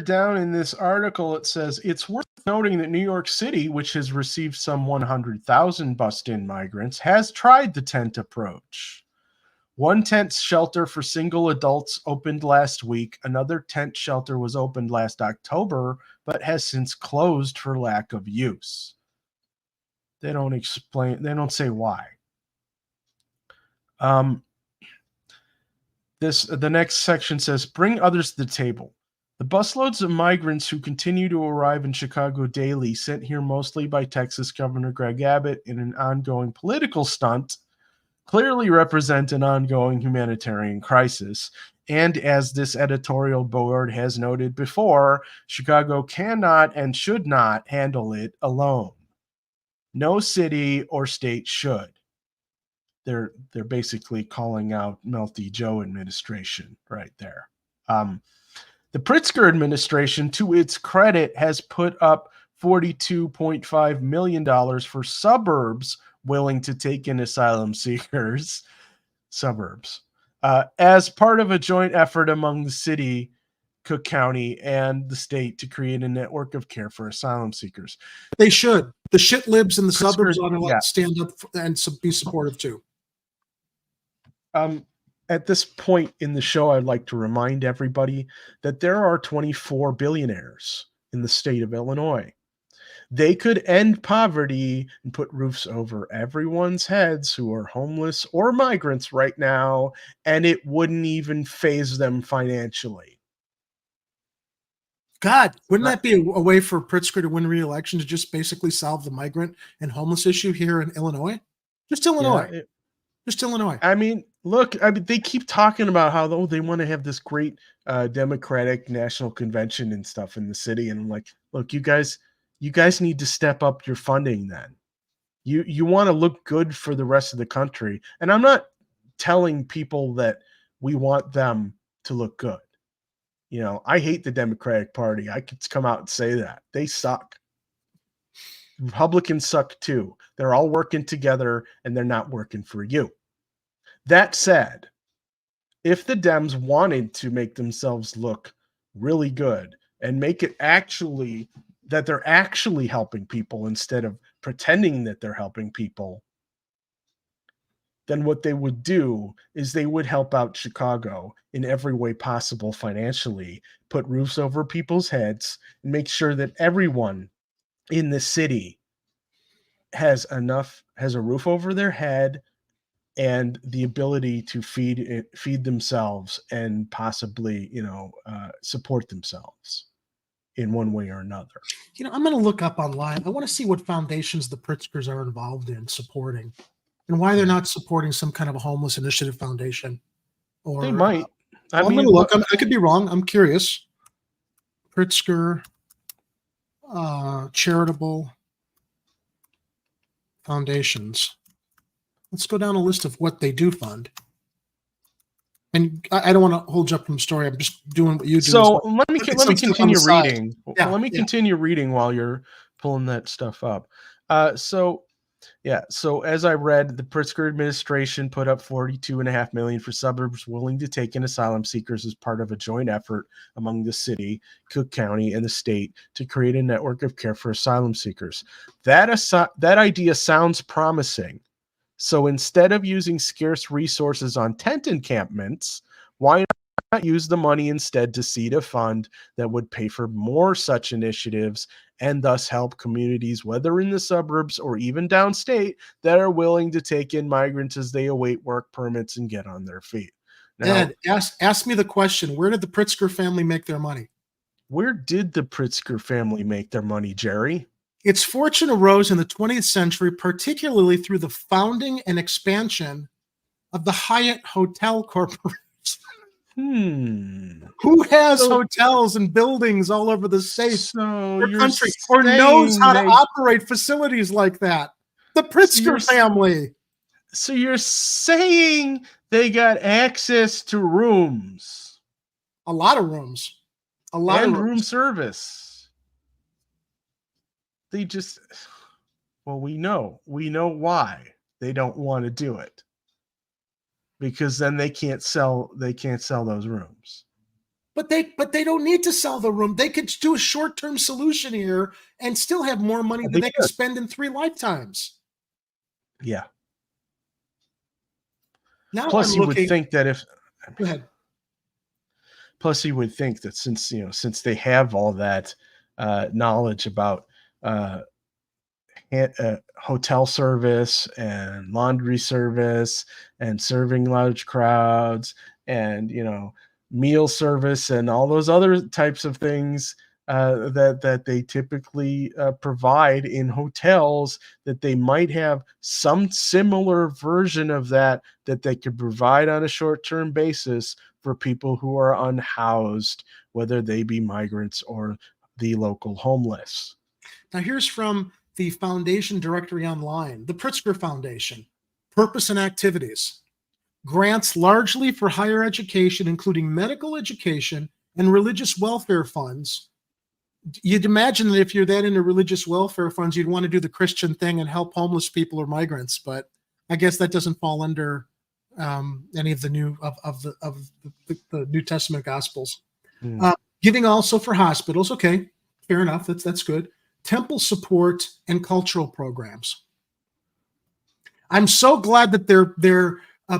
Down in this article, it says it's worth noting that New York City, which has received some 100,000 bust-in migrants, has tried the tent approach. One tent shelter for single adults opened last week. Another tent shelter was opened last October, but has since closed for lack of use. They don't explain. They don't say why. The next section says, bring others to the table. The busloads of migrants who continue to arrive in Chicago daily, sent here mostly by Texas Governor Greg Abbott in an ongoing political stunt, clearly represent an ongoing humanitarian crisis. And as this editorial board has noted before, Chicago cannot and should not handle it alone. No city or state should. They're basically calling out Melty Joe administration right there. The Pritzker administration, to its credit, has put up $42.5 million for suburbs willing to take in asylum seekers. Suburbs. As part of a joint effort among the city, Cook County, and the state to create a network of care for asylum seekers.
They should. The shit libs in the
Pritzker,
suburbs ought to
yeah.
stand up and be supportive too.
At this point in the show, I'd like to remind everybody that there are 24 billionaires in the state of Illinois. They could end poverty and put roofs over everyone's heads who are homeless or migrants right now, and it wouldn't even faze them financially.
God, wouldn't that be a way for Pritzker to win re-election, to just basically solve the migrant and homeless issue here in Illinois? Just Illinois.
Yeah,
just Illinois.
I mean, look, they keep talking about how they want to have this great Democratic National Convention and stuff in the city. And I'm like, look, you guys need to step up your funding then. You want to look good for the rest of the country. And I'm not telling people that we want them to look good. I hate the Democratic Party. I could come out and say that. They suck. Republicans suck too. They're all working together and they're not working for you. That said, if the Dems wanted to make themselves look really good and make it actually that they're actually helping people instead of pretending that they're helping people, then what they would do is they would help out Chicago in every way possible financially, put roofs over people's heads, and make sure that everyone in the city has a roof over their head and the ability to feed themselves and possibly, support themselves in one way or another.
I'm going to look up online. I want to see what foundations the Pritzkers are involved in supporting, and why they're not supporting some kind of a homeless initiative foundation. Or
they might.
I'm going to look. I could be wrong. I'm curious. Pritzker charitable foundations. Let's go down a list of what they do fund. And I don't want to hold you up from the story. I'm just doing what you do.
So let me continue reading.
Yeah,
let me continue reading while you're pulling that stuff up. So as I read, the Pritzker administration put up $42.5 million for suburbs willing to take in asylum seekers as part of a joint effort among the city, Cook County, and the state to create a network of care for asylum seekers. That idea sounds promising. So instead of using scarce resources on tent encampments, why not use the money instead to seed a fund that would pay for more such initiatives and thus help communities, whether in the suburbs or even downstate, that are willing to take in migrants as they await work permits and get on their feet? Now,
Ed, ask me the question, where did the Pritzker family make their money?
Where did the Pritzker family make their money, Jerry?
Its fortune arose in the 20th century, particularly through the founding and expansion of the Hyatt Hotel Corporation. Who has hotels and buildings all over the state or country, or knows how to operate facilities like that? The Pritzker family.
So you're saying they got access to rooms?
A lot of rooms.
And room service. They just, we know why they don't want to do it, because then they can't sell those rooms.
But they don't need to sell the room. They could do a short-term solution here and still have more money than they can spend in 3 lifetimes.
Yeah.
Now
Plus, you would think that
go ahead.
Plus, you would think that since they have all that knowledge about hotel service and laundry service and serving large crowds and meal service and all those other types of things that they typically provide in hotels, that they might have some similar version of that they could provide on a short-term basis for people who are unhoused, whether they be migrants or the local homeless.
Now, here's from the foundation directory online. The Pritzker Foundation, purpose and activities. Grants largely for higher education, including medical education and religious welfare funds. You'd imagine that if you're that into religious welfare funds, you'd want to do the Christian thing and help homeless people or migrants. But I guess that doesn't fall under any of the the New Testament Gospels. Giving also for hospitals. Okay, fair enough. That's good. Temple support and cultural programs. I'm so glad that they're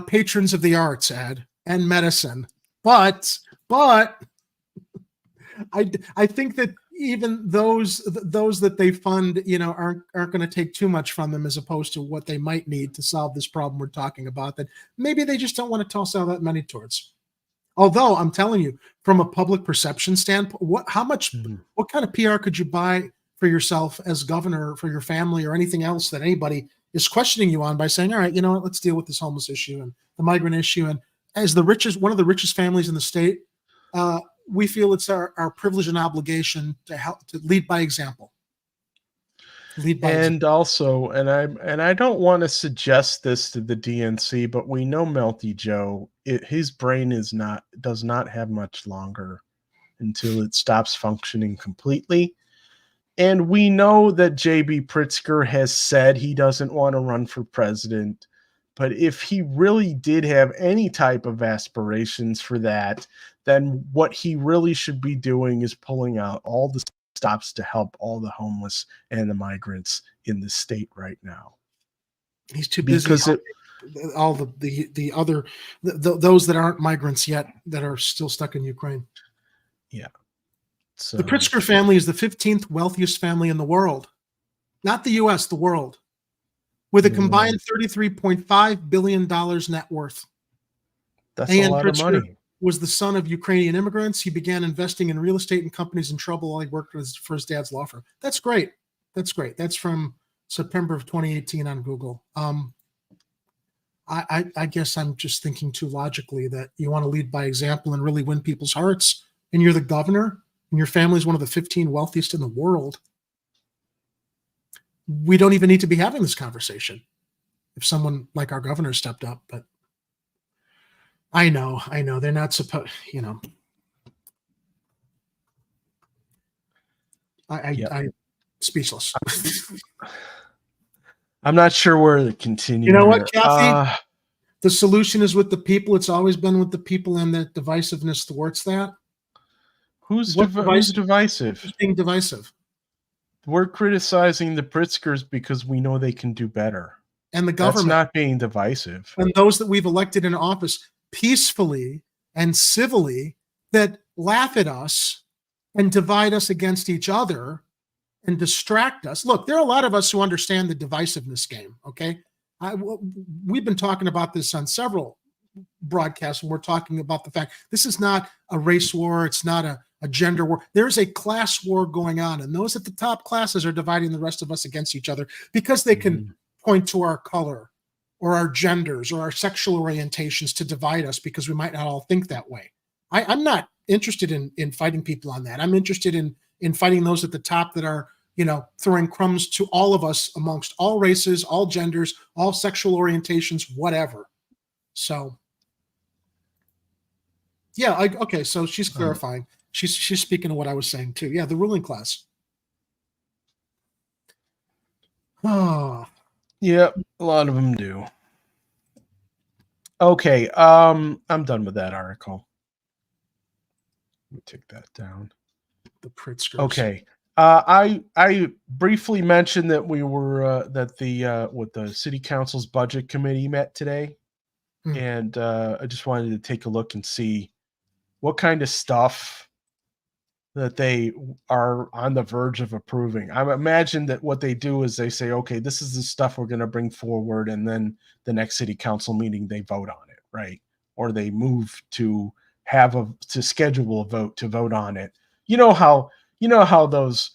patrons of the arts, Ed, and medicine. But I think that even those that they fund, aren't going to take too much from them, as opposed to what they might need to solve this problem we're talking about, that maybe they just don't want to toss all that money towards. Although I'm telling you, from a public perception standpoint, what kind of PR could you buy for yourself as governor, for your family, or anything else that anybody is questioning you on, by saying, all right, you know what, let's deal with this homeless issue and the migrant issue. And as one of the richest families in the state, we feel it's our privilege and obligation to help, to lead by example.
Also, I don't want to suggest this to the DNC, but we know Melty Joe, his brain does not have much longer until it stops functioning completely. And we know that J.B. Pritzker has said he doesn't want to run for president. But if he really did have any type of aspirations for that, then what he really should be doing is pulling out all the stops to help all the homeless and the migrants in the state right now.
He's too busy. Because all the other those that aren't migrants yet, that are still stuck in Ukraine.
Yeah. So,
the Pritzker family is the 15th wealthiest family in the world. Not the U.S., the world. with a combined $33.5 billion net worth.
That's
Ian
a lot
Pritzker
of money.
was the son of Ukrainian immigrants. He began investing in real estate and companies in trouble while he worked for his dad's law firm. That's great. That's great. That's from September of 2018 on Google. I guess I'm just thinking too logically that you want to lead by example and really win people's hearts, and you're the governor, and your family is one of the 15 wealthiest in the world. We don't even need to be having this conversation if someone like our governor stepped up, but I know they're not supposed, I speechless.
I'm not sure where to continue.
You know what,
here.
Kathy? The solution is with the people. It's always been with the people, and that divisiveness thwarts that.
Who's divisive?
Who's being divisive?
We're criticizing the Pritzkers because we know they can do better.
And the government.
That's not being divisive.
And those that we've elected in office peacefully and civilly that laugh at us and divide us against each other and distract us. Look, there are a lot of us who understand the divisiveness game, okay? We've been talking about this on several broadcasts, and we're talking about the fact this is not a race war. It's not a gender war. There's a class war going on, and those at the top classes are dividing the rest of us against each other because they can point to our color or our genders or our sexual orientations to divide us because we might not all think that way. I'm not interested in fighting people on that. I'm interested in fighting those at the top that are, throwing crumbs to all of us amongst all races, all genders, all sexual orientations, whatever. So, yeah, okay. So she's clarifying. She's speaking of what I was saying too. Yeah, the ruling class. Oh,
yeah, a lot of them do. Okay, I'm done with that article. Let me take that down.
The Pritzkers.
Okay. I briefly mentioned that we were that the city council's budget committee met today, and I just wanted to take a look and see what kind of stuff that they are on the verge of approving. I imagine that what they do is they say, okay, this is the stuff we're going to bring forward, and then the next city council meeting they vote on it, right? Or they move to schedule a vote to vote on it. You know how those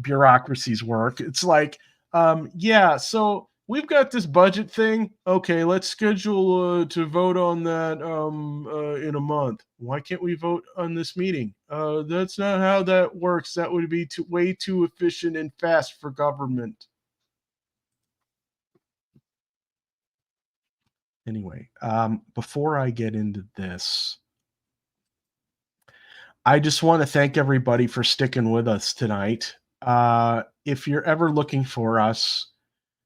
bureaucracies work. It's like, so we've got this budget thing. Okay, let's schedule to vote on that in a month. Why can't we vote on this meeting? That's not how that works. That would be way too efficient and fast for government. Anyway, before I get into this, I just want to thank everybody for sticking with us tonight. If you're ever looking for us,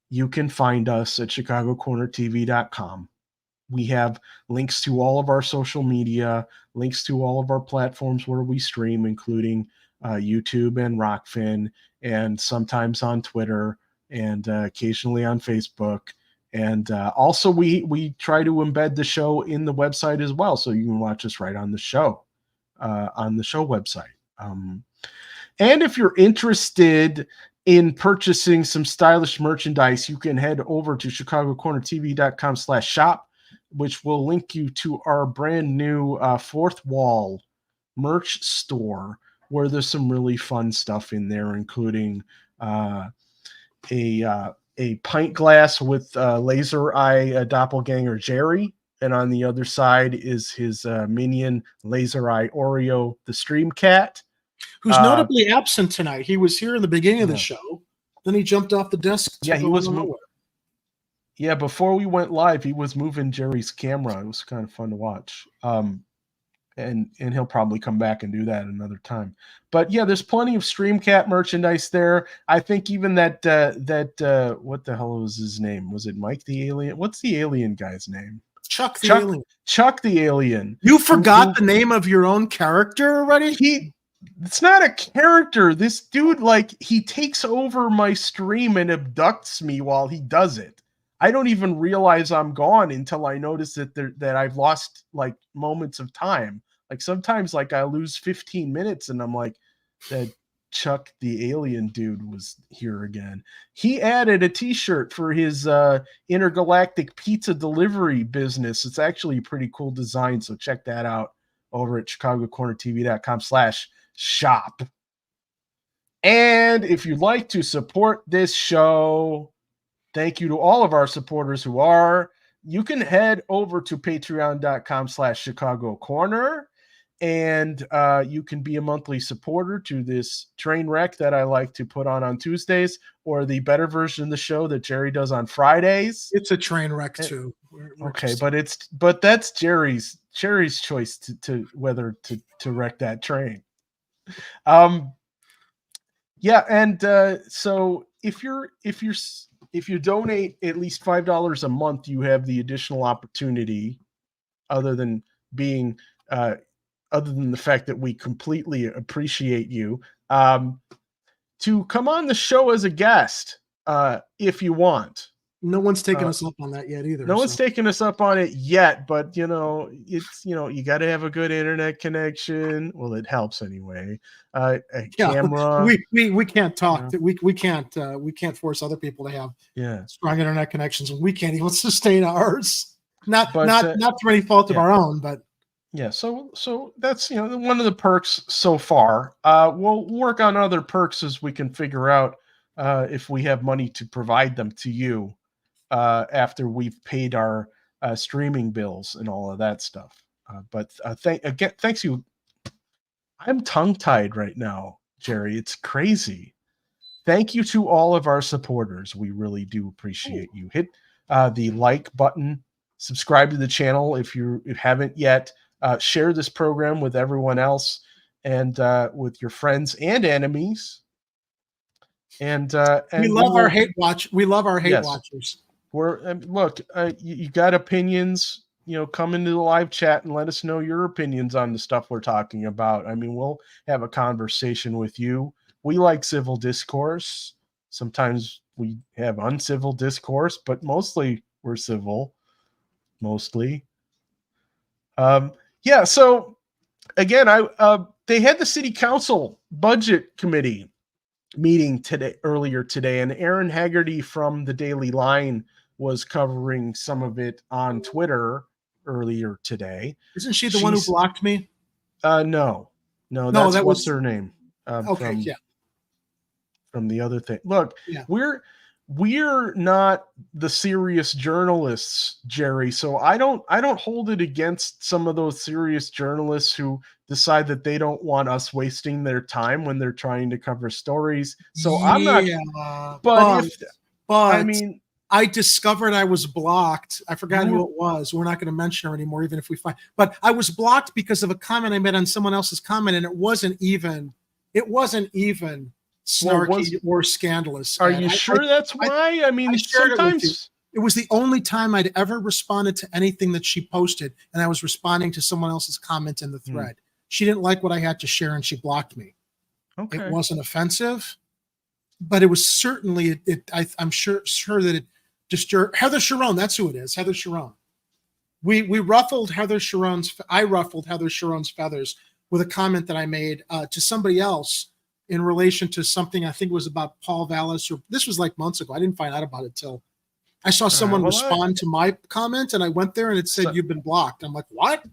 you can find us at chicagocornertv.com. We have links to all of our social media, links to all of our platforms where we stream, including YouTube and Rockfin, and sometimes on Twitter, and occasionally on Facebook. And also we try to embed the show in the website as well, so you can watch us right on the show website. And if you're interested in purchasing some stylish merchandise, you can head over to chicagocornertv.com/shop, which will link you to our brand new fourth wall merch store, where there's some really fun stuff in there, including a pint glass with laser eye doppelganger Jerry. And on the other side is his minion, Laser Eye Oreo, the Stream Cat.
Who's notably absent tonight. He was here in the beginning of the show. Then he jumped off the desk.
Yeah, he was nowhere. Yeah, before we went live, he was moving Jerry's camera. It was kind of fun to watch. And he'll probably come back and do that another time. But yeah, there's plenty of Streamcat merchandise there. I think even that what the hell was his name? Was it Mike the Alien? What's the alien guy's name?
Chuck the Alien.
Chuck the Alien.
You forgot the name of your own character already?
It's not a character. This dude, he takes over my stream and abducts me while he does it. I don't even realize I'm gone until I notice that I've lost moments of time. Sometimes I lose 15 minutes and I'm like, Chuck the Alien Dude was here again. He added a t-shirt for his intergalactic pizza delivery business. It's actually a pretty cool design, so check that out over at chicagocornertv.com/shop. And if you'd like to support this show, thank you to all of our supporters who are. You can head over to patreon.com/chicagocorner. And you can be a monthly supporter to this train wreck that I like to put on Tuesdays, or the better version of the show that Jerry does on Fridays.
It's a train wreck too.
Okay, but that's Jerry's choice to whether to wreck that train. Yeah, and so if you donate at least $5 a month, you have the additional opportunity, other than the fact that we completely appreciate you, to come on the show as a guest if you want.
No one's taken us up on that yet either.
No one's taken us up on it yet, but you got to have a good internet connection. Well, it helps anyway. A camera.
We can't talk. We can't force other people to have strong internet connections, and we can't even sustain ours. Not through any fault of our own, but.
Yeah, so that's one of the perks so far. We'll work on other perks as we can figure out if we have money to provide them to you after we've paid our streaming bills and all of that stuff. But thanks you. I'm tongue-tied right now, Jerry. It's crazy. Thank you to all of our supporters. We really do appreciate you. Hit the like button, subscribe to the channel if you haven't yet. Share this program with everyone else and with your friends and enemies. And
we love our hate watch. We love our hate watchers.
Look, you got opinions, come into the live chat and let us know your opinions on the stuff we're talking about. I mean, we'll have a conversation with you. We like civil discourse. Sometimes we have uncivil discourse, but mostly we're civil. Mostly. Yeah, so again, they had the city council budget committee meeting earlier today, and Aaron Haggerty from the Daily Line was covering some of it on Twitter earlier today.
Isn't she the one who blocked me?
No, what's her name? From the other thing. Look, we're not the serious journalists, Jerry. So I don't hold it against some of those serious journalists who decide that they don't want us wasting their time when they're trying to cover stories. So I'm not. But I mean,
I discovered I was blocked. I forgot who it was. We're not going to mention her anymore, even if we find. But I was blocked because of a comment I made on someone else's comment, and it wasn't even snarky or scandalous.
Are you sure that's why? I mean, sometimes
it was the only time I'd ever responded to anything that she posted, and I was responding to someone else's comment in the thread. She didn't like what I had to share, and she blocked me.
Okay.
It wasn't offensive, but it was certainly I'm sure that it disturbed Heather Sharon. That's who it is, Heather Sharon. We ruffled Heather Sharon's. I ruffled Heather Sharon's feathers with a comment that I made to somebody else in relation to something I think it was about Paul Vallis, or this was like months ago. I didn't find out about it till I saw someone respond to my comment, and I went there and it said, "You've been blocked." I'm like, what?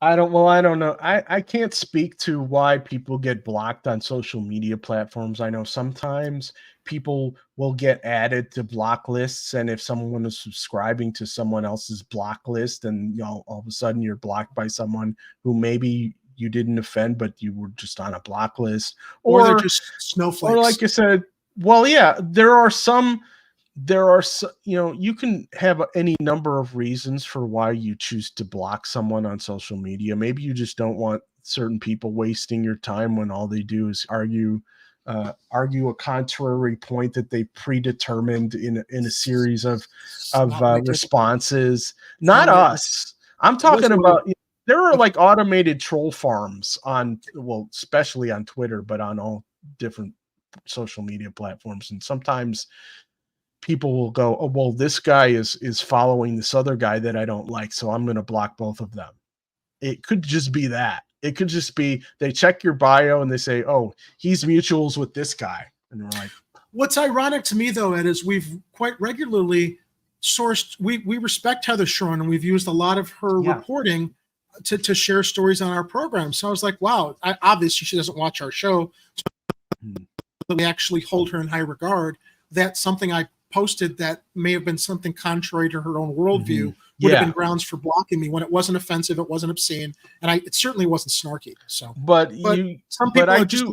I don't know. I can't speak to why people get blocked on social media platforms. I know sometimes people will get added to block lists, and if someone is subscribing to someone else's block list, and all of a sudden you're blocked by someone who maybe you didn't offend, but you were just on a block list,
or they're just snowflakes.
Or like you said, well, yeah, there are some, you can have any number of reasons for why you choose to block someone on social media. Maybe you just don't want certain people wasting your time when all they do is argue a contrary point that they predetermined in a series of responses. Not us. I'm talking about. There are like automated troll farms especially on Twitter, but on all different social media platforms. And sometimes people will go, "Oh, well, this guy is following this other guy that I don't like, so I'm going to block both of them." It could just be that. It could just be they check your bio and they say, oh, he's mutuals with this guy. And we're like,
what's ironic to me, though, Ed, is we've quite regularly sourced, we respect Heather Sharon, and we've used a lot of her reporting to share stories on our program. So I was like, wow, obviously she doesn't watch our show. But we actually hold her in high regard. That's something I posted that may have been something contrary to her own worldview would have been grounds for blocking me when it wasn't offensive, it wasn't obscene, and it certainly wasn't snarky. So,
but
some people are just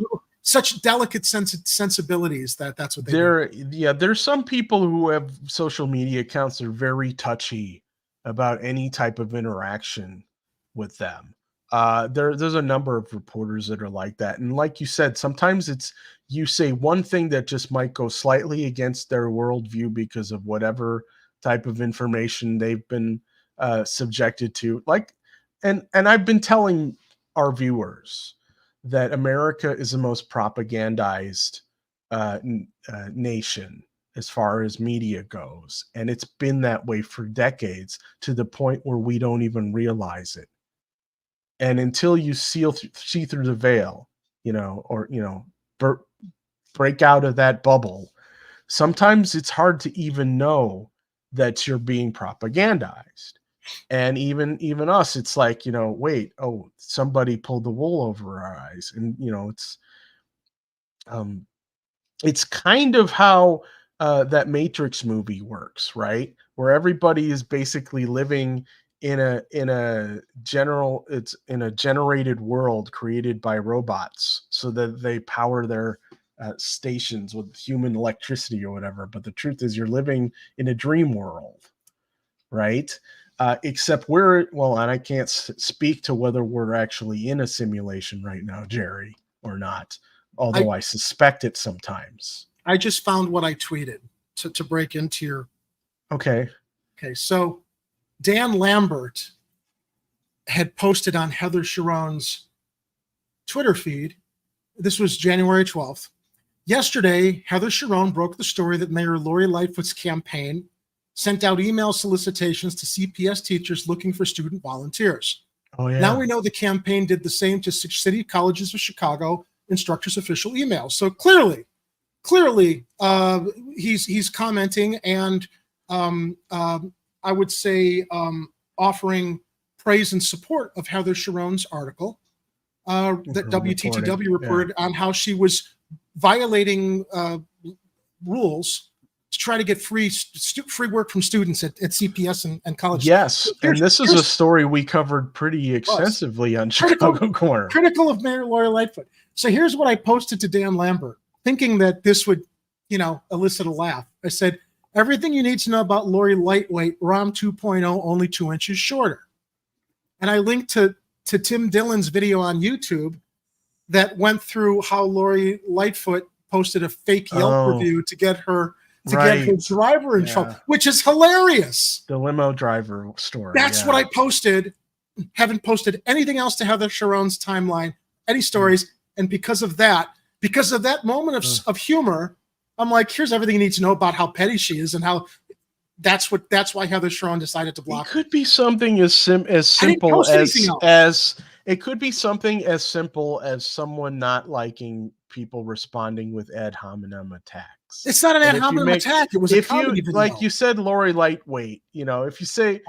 such delicate sensibilities that's what they do.
Yeah, there's some people who have social media accounts that are very touchy about any type of interaction with them. There's a number of reporters that are like that, and like you said, sometimes it's you say one thing that just might go slightly against their worldview because of whatever type of information they've been subjected to. Like, and I've been telling our viewers that America is the most propagandized nation as far as media goes, and it's been that way for decades to the point where we don't even realize it. And until you see through the veil, or break out of that bubble, sometimes it's hard to even know that you're being propagandized. And even us, it's like, wait, somebody pulled the wool over our eyes. And it's kind of how that Matrix movie works, right? Where everybody is basically living in a generated world created by robots so that they power their stations with human electricity or whatever. But the truth is, you're living in a dream world, right? Except and I can't speak to whether we're actually in a simulation right now, Jerry, or not, although I suspect it sometimes.
I just found what I tweeted to break into your... Okay, so Dan Lambert had posted on Heather Sharon's Twitter feed. This was January 12th. Yesterday, Heather Sharon broke the story that Mayor Lori Lightfoot's campaign sent out email solicitations to CPS teachers looking for student volunteers.
Oh, yeah.
Now we know the campaign did the same to City Colleges of Chicago instructors' official emails. So clearly, he's commenting and I would say offering praise and support of Heather Sharon's article that WTTW reported on how she was violating rules to try to get free work from students at CPS and colleges.
Yes, and this is a story we covered pretty extensively on Chicago Corner.
Critical of Mayor Lori Lightfoot. So here's what I posted to Dan Lambert, thinking that this would, elicit a laugh. I said, everything you need to know about Lori Lightweight, ROM 2.0, only 2 inches shorter. And I linked to Tim Dillon's video on YouTube that went through how Lori Lightfoot posted a fake Yelp review to get her driver in trouble, which is hilarious.
The limo driver story.
That's what I posted. Haven't posted anything else to Heather Sharon's timeline, any stories. And because of that moment of humor, I'm like, here's everything you need to know about how petty she is and how that's why Heather Sharon decided to block.
It could be something as simple as it could be something as simple as someone not liking people responding with ad hominem attacks.
It's not an ad hominem attack. It was a comedy video.
Like you said, Lori Lightweight, if you say,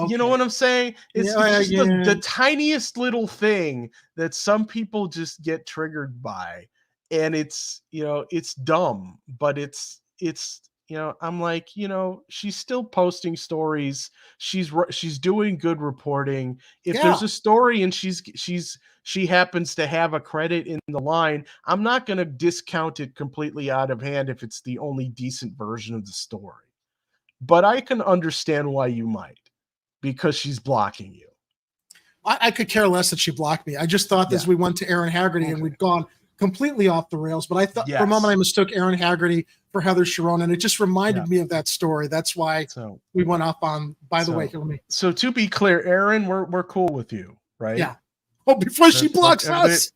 you know what I'm saying? It's just the tiniest little thing that some people just get triggered by. And it's dumb, but it's I'm like, she's still posting stories. She's doing good reporting. If there's a story and she happens to have a credit in the line, I'm not going to discount it completely out of hand if it's the only decent version of the story. But I can understand why you might, because she's blocking you.
I could care less that she blocked me. I just thought as we went to Aaron Haggerty and we'd gone completely off the rails, but I thought for a moment I mistook Aaron Haggerty for Heather Sharon, and it just reminded me of that story. That's why we went off on. By the way,
so to be clear, Aaron, we're cool with you, right?
Yeah. Oh, before she blocks us,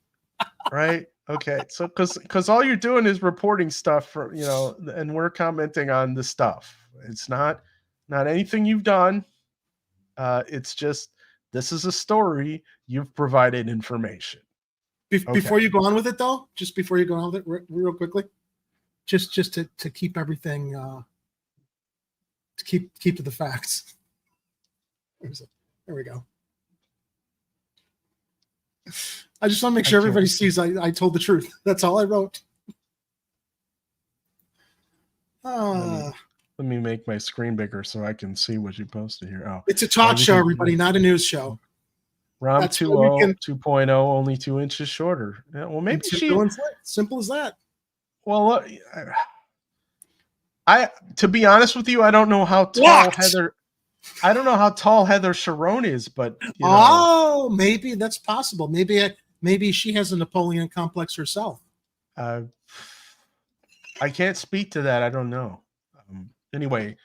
right? Okay. So because all you're doing is reporting stuff for and we're commenting on the stuff. It's not anything you've done. It's just This is a story. You've provided information.
Before you go on with it, though, just before you go on with it, real quickly, just to keep everything, to keep to the facts. There we go. I just want to make sure everybody sees I told the truth. That's all I wrote.
Let me make my screen bigger so I can see what you posted here. Oh,
it's a talk show, everybody, not a news show.
ROM 2.0, only 2 inches shorter. Yeah, well, maybe
simple as that.
Well, to be honest with you, I don't know how tall Heather. I don't know how tall Heather Sharon is, but
maybe that's possible. Maybe she has a Napoleon complex herself.
I can't speak to that. I don't know. Anyway,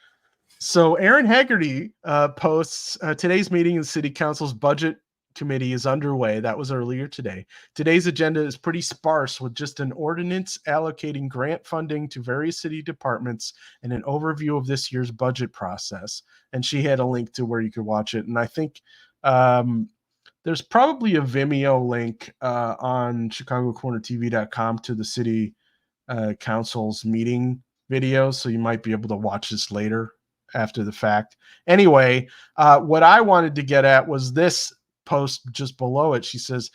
so Aaron Haggerty posts today's meeting of the City Council's Budget Committee is underway. That was earlier today. Today's agenda is pretty sparse with just an ordinance allocating grant funding to various city departments and an overview of this year's budget process. And she had a link to where you could watch it. And I think there's probably a Vimeo link on ChicagoCornerTV.com to the City Council's meeting video. So you might be able to watch this later after the fact. Anyway, what I wanted to get at was this post just below it. She says,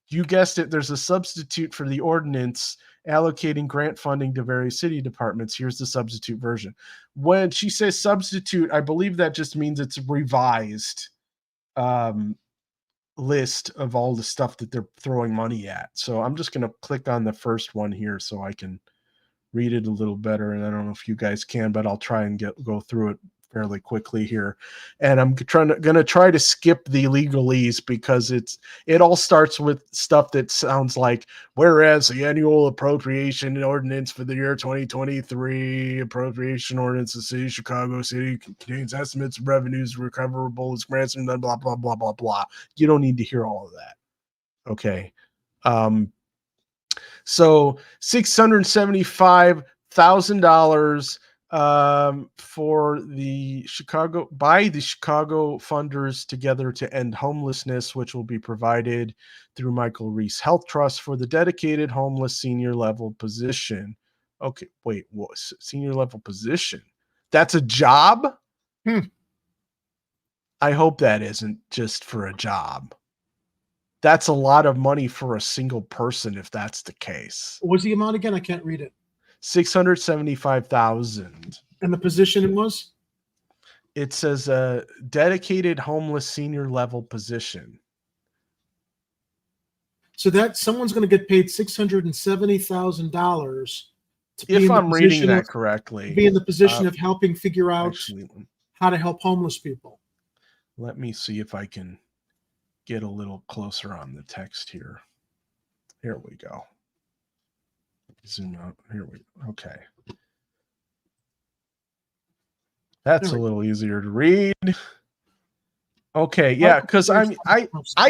you guessed it, there's a substitute for the ordinance allocating grant funding to various city departments. Here's the substitute version. When she says substitute, I believe that just means it's a revised list of all the stuff that they're throwing money at. So I'm just going to click on the first one here so I can read it a little better. And I don't know if you guys can, but I'll try and go through it fairly quickly here. And I'm gonna try to skip the legalese because it all starts with stuff that sounds like, whereas the annual appropriation ordinance for the year 2023 appropriation ordinance of the city of Chicago City contains estimates of revenues recoverable as grants and blah blah blah blah blah. You don't need to hear all of that. Okay. So $675,000 for the Chicago funders together to end homelessness, which will be provided through Michael Reese Health Trust for the dedicated homeless senior level position. Okay, wait, what? Senior level position? That's a job? I hope that isn't just for a job. That's a lot of money for a single person if that's the case.
What was the amount again? I can't read it.
675,000.
And the position it was?
It says a dedicated homeless senior level position.
So that someone's going to get paid $670,000
if I'm reading that correctly.
Be in the position of helping figure out how to help homeless people.
Let me see if I can get a little closer on the text here. Here we go. Zoom out. Here we go. Okay. That's a little easier to read. Okay, yeah, because I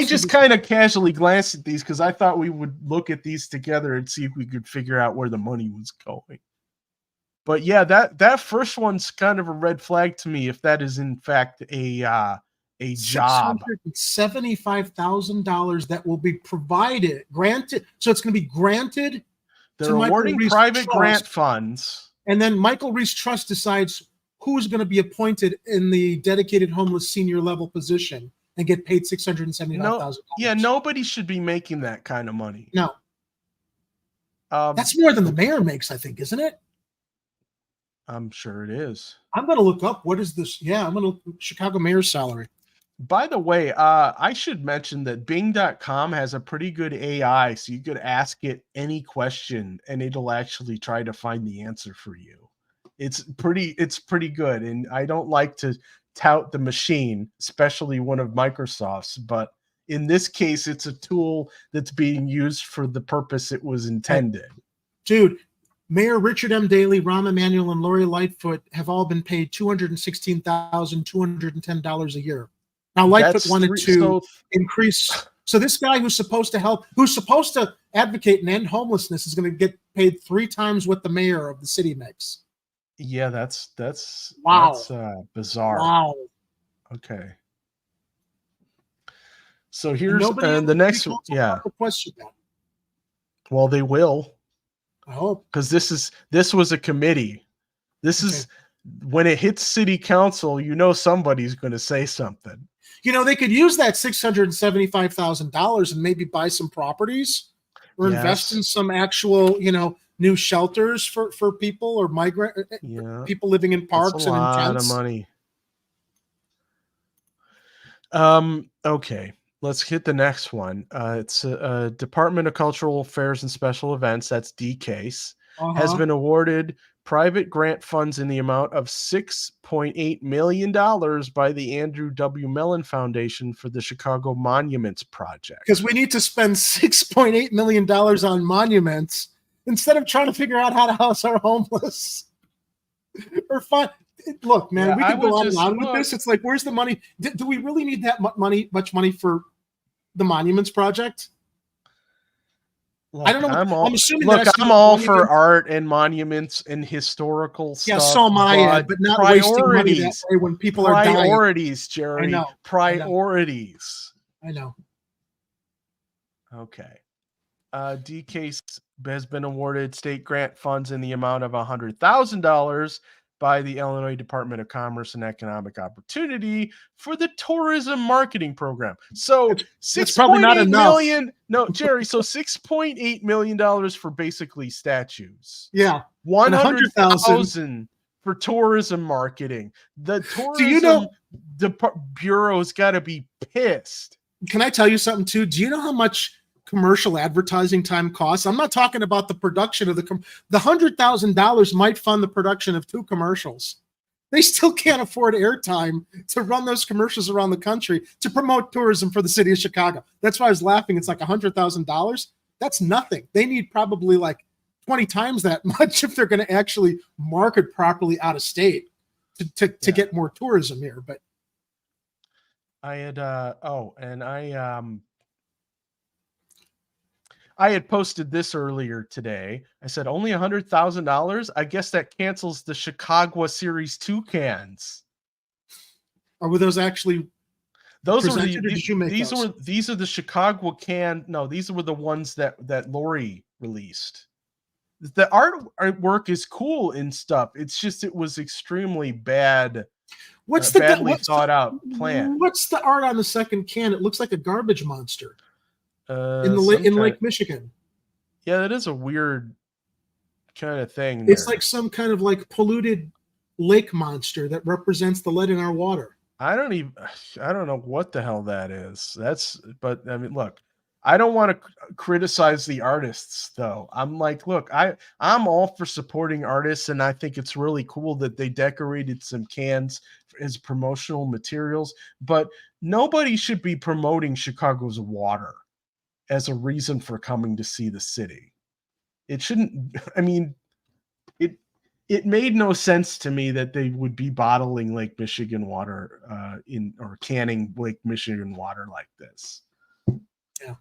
just kind of casually glanced at these because I thought we would look at these together and see if we could figure out where the money was going. But yeah, that first one's kind of a red flag to me if that is in fact a job.
$675,000 that will be granted. So it's going to be granted.
They're awarding private grant funds.
And then Michael Reese Trust decides who's going to be appointed in the dedicated homeless senior level position and get paid $675,000.
Yeah, nobody should be making that kind of money.
No. That's more than the mayor makes, I think, isn't it?
I'm sure it is.
I'm going to look up what is this. Yeah, I'm going to look Chicago mayor's salary.
By the way, I should mention that Bing.com has a pretty good AI, so you could ask it any question and it'll actually try to find the answer for you. It's pretty good, and I don't like to tout the machine, especially one of Microsoft's, but in this case, it's a tool that's being used for the purpose it was intended.
Dude, Mayor Richard M. Daley, Rahm Emanuel, and Lori Lightfoot have all been paid $216,210 a year. Now, Lightfoot wanted to increase. So this guy who's supposed to advocate and end homelessness is going to get paid 3 times what the mayor of the city makes.
Yeah, that's
wow.
That's bizarre.
Wow.
Okay. So here's
Nobody on
the next
city
one.
council
Yeah.
ever questioned that.
Well, they will,
I hope.
because this was a committee. This is when it hits city council, somebody's going to say something.
They could use that $675,000 and maybe buy some properties or invest in some actual, new shelters for people or migrant people living in parks
That's a
and in
lot
tents.
of money. Okay, let's hit the next one. It's Department of Cultural Affairs and Special Events, that's DCASE, has been awarded private grant funds in the amount of $6.8 million by the Andrew W. Mellon Foundation for the Chicago Monuments Project.
Because we need to spend $6.8 million on monuments instead of trying to figure out how to house our homeless. Or find. Look, man, we could go on and on with this. It's like, where's the money? Do we really need that much money for the Monuments Project?
Look,
I don't know. I'm assuming
I'm all for art and monuments and historical stuff.
Yeah, so am I, but not wasting money that way when people are dying.
Priorities, Jerry.
I know.
Priorities.
I know.
Okay. DCASE has been awarded state grant funds in the amount of $100,000 by the Illinois Department of Commerce and Economic Opportunity for the tourism marketing program. So
it's probably not enough.
No, Jerry. So $6.8 million for basically statues.
Yeah,
100,000 for tourism marketing. The tourism bureau's got to be pissed.
Can I tell you something too? Do you know how much commercial advertising time costs? I'm not talking about the production of the $100,000 might fund the production of 2 commercials. They still can't afford airtime to run those commercials around the country to promote tourism for the city of Chicago. That's why I was laughing. It's like $100,000. That's nothing. They need probably like 20 times that much if they're going to actually market properly out of state to get more tourism here. But
I had posted this earlier today. I said only $100,000. I guess that cancels the Chicago Series 2 cans.
Or were those actually?
These are the Chicago can. No, these were the ones that Lori released. The artwork is cool and stuff. It's just it was extremely bad. Badly thought out plan?
What's the art on the second can? It looks like a garbage monster. In Lake Michigan.
Yeah, that is a weird kind of thing.
It's like some kind of like polluted lake monster that represents the lead in our water.
I don't know what the hell that is. But I mean, look, I don't want to criticize the artists though. I'm like, look, I'm all for supporting artists, and I think it's really cool that they decorated some cans as promotional materials, but nobody should be promoting Chicago's water as a reason for coming to see the city. It shouldn't. I mean, it made no sense to me that they would be bottling Lake Michigan water or canning Lake Michigan water like this.
Yeah.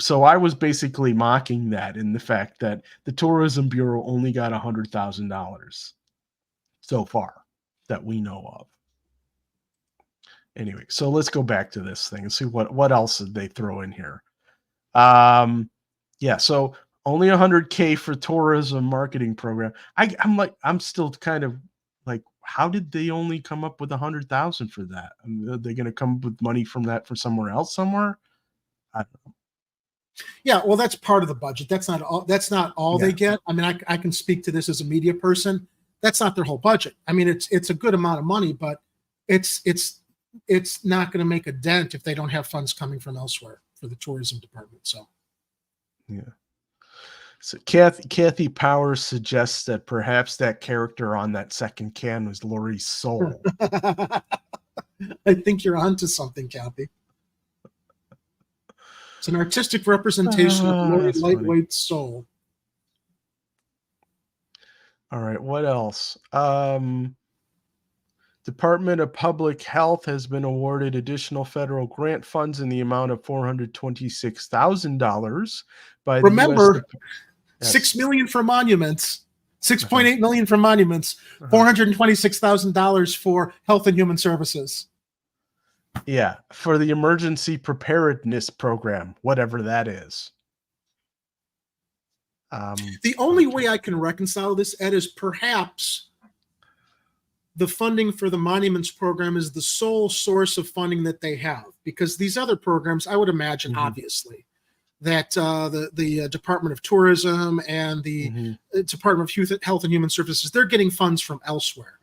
So I was basically mocking that in the fact that the Tourism Bureau only got $100,000 so far that we know of. Anyway, so let's go back to this thing and see what else did they throw in here. Yeah, so only $100K for tourism marketing program. I'm still kind of like, how did they only come up with $100,000 for that? I mean, are they going to come up with money from that for somewhere else somewhere? I don't know.
Yeah, well, that's part of the budget. That's not all they get. I mean, I can speak to this as a media person. That's not their whole budget. I mean, it's a good amount of money, but it's not going to make a dent if they don't have funds coming from elsewhere for the tourism department. So,
yeah. So Kathy Powers suggests that perhaps that character on that second can was Lori Soul.
I think you're onto something, Kathy. It's an artistic representation of Lori Lightweight Soul.
All right, what else? Department of Public Health has been awarded additional federal grant funds in the amount of $426,000 by the
Remember,
US
$6 million for monuments, $6.8 million for monuments, $426,000 for Health and Human Services.
Yeah, for the emergency preparedness program, whatever that is.
The only way I can reconcile this, Ed, is perhaps the funding for the monuments program is the sole source of funding that they have, because these other programs, I would imagine, obviously, that the Department of Tourism and the Department of Health and Human Services, they're getting funds from elsewhere.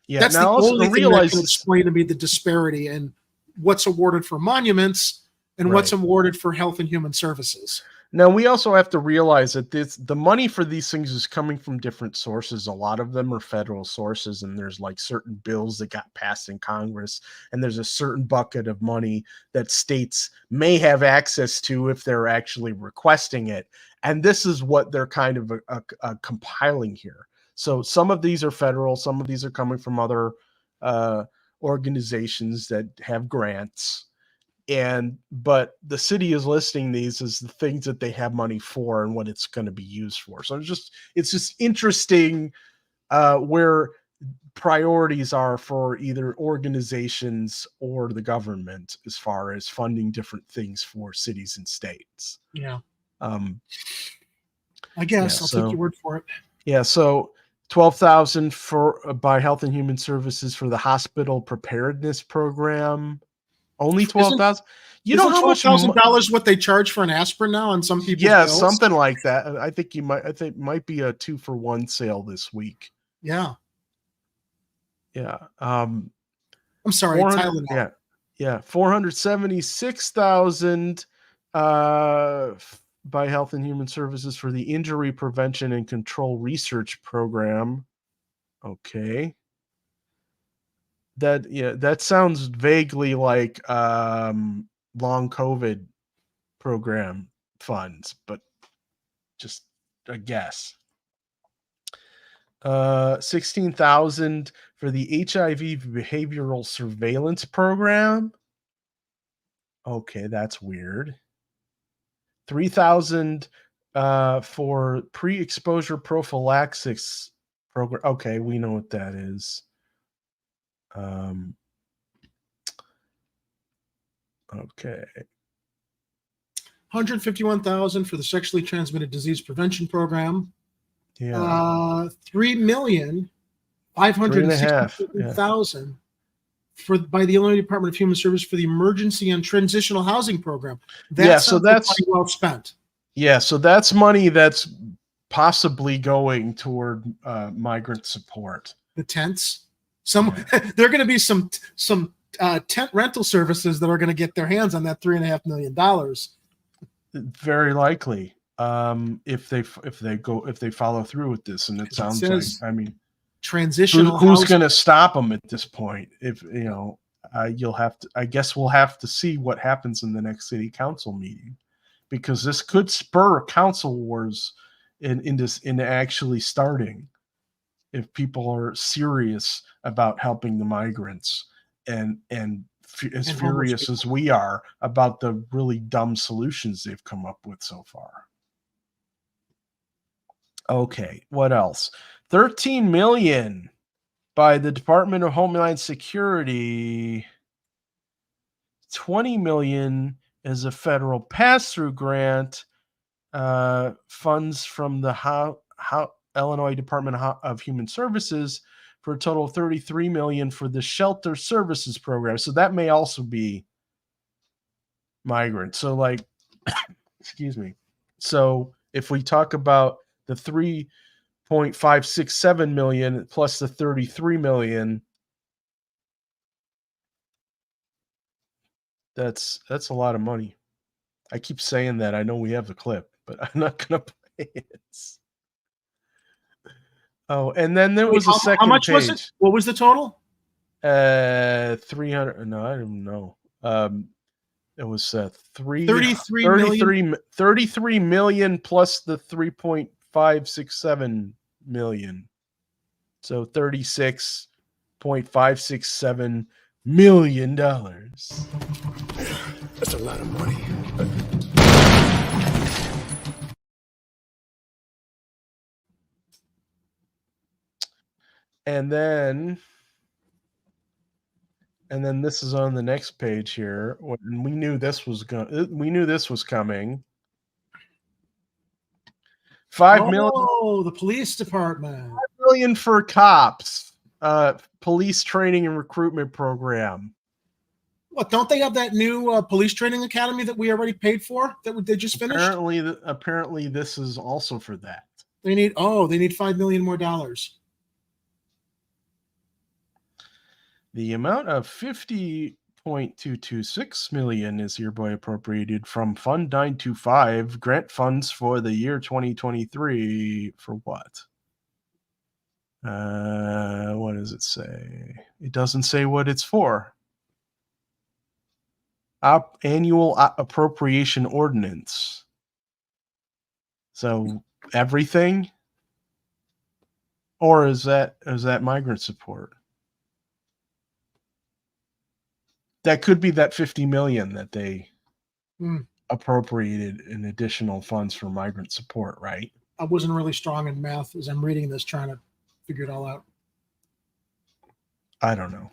Yeah,
that's
now
the
also
only thing
realize
that can explain to me the disparity in what's awarded for monuments and what's awarded for health and human services.
Now, we also have to realize that the money for these things is coming from different sources. A lot of them are federal sources, and there's like certain bills that got passed in Congress, and there's a certain bucket of money that states may have access to if they're actually requesting it. And this is what they're kind of compiling here. So some of these are federal, some of these are coming from other organizations that have grants. But the city is listing these as the things that they have money for and what it's going to be used for. So it's just interesting where priorities are for either organizations or the government as far as funding different things for cities and states.
Yeah. I guess I'll take your word for it.
Yeah. So 12,000 by Health and Human Services for the hospital preparedness program. Only 12,000. You know how much
$12,000 what they charge for an aspirin now on some people's bills?
Something like that. I think it might be a 2-for-1 sale this week.
Yeah.
Yeah.
I'm sorry, Tylenol.
Yeah. 476,000 by Health and Human Services for the Injury Prevention and Control Research Program. Okay. That sounds vaguely like long COVID program funds, but just a guess. 16,000 for the HIV behavioral surveillance program. Okay, that's weird. 3,000 for pre-exposure prophylaxis program. Okay, we know what that is. Okay.
151,000 for the sexually transmitted disease prevention program.
Yeah.
3,560,000 by the Illinois Department of Human Service for the emergency and transitional housing program.
So that's
money well spent.
Yeah, so that's money that's possibly going toward migrant support.
The tents. There are going to be some tent rental services that are going to get their hands on that $3.5 million.
Very likely, if they follow through with this, and it sounds like, I mean,
transitional.
Who's going to stop them at this point? If you'll have to. I guess we'll have to see what happens in the next city council meeting, because this could spur council wars into actually starting. If people are serious about helping the migrants and as furious as we are about the really dumb solutions they've come up with so far. Okay, what else? 13 million by the Department of Homeland Security. 20 million is a federal pass-through grant, funds from the Illinois Department of Human Services for a total of 33 million for the shelter services program. So that may also be migrant. So like, excuse me. So if we talk about the 3.567 million plus the 33 million, that's a lot of money. I keep saying that. I know we have the clip, but I'm not going to play it. Oh, and then there was a second page. How much was it?
What was the total?
300. No, I don't know. It was 33 million plus the 3.567 million. So $36.567 million.
That's a lot of money.
And then And then this is on the next page here. And we knew this was coming. $5 million.
Oh, the police department.
$5 million for cops. Police training and recruitment program.
What, don't they have that new police training academy that we already paid for? That they just finished?
Apparently this is also for that.
They need $5 million more dollars.
The amount of $50.226 million is hereby appropriated from Fund 925 grant funds for the year 2023. For what? What does it say? It doesn't say what it's for. Annual appropriation ordinance. So everything, or is that migrant support? That could be that 50 million that they appropriated in additional funds for migrant support, right?
I wasn't really strong in math as I'm reading this, trying to figure it all out.
I don't know.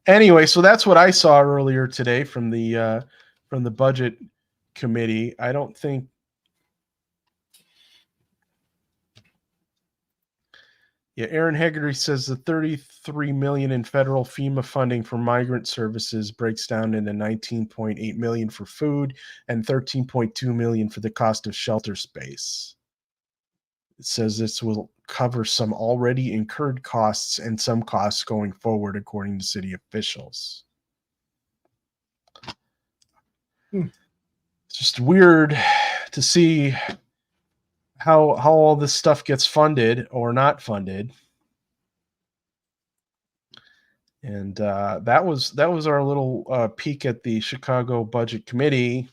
Anyway, so that's what I saw earlier today from the budget committee. I don't think. Yeah, Aaron Hegarty says the $33 million in federal FEMA funding for migrant services breaks down into $19.8 million for food and $13.2 million for the cost of shelter space. It says this will cover some already incurred costs and some costs going forward, according to city officials. It's just weird to see how all this stuff gets funded or not funded. And that was our little peek at the Chicago Budget Committee.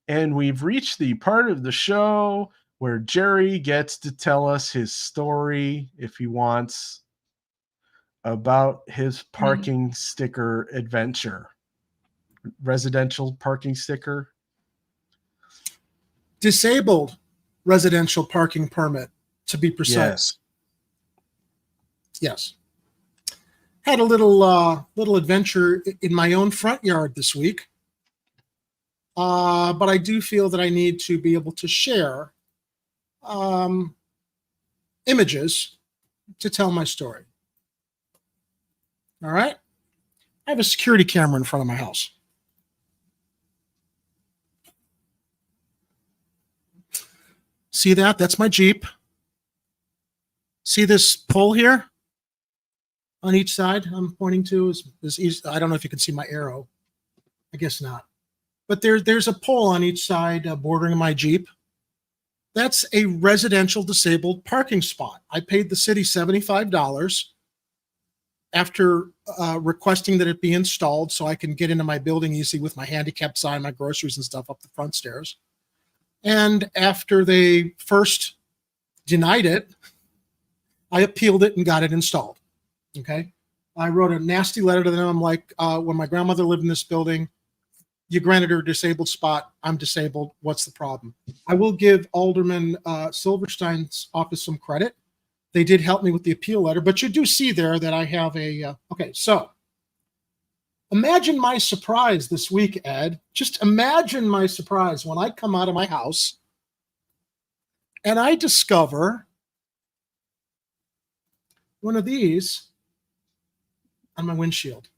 And we've reached the part of the show where Jerry gets to tell us his story, if he wants, about his parking sticker adventure. Residential parking sticker.
Disabled residential parking permit, to be precise. Yes. Had a little adventure in my own front yard this week. But I do feel that I need to be able to share images to tell my story. All right. I have a security camera in front of my house. See that? That's my Jeep. See this pole here on each side I'm pointing to? I don't know if you can see my arrow. I guess not. But there's a pole on each side bordering my Jeep. That's a residential disabled parking spot. I paid the city $75 after requesting that it be installed so I can get into my building easily with my handicapped sign, my groceries and stuff up the front stairs. And after they first denied it, I appealed it and got it installed. Okay. I wrote a nasty letter to them. I'm like, when my grandmother lived in this building, you granted her a disabled spot. I'm disabled. What's the problem? I will give Alderman Silverstein's office some credit. They did help me with the appeal letter, but you do see there that I have a, okay, so imagine my surprise this week, Ed. Just imagine my surprise when I come out of my house and I discover one of these on my windshield.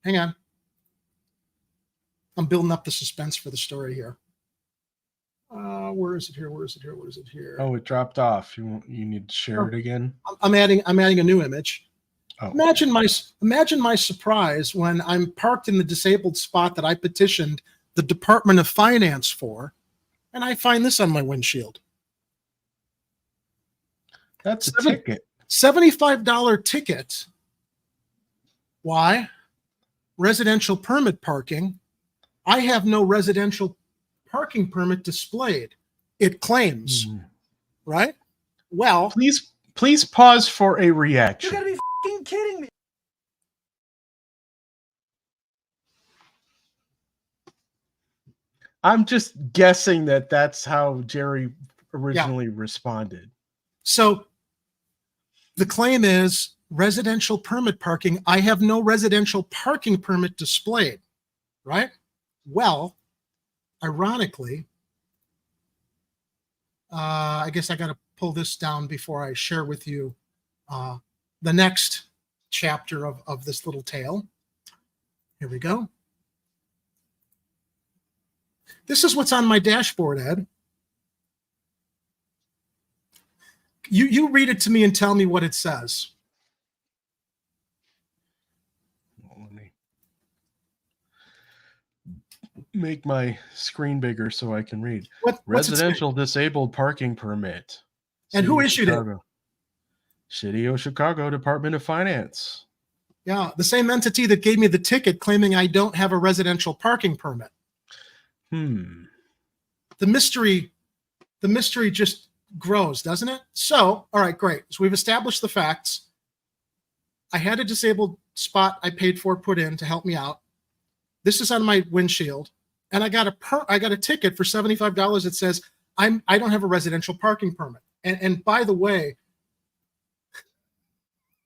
Hang on. I'm building up the suspense for the story here. Where is it here? Where is it here? Where is it here?
Oh, it dropped off. You need to share it again.
I'm adding a new image.
Oh.
Imagine my surprise when I'm parked in the disabled spot that I petitioned the Department of Finance for, and I find this on my windshield.
That's a ticket.
$75 ticket. Why? Residential permit parking. I have no residential parking permit displayed. It claims, right? Well,
please pause for a reaction.
You gotta be f***ing kidding me.
I'm just guessing that that's how Jerry originally responded.
So the claim is residential permit parking. I have no residential parking permit displayed, right? Well, ironically, I guess I got to pull this down before I share with you the next chapter of this little tale. Here we go. This is what's on my dashboard, Ed. You read it to me and tell me what it says.
Let me make my screen bigger so I can read.
What's
Residential disabled parking permit.
And who issued it?
City of Chicago Department of Finance.
Yeah, the same entity that gave me the ticket claiming I don't have a residential parking permit. The mystery just grows, doesn't it? So, all right, great. So we've established the facts. I had a disabled spot I paid for put in to help me out. This is on my windshield, and I got a ticket for $75 that says I don't have a residential parking permit. And by the way,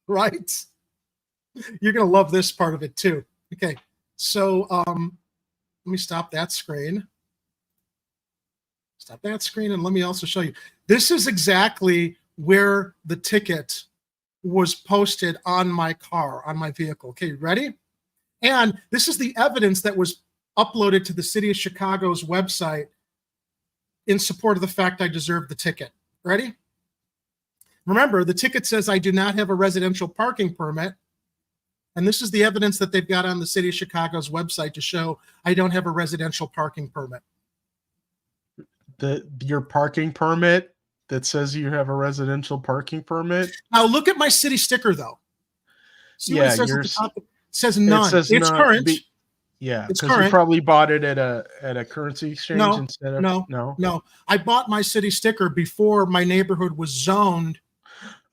right? You're gonna love this part of it too. Okay, so let me stop that screen. Stop that screen, and let me also show you. This is exactly where the ticket was posted on my car, on my vehicle. Okay, ready? And this is the evidence that was uploaded to the City of Chicago's website in support of the fact I deserved the ticket. Ready? Remember, the ticket says I do not have a residential parking permit. And this is the evidence that they've got on the City of Chicago's website to show I don't have a residential parking permit.
Your parking permit that says you have a residential parking permit?
Now look at my city sticker though. See what it says at the top? It says none.
It says
it's current.
Yeah,
it's
because you probably bought it at a currency exchange instead of
no. I bought my city sticker before my neighborhood was zoned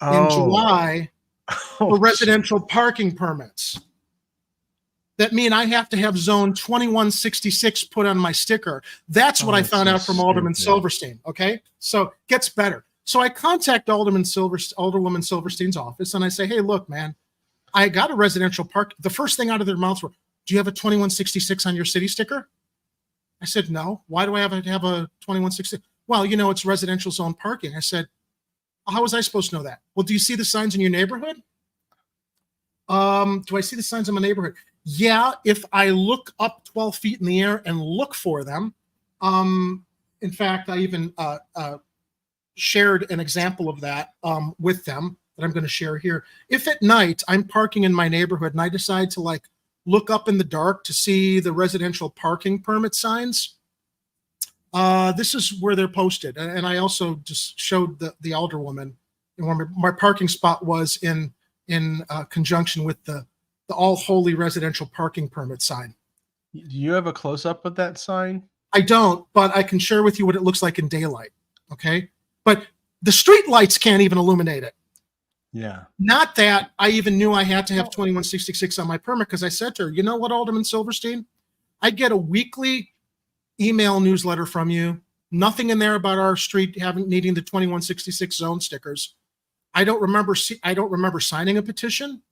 in July for residential parking permits. That mean I have to have zone 2166 put on my sticker. That's what I found out from Alderman Silverstein. Okay, so gets better. So I contact Alderwoman Silverstein's office and I say, hey, look, man, I got a residential park. The first thing out of their mouths were, do you have a 2166 on your city sticker? I said, no. Why do I have to have a 2166? Well, you know, it's residential zone parking. I said, how was I supposed to know that? Well, do you see the signs in your neighborhood? Do I see the signs in my neighborhood? Yeah, if I look up 12 feet in the air and look for them. In fact, I even shared an example of that with them that I'm going to share here. If at night I'm parking in my neighborhood and I decide to like look up in the dark to see the residential parking permit signs, this is where they're posted. And I also just showed the alderwoman where my parking spot was in conjunction with the all holy residential parking permit sign.
Do you have a close-up of that sign?
I don't, but I can share with you what it looks like in daylight. Okay, but the street lights can't even illuminate it.
Yeah.
Not that I even knew I had to have 2166 on my permit, because I said to her, you know what, Alderman Silverstein, I get a weekly email newsletter from you. Nothing in there about our street needing the 2166 zone stickers. I don't remember signing a petition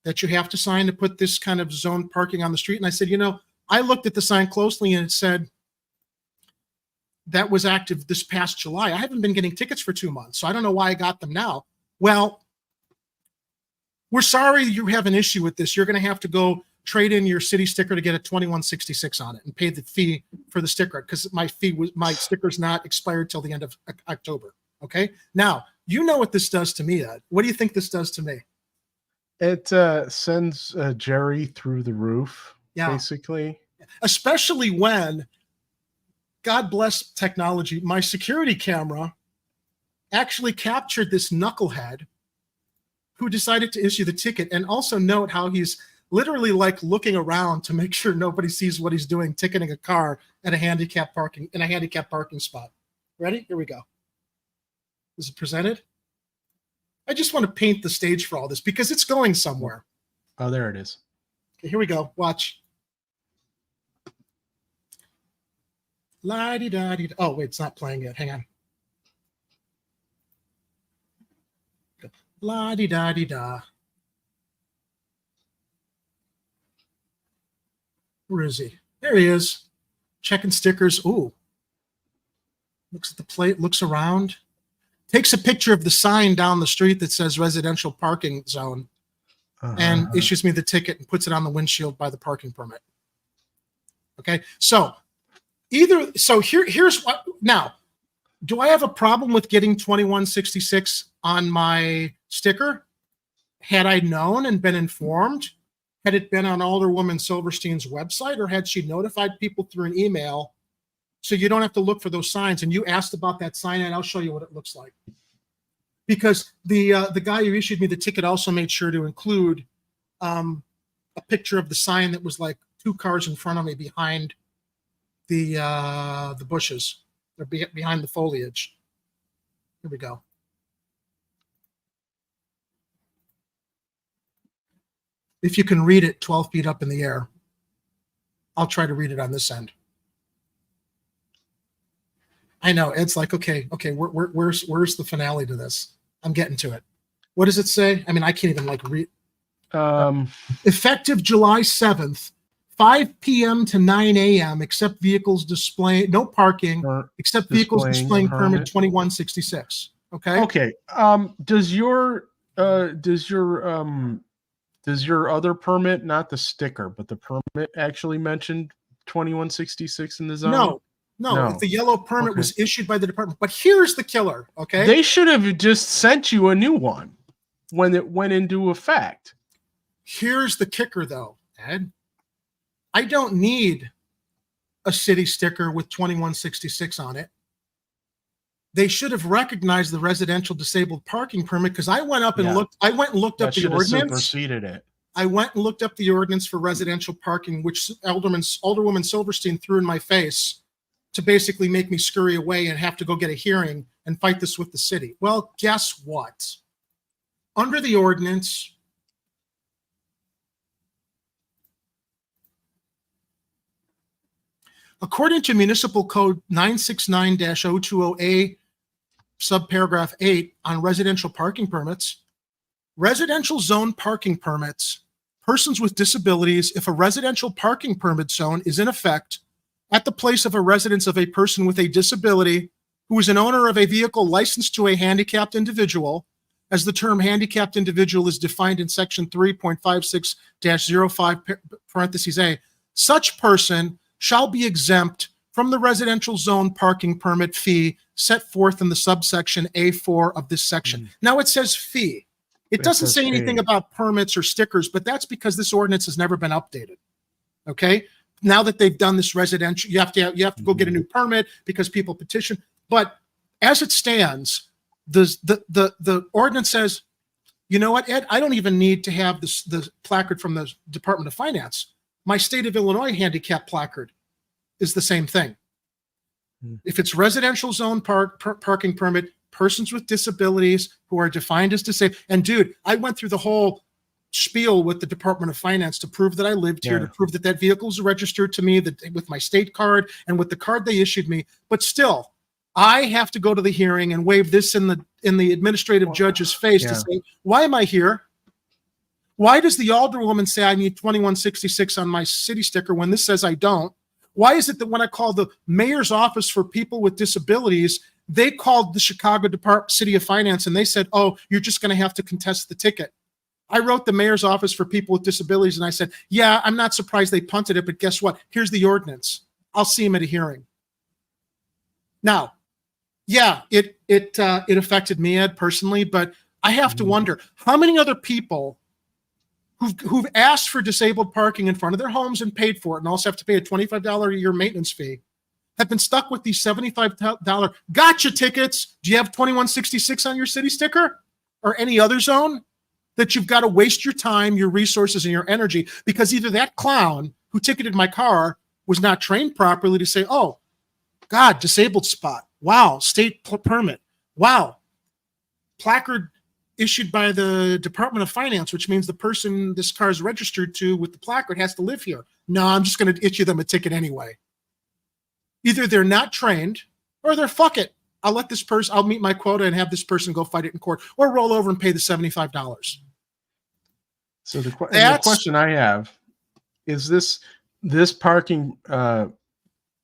that you have to sign to put this kind of zone parking on the street. And I said, you know, I looked at the sign closely and it said that was active this past July. I haven't been getting tickets for 2 months, so I don't know why I got them now. Well, we're sorry you have an issue with this. You're going to have to go trade in your city sticker to get a 2166 on it and pay the fee for the sticker, because my sticker's not expired till the end of October. Okay. Now, you know what this does to me, Ed. What do you think this does to me?
It sends Jerry through the roof, basically.
Especially when, God bless technology, my security camera actually captured this knucklehead who decided to issue the ticket. And also note how he's literally like looking around to make sure nobody sees what he's doing, ticketing a car at a handicap parking spot. Ready? Here we go. Is it presented? I just want to paint the stage for all this because it's going somewhere.
Oh, there it is.
Okay, here we go. Watch. La-di-da-di-da. Oh, wait, it's not playing yet. Hang on. La-di-da-di-da. Where is he? There he is. Checking stickers. Ooh. Looks at the plate, looks around. Takes a picture of the sign down the street that says residential parking zone and issues me the ticket and puts it on the windshield by the parking permit. Okay. So here's what now. Do I have a problem with getting 2166 on my sticker? Had I known and been informed, had it been on Alderwoman Silverstein's website, or had she notified people through an email? So you don't have to look for those signs. And you asked about that sign, and I'll show you what it looks like. Because the guy who issued me the ticket also made sure to include a picture of the sign that was like 2 cars in front of me behind the bushes, or behind the foliage. Here we go. If you can read it 12 feet up in the air, I'll try to read it on this end. I know it's like, okay, where's the finale to this? I'm getting to it. What does it say? I mean, I can't even like read. Effective July 7th, 5 p.m. to 9 a.m. except vehicles display no parking except vehicles displaying permit 2166. Okay.
Okay. Does your other permit, not the sticker, but the permit actually mentioned 2166 in the zone?
No, the yellow permit was issued by the department. But here's the killer, okay?
They should have just sent you a new one when it went into effect.
Here's the kicker, though, Ed. I don't need a city sticker with 2166 on it. They should have recognized the residential disabled parking permit, because I went up and looked. I went and looked up the ordinance.
Superseded it.
I went and looked up the ordinance for residential parking, which Alderwoman Silverstein threw in my face to basically make me scurry away and have to go get a hearing and fight this with the city. Well, guess what? Under the ordinance, according to Municipal Code 969-020A, subparagraph 8 on residential parking permits, residential zone parking permits, persons with disabilities, if a residential parking permit zone is in effect at the place of a residence of a person with a disability who is an owner of a vehicle licensed to a handicapped individual, as the term handicapped individual is defined in section 3.56-05 parentheses A, such person shall be exempt from the residential zone parking permit fee set forth in the subsection A4 of this section. Now it says fee. It doesn't say anything about permits or stickers, but that's because this ordinance has never been updated. Okay? Now that they've done this residential, you have to go get a new permit because people petition. But as it stands, the ordinance says, you know what, Ed, I don't even need to have the placard from the Department of Finance. My state of Illinois handicap placard is the same thing. If it's residential zone parking permit, persons with disabilities who are defined as disabled. And dude, I went through the whole spiel with the Department of Finance to prove that I lived here, to prove that that vehicle is registered to me, that with my state card and with the card they issued me. But still, I have to go to the hearing and wave this in the administrative judge's face to say, why am I here? Why does the alderwoman say I need 2166 on my city sticker when this says I don't? Why is it that when I call the mayor's office for people with disabilities, they called the Chicago City of Finance and they said, oh, you're just going to have to contest the ticket? I wrote the mayor's office for people with disabilities and I said, yeah, I'm not surprised they punted it, but guess what? Here's the ordinance. I'll see him at a hearing. Now, yeah, it affected me, Ed, personally, but I have to wonder how many other people who've asked for disabled parking in front of their homes and paid for it and also have to pay a $25 a year maintenance fee have been stuck with these $75 gotcha tickets. Do you have 2166 on your city sticker or any other zone that you've got to waste your time, your resources, and your energy because either that clown who ticketed my car was not trained properly to say, oh, God, disabled spot. Wow, state permit. Wow, placard issued by the Department of Finance, which means the person this car is registered to with the placard has to live here. No, I'm just going to issue them a ticket anyway. Either they're not trained or they're fuck it. I'll let this person, I'll meet my quota and have this person go fight it in court, or roll over and pay the $75.
So the question I have is this parking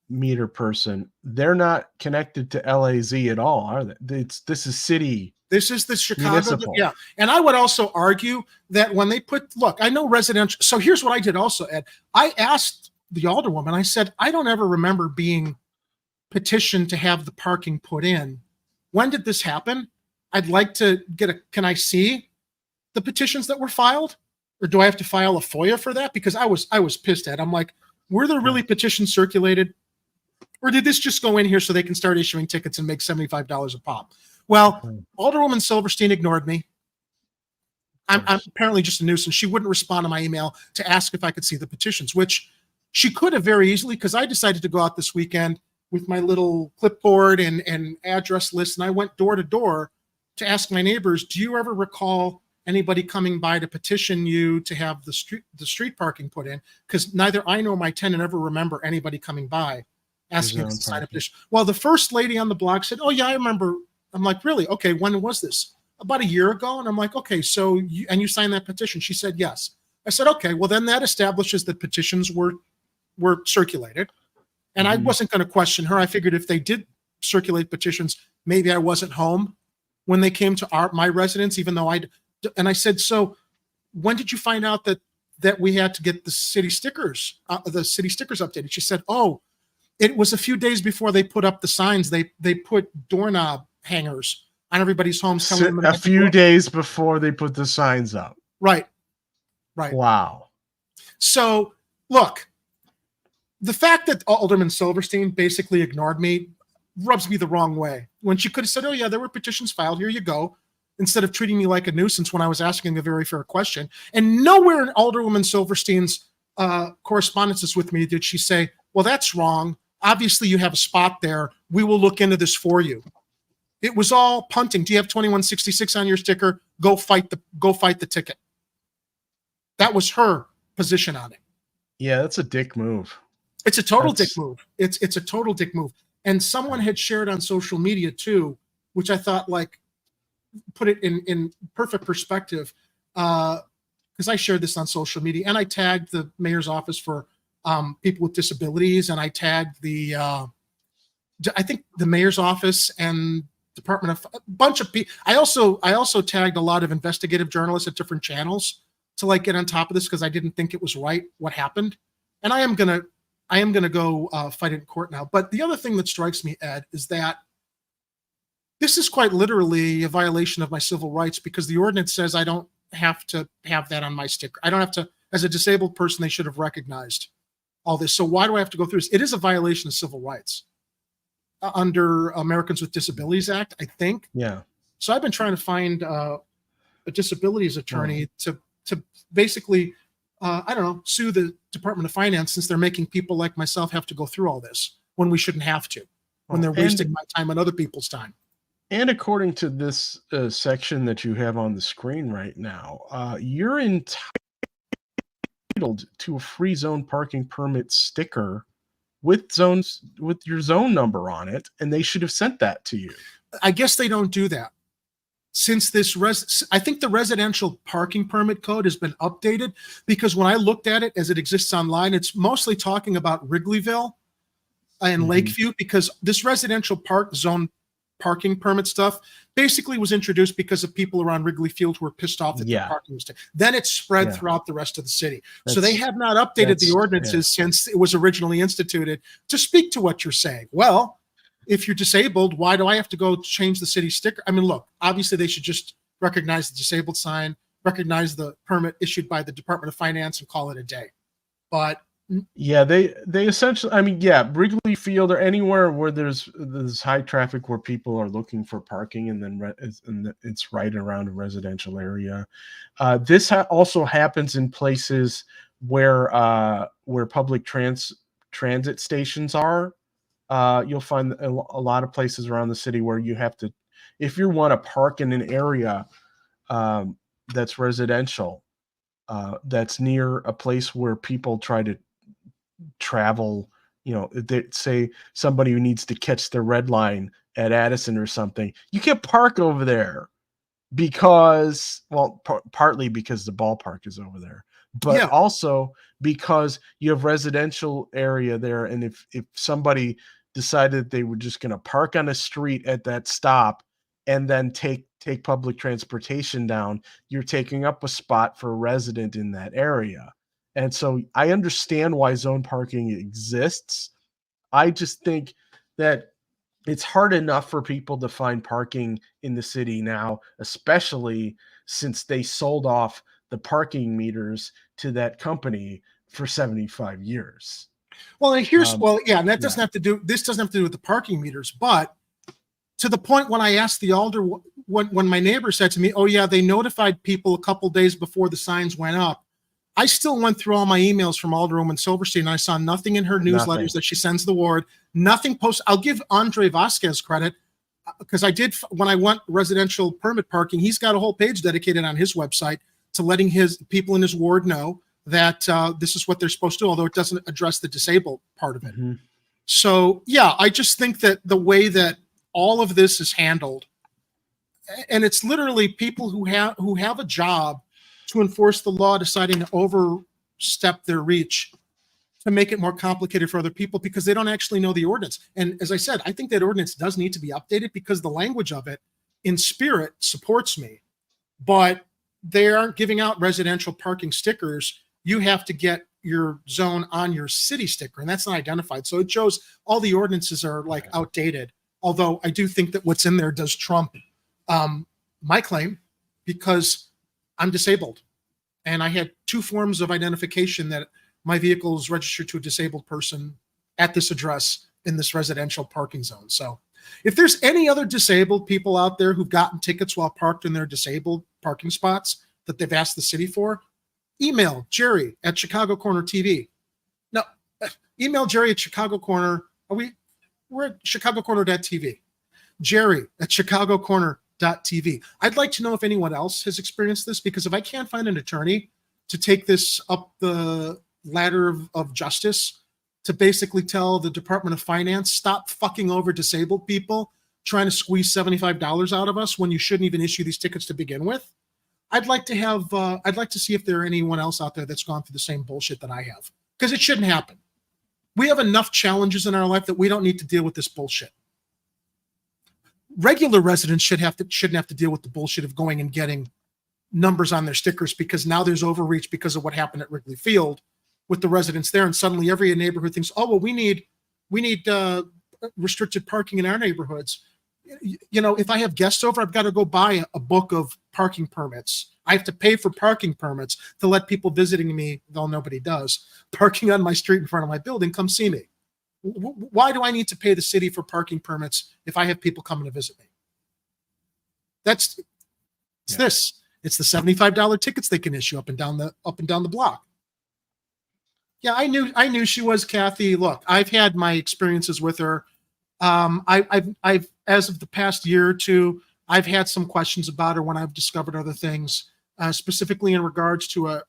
meter person, they're not connected to LAZ at all, are they? This is city.
This is the Chicago.
Municipal.
Yeah. And I would also argue that when they look, I know residential. So here's what I did also, Ed. I asked the alderwoman, I said, I don't ever remember being petitioned to have the parking put in. When did this happen? I'd like to can I see the petitions that were filed? Or do I have to file a FOIA for that? Because I was pissed at. I'm like, were there really petitions circulated? Or did this just go in here so they can start issuing tickets and make $75 a pop? Well, Alderwoman Silverstein ignored me. I'm apparently just a nuisance. She wouldn't respond to my email to ask if I could see the petitions, which she could have very easily, because I decided to go out this weekend with my little clipboard and address list, and I went door to door to ask my neighbors, do you ever recall anybody coming by to petition you to have the street parking put in? Because neither I nor my tenant ever remember anybody coming by asking us to sign a petition. Well, the first lady on the block said, oh yeah, I remember. I'm like, really? Okay, when was this? About a year ago. And I'm like, okay, so you signed that petition? She said yes. I said, okay, well then that establishes that petitions were circulated. And I wasn't going to question her. I figured if they did circulate petitions, maybe I wasn't home when they came to my residence, even though and I said, so when did you find out that we had to get the city stickers updated? She said, oh, it was a few days before they put up the signs. They put doorknob hangers on everybody's homes.
A few days before they put the signs up.
Right.
Wow.
So look, the fact that Alderman Silverstein basically ignored me rubs me the wrong way. When she could have said, oh yeah, there were petitions filed, here you go, instead of treating me like a nuisance when I was asking a very fair question. And nowhere in Alderwoman Silverstein's correspondences with me did she say, well, that's wrong. Obviously you have a spot there. We will look into this for you. It was all punting. Do you have 2166 on your sticker? Go fight the ticket. That was her position on it.
Yeah, that's a dick move.
It's a total dick move. It's a total dick move. And someone had shared on social media too, which I thought put it in perfect perspective. Because I shared this on social media and I tagged the mayor's office for people with disabilities, and I tagged I think the mayor's office and Department of a bunch of people. I also tagged a lot of investigative journalists at different channels to get on top of this, because I didn't think it was right what happened. And I am gonna go fight it in court now. But the other thing that strikes me, Ed, is that this is quite literally a violation of my civil rights, because the ordinance says I don't have to have that on my sticker. I don't have to, as a disabled person, they should have recognized all this. So why do I have to go through this? It is a violation of civil rights under Americans with Disabilities Act, I think.
Yeah.
So I've been trying to find a disabilities attorney to basically, I don't know, sue the Department of Finance, since they're making people like myself have to go through all this when we shouldn't have to, when they're wasting my time and other people's time.
And according to this section that you have on the screen right now, you're entitled to a free zone parking permit sticker with your zone number on it, and they should have sent that to you.
I guess they don't do that. Since I think the residential parking permit code has been updated, because when I looked at it as it exists online, it's mostly talking about Wrigleyville and Lakeview, because this residential zone parking permit stuff basically was introduced because of people around Wrigley Field who were pissed off that the parking was taken. Then it spread throughout the rest of the city. So they have not updated the ordinances since it was originally instituted to speak to what you're saying. Well, if you're disabled, why do I have to go change the city sticker? I mean, look, obviously they should just recognize the disabled sign, recognize the permit issued by the Department of Finance, and call it a day. But
yeah, they essentially, I mean, yeah, Wrigley Field or anywhere where there's high traffic where people are looking for parking, and then it's right around a residential area. This also happens in places where public transit stations are. You'll find a lot of places around the city where you have to, if you want to park in an area that's residential, that's near a place where people try to travel say somebody who needs to catch the red line at Addison or something, you can't park over there because, well, partly because the ballpark is over there, but also because you have residential area there. And if somebody decided they were just going to park on a street at that stop and then take public transportation down, you're taking up a spot for a resident in that area. And so I understand why zone parking exists. I just think that it's hard enough for people to find parking in the city now, especially since they sold off the parking meters to that company for 75 years.
Well, and and that doesn't have to do, this doesn't have to do with the parking meters, but to the point when I asked the alder, when my neighbor said to me, oh yeah, they notified people a couple days before the signs went up, I still went through all my emails from Alderwoman Silverstein, and I saw nothing in her newsletters that she sends the ward, nothing posted. I'll give Andre Vasquez credit, because I did, when I went residential permit parking, he's got a whole page dedicated on his website to letting his people in his ward know that this is what they're supposed to do, although it doesn't address the disabled part of it. So yeah, I just think that the way that all of this is handled, and it's literally people who have a job to enforce the law deciding to overstep their reach to make it more complicated for other people because they don't actually know the ordinance. And as I said, I think that ordinance does need to be updated because the language of it in spirit supports me, but they aren't giving out residential parking stickers. You have to get your zone on your city sticker, and that's not identified. So it shows all the ordinances are like outdated. Although I do think that what's in there does trump my claim, because I'm disabled and I had 2 forms of identification that my vehicle is registered to a disabled person at this address in this residential parking zone. So if there's any other disabled people out there who've gotten tickets while parked in their disabled parking spots that they've asked the city for, email Jerry at Chicago Corner TV. No, email Jerry at Chicago Corner. We're at chicagocorner.tv. Jerry at chicagocorner.tv. I'd like to know if anyone else has experienced this, because if I can't find an attorney to take this up the ladder of justice to basically tell the Department of Finance, stop fucking over disabled people trying to squeeze $75 out of us when you shouldn't even issue these tickets to begin with. I'd like to see if there are anyone else out there that's gone through the same bullshit that I have, because it shouldn't happen. We have enough challenges in our life that we don't need to deal with this bullshit. Regular residents shouldn't have to deal with the bullshit of going and getting numbers on their stickers, because now there's overreach because of what happened at Wrigley Field with the residents there, and suddenly every neighborhood thinks, oh well, we need restricted parking in our neighborhoods. You know, if I have guests over, I've got to go buy a book of parking permits. I have to pay for parking permits to let people visiting me, though nobody does, parking on my street in front of my building, come see me. Why do I need to pay the city for parking permits if I have people coming to visit me? It's the $75 tickets they can issue up and down the block. Yeah, I knew she was Kathy. Look, I've had my experiences with her. I've as of the past year or two, I've had some questions about her when I've discovered other things, specifically in regards to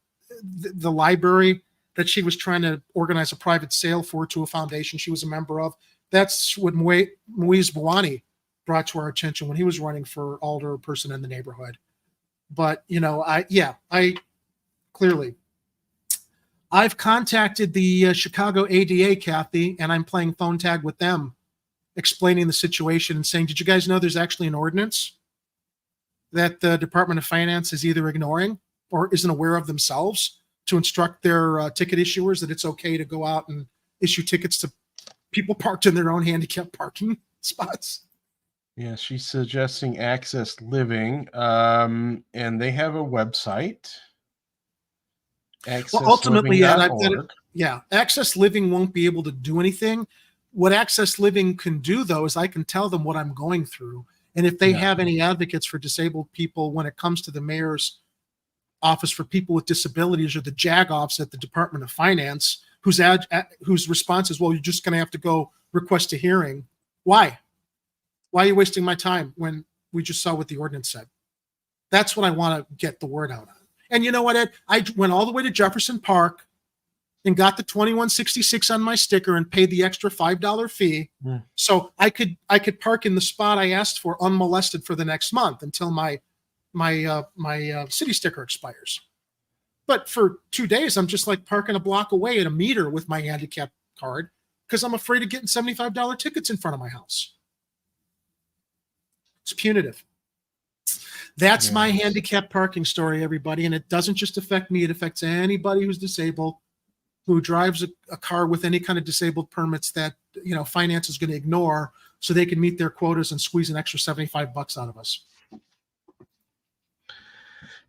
the library that she was trying to organize a private sale for to a foundation she was a member of. That's what Moise Bouani brought to our attention when he was running for alder person in the neighborhood. But, you know, I've contacted the Chicago ADA, Kathy, and I'm playing phone tag with them, explaining the situation and saying, did you guys know there's actually an ordinance that the Department of Finance is either ignoring or isn't aware of themselves to instruct their ticket issuers that it's okay to go out and issue tickets to people parked in their own handicapped parking spots?
Yeah, she's suggesting Access Living, and they have a website.
Well, ultimately, Access Living won't be able to do anything. What Access Living can do, though, is I can tell them what I'm going through. And if they have any advocates for disabled people when it comes to the mayor's office for people with disabilities, or the JAG office at the Department of Finance, whose response is, well, you're just going to have to go request a hearing. Why? Why are you wasting my time when we just saw what the ordinance said? That's what I want to get the word out on. And you know what, Ed? I went all the way to Jefferson Park and got the $21.66 on my sticker and paid the extra $5 fee. So I could park in the spot I asked for unmolested for the next month until my city sticker expires. But for 2 days, I'm just like parking a block away at a meter with my handicap card because I'm afraid of getting $75 tickets in front of my house. It's punitive. That's my handicap parking story, everybody. And it doesn't just affect me. It affects anybody who's disabled, who drives a car with any kind of disabled permits that, finance is going to ignore so they can meet their quotas and squeeze an extra $75 out of us.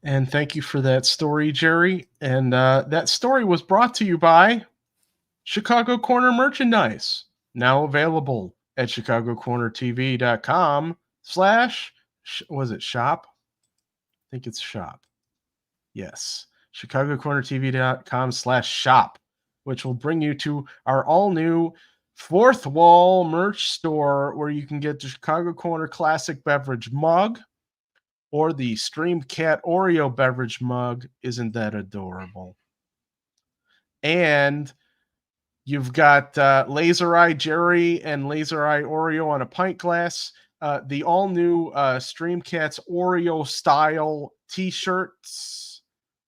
And thank you for that story, Jerry. And that story was brought to you by Chicago Corner Merchandise, now available at chicagocornertv.com/shop? I think it's shop. Yes. chicagocornertv.com/shop, which will bring you to our all-new Fourth Wall merch store where you can get the Chicago Corner Classic Beverage mug or the Stream Cat Oreo beverage mug. Isn't that adorable? And you've got Laser Eye Jerry and Laser Eye Oreo on a pint glass. The all-new Stream Cats Oreo style t-shirts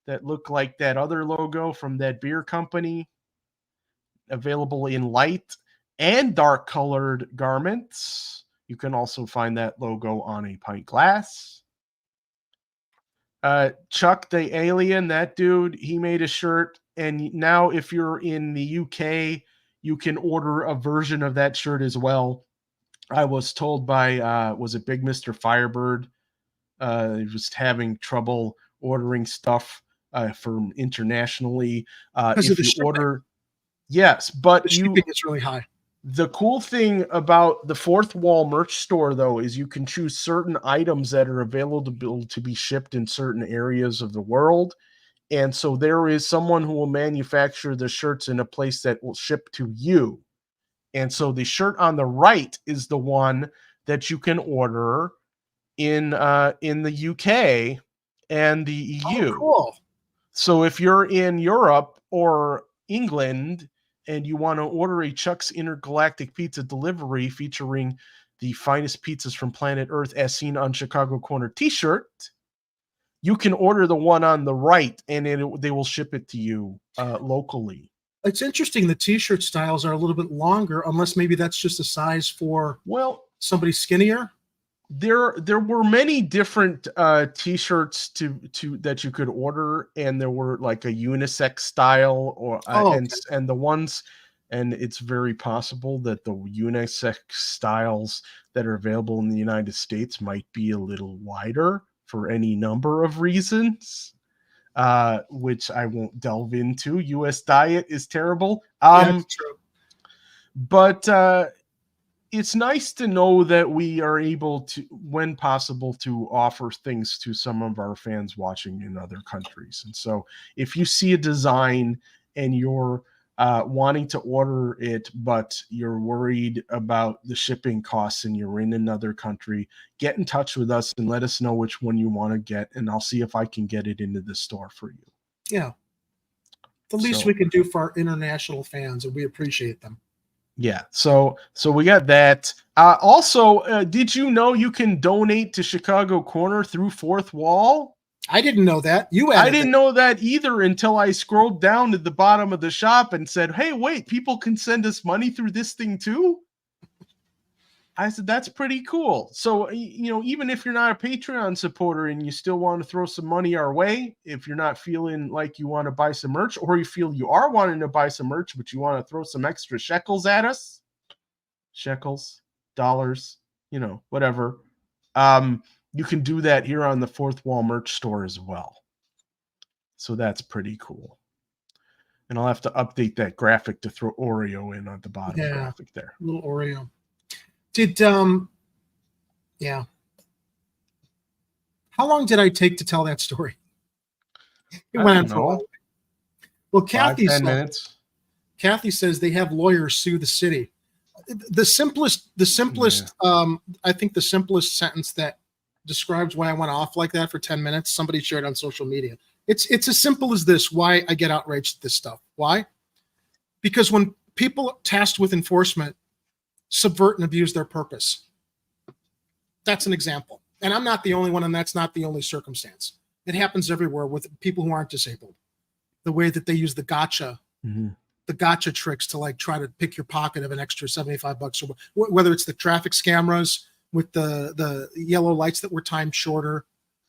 that look like that other logo from that beer company. Available in light and dark colored garments. You can also find that logo on a pint glass. Chuck the Alien, that dude, he made a shirt. And now if you're in the UK, you can order a version of that shirt as well. I was told by, was it Big Mr. Firebird? He was having trouble ordering stuff from internationally. If you order, yes, but
the shipping is really high.
The cool thing about the Fourth Wall merch store, though, is you can choose certain items that are available to be shipped in certain areas of the world. And so there is someone who will manufacture the shirts in a place that will ship to you. And so the shirt on the right is the one that you can order in the UK and the EU.
Oh, cool.
So if you're in Europe or England and you want to order a Chuck's Intergalactic Pizza delivery featuring the finest pizzas from planet Earth as seen on Chicago Corner t-shirt, you can order the one on the right and they will ship it to you locally.
It's interesting. The t-shirt styles are a little bit longer, unless maybe that's just a size for somebody skinnier.
There were many different t-shirts to that you could order, and there were like a unisex style or and the ones, and it's very possible that the unisex styles that are available in the United States might be a little wider for any number of reasons, which I won't delve into. U.S. diet is terrible.
That's true.
But it's nice to know that we are able to, when possible, to offer things to some of our fans watching in other countries. And so if you see a design and you're wanting to order it, but you're worried about the shipping costs and you're in another country, get in touch with us and let us know which one you want to get, and I'll see if I can get it into the store for you.
Yeah. The least we can do for our international fans, and we appreciate them.
Yeah, so we got that. Also, did you know you can donate to Chicago Corner through Fourth Wall?
I didn't know that.
I didn't know that either until I scrolled down to the bottom of the shop and said, hey, wait, people can send us money through this thing too? I said, that's pretty cool. So, even if you're not a Patreon supporter and you still want to throw some money our way, if you're not feeling like you want to buy some merch, or you feel you are wanting to buy some merch, but you want to throw some extra shekels at us, shekels, dollars, whatever, you can do that here on the Fourth Wall merch store as well. So that's pretty cool. And I'll have to update that graphic to throw Oreo in at the bottom graphic there.
Little Oreo. Did yeah. How long did I take to tell that story? It went on for a while. Well, Kathy says they have lawyers sue the city. The simplest I think the simplest sentence that describes why I went off like that for 10 minutes, somebody shared on social media. It's as simple as this, why I get outraged at this stuff. Why? because when people tasked with enforcement subvert and abuse their purpose, that's an example. And I'm not the only one, and that's not the only circumstance. It happens everywhere with people who aren't disabled. The way that they use the gotcha tricks to like try to pick your pocket of an extra $75, or whether it's the traffic cameras with the yellow lights that were timed shorter.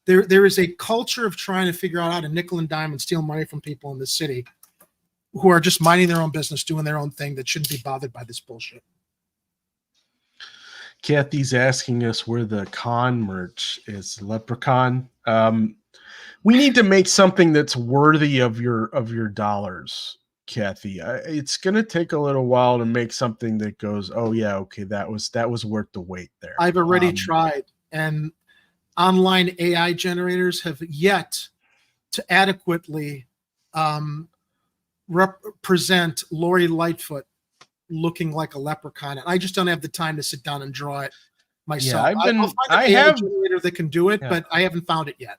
There is a culture of trying to figure out how to nickel and dime and steal money from people in this city who are just minding their own business, doing their own thing, that shouldn't be bothered by this bullshit.
Kathy's asking us where the con merch is. Leprechaun. We need to make something that's worthy of your dollars, Kathy. It's going to take a little while to make something that goes, oh yeah, okay, that was worth the wait there.
I've already tried, and online AI generators have yet to adequately represent Lori Lightfoot looking like a leprechaun, and I just don't have the time to sit down and draw it myself.
Yeah,
I'll find an AI generator that can do it, but I haven't found it yet.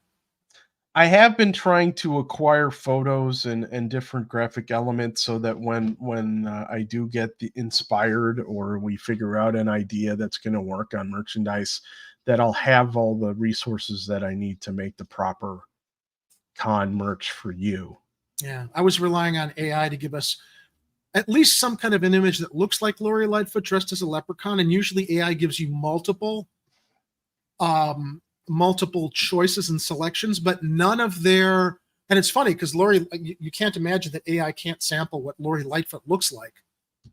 I have been trying to acquire photos and different graphic elements so that when I do get the inspired, or we figure out an idea that's going to work on merchandise, that I'll have all the resources that I need to make the proper con merch for you.
Yeah, I was relying on AI to give us at least some kind of an image that looks like Lori Lightfoot dressed as a leprechaun, and usually AI gives you multiple choices and selections, but none of their, and it's funny because Lori, you can't imagine that AI can't sample what Lori Lightfoot looks like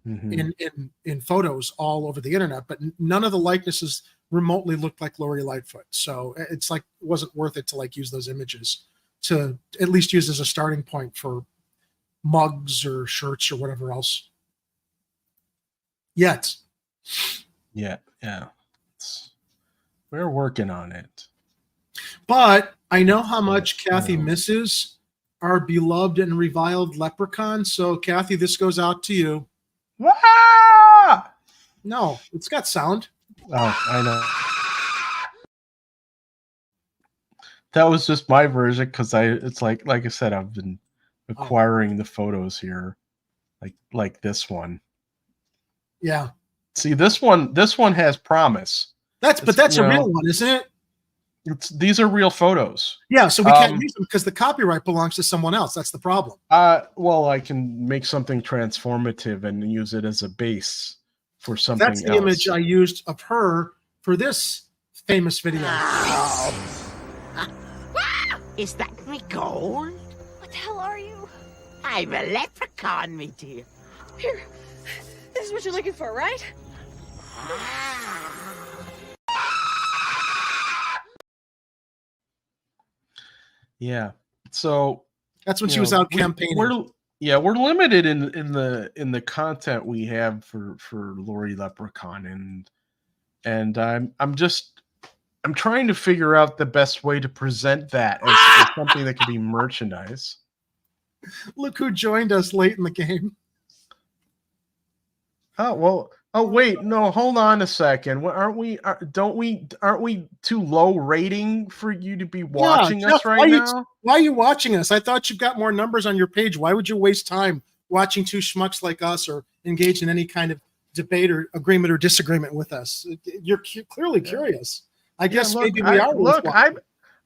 in photos all over the internet, but none of the likenesses remotely looked like Lori Lightfoot. So it's like, it wasn't worth it to like use those images to at least use as a starting point for mugs or shirts or whatever else yet.
Yeah. We're working on it.
But I know how much Kathy misses our beloved and reviled leprechaun. So Kathy, this goes out to you.
Ah!
No, it's got sound.
Oh, I know. That was just my version because it's like I said, I've been acquiring the photos here, like this one.
Yeah.
See, this one has promise.
That's a real one, isn't it?
These are real photos.
Yeah, so we can't use them because the copyright belongs to someone else. That's the problem.
Well, I can make something transformative and use it as a base for something else.
That's the image I used of her for this famous video.
Is that me gold?
What the hell are you?
I'm a leprechaun, me dear.
Here, this is what you're looking for, right?
Yeah. So
that's when she was out campaigning.
We're limited in the content we have for Lori Leprechaun, and I'm trying to figure out the best way to present that as something that can be merchandise.
Look who joined us late in the game.
Oh, well. Oh, wait. No, hold on a second. Aren't we too low rating for you to be watching us right now?
Why are you watching us? I thought you've got more numbers on your page. Why would you waste time watching two schmucks like us or engage in any kind of debate or agreement or disagreement with us? You're clearly curious. I guess maybe we are.
Look,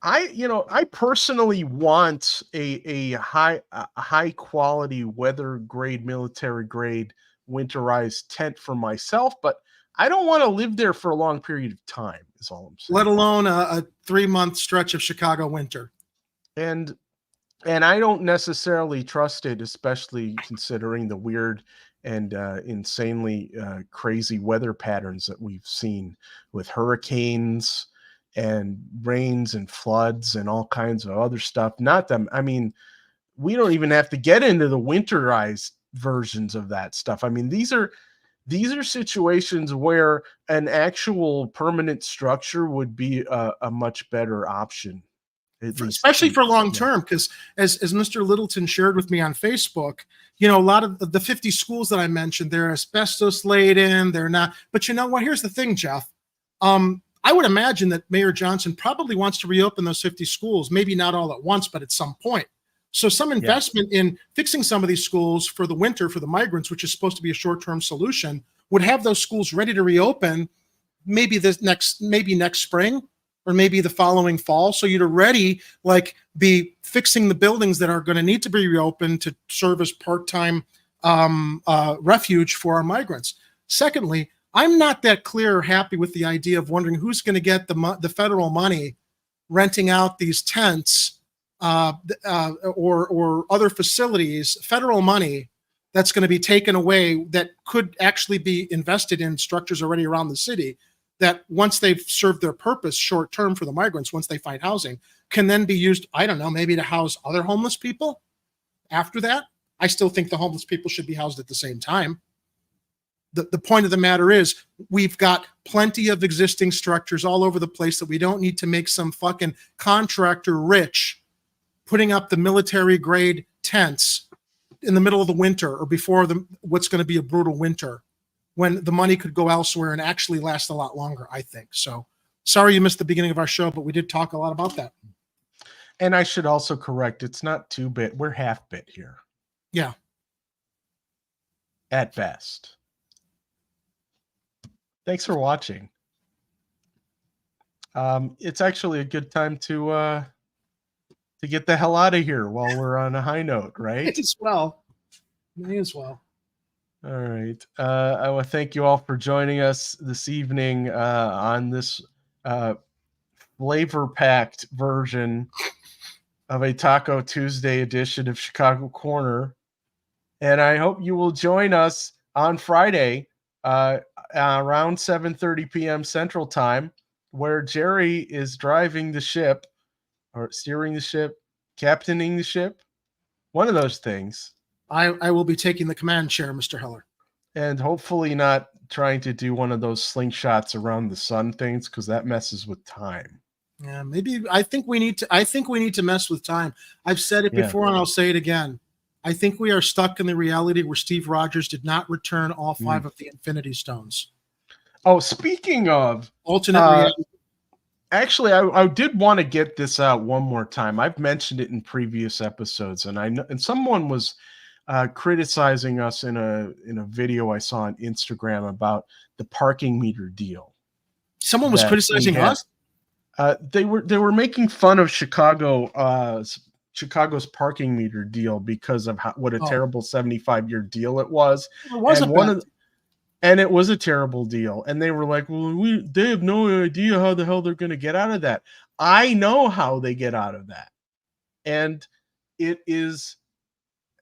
I personally want a high quality weather grade, military grade winterized tent for myself, but I don't want to live there for a long period of time, is all I'm saying.
Let alone a 3-month stretch of Chicago winter.
And I don't necessarily trust it, especially considering the weird and insanely crazy weather patterns that we've seen with hurricanes and rains and floods and all kinds of other stuff. We don't even have to get into the winterized versions of that stuff. I mean, these are situations where an actual permanent structure would be a much better option,
especially for long term. Because as Mr. Littleton shared with me on Facebook, a lot of the 50 schools that I mentioned, they're asbestos laden. They're not. But you know what? Here's the thing, Jeff. I would imagine that Mayor Johnson probably wants to reopen those 50 schools, maybe not all at once, but at some point. So some investment in fixing some of these schools for the winter for the migrants, which is supposed to be a short-term solution, would have those schools ready to reopen maybe next spring or maybe the following fall. So you'd already like be fixing the buildings that are going to need to be reopened to serve as part-time refuge for our migrants. Secondly, I'm not that clear or happy with the idea of wondering who's going to get the federal money renting out these tents or other facilities, federal money that's going to be taken away that could actually be invested in structures already around the city that once they've served their purpose short term for the migrants, once they find housing, can then be used, I don't know, maybe to house other homeless people after that. I still think the homeless people should be housed at the same time. The point of the matter is we've got plenty of existing structures all over the place that we don't need to make some fucking contractor rich putting up the military grade tents in the middle of the winter or before what's going to be a brutal winter when the money could go elsewhere and actually last a lot longer, I think. So sorry you missed the beginning of our show, but we did talk a lot about that.
And I should also correct, it's not 2-bit, we're half-bit here.
Yeah.
At best. Thanks for watching. It's actually a good time to get the hell out of here while we're on a high note, right?
May as well. May as well.
All right. I want to thank you all for joining us this evening on this flavor-packed version of a Taco Tuesday edition of Chicago Corner. And I hope you will join us on Friday around 7:30 p.m. Central Time, where Jerry is driving the ship or steering the ship, captaining the ship, one of those things.
I will be taking the command chair, Mr. Heller.
And hopefully not trying to do one of those slingshots around the sun things, because that messes with time.
Yeah, maybe I think we need to mess with time. I've said it before and I'll say it again. I think we are stuck in the reality where Steve Rogers did not return all 5 of the Infinity Stones.
Oh, speaking of
alternate reality.
Actually, I did want to get this out one more time. I've mentioned it in previous episodes, and someone was criticizing us in a video I saw on Instagram about the parking meter deal.
Someone was criticizing us?
They were making fun of Chicago's parking meter deal because of what a terrible 75-year deal it was.
It wasn't
and it was a terrible deal. And they were like, well, they have no idea how the hell they're going to get out of that. I know how they get out of that. And it is,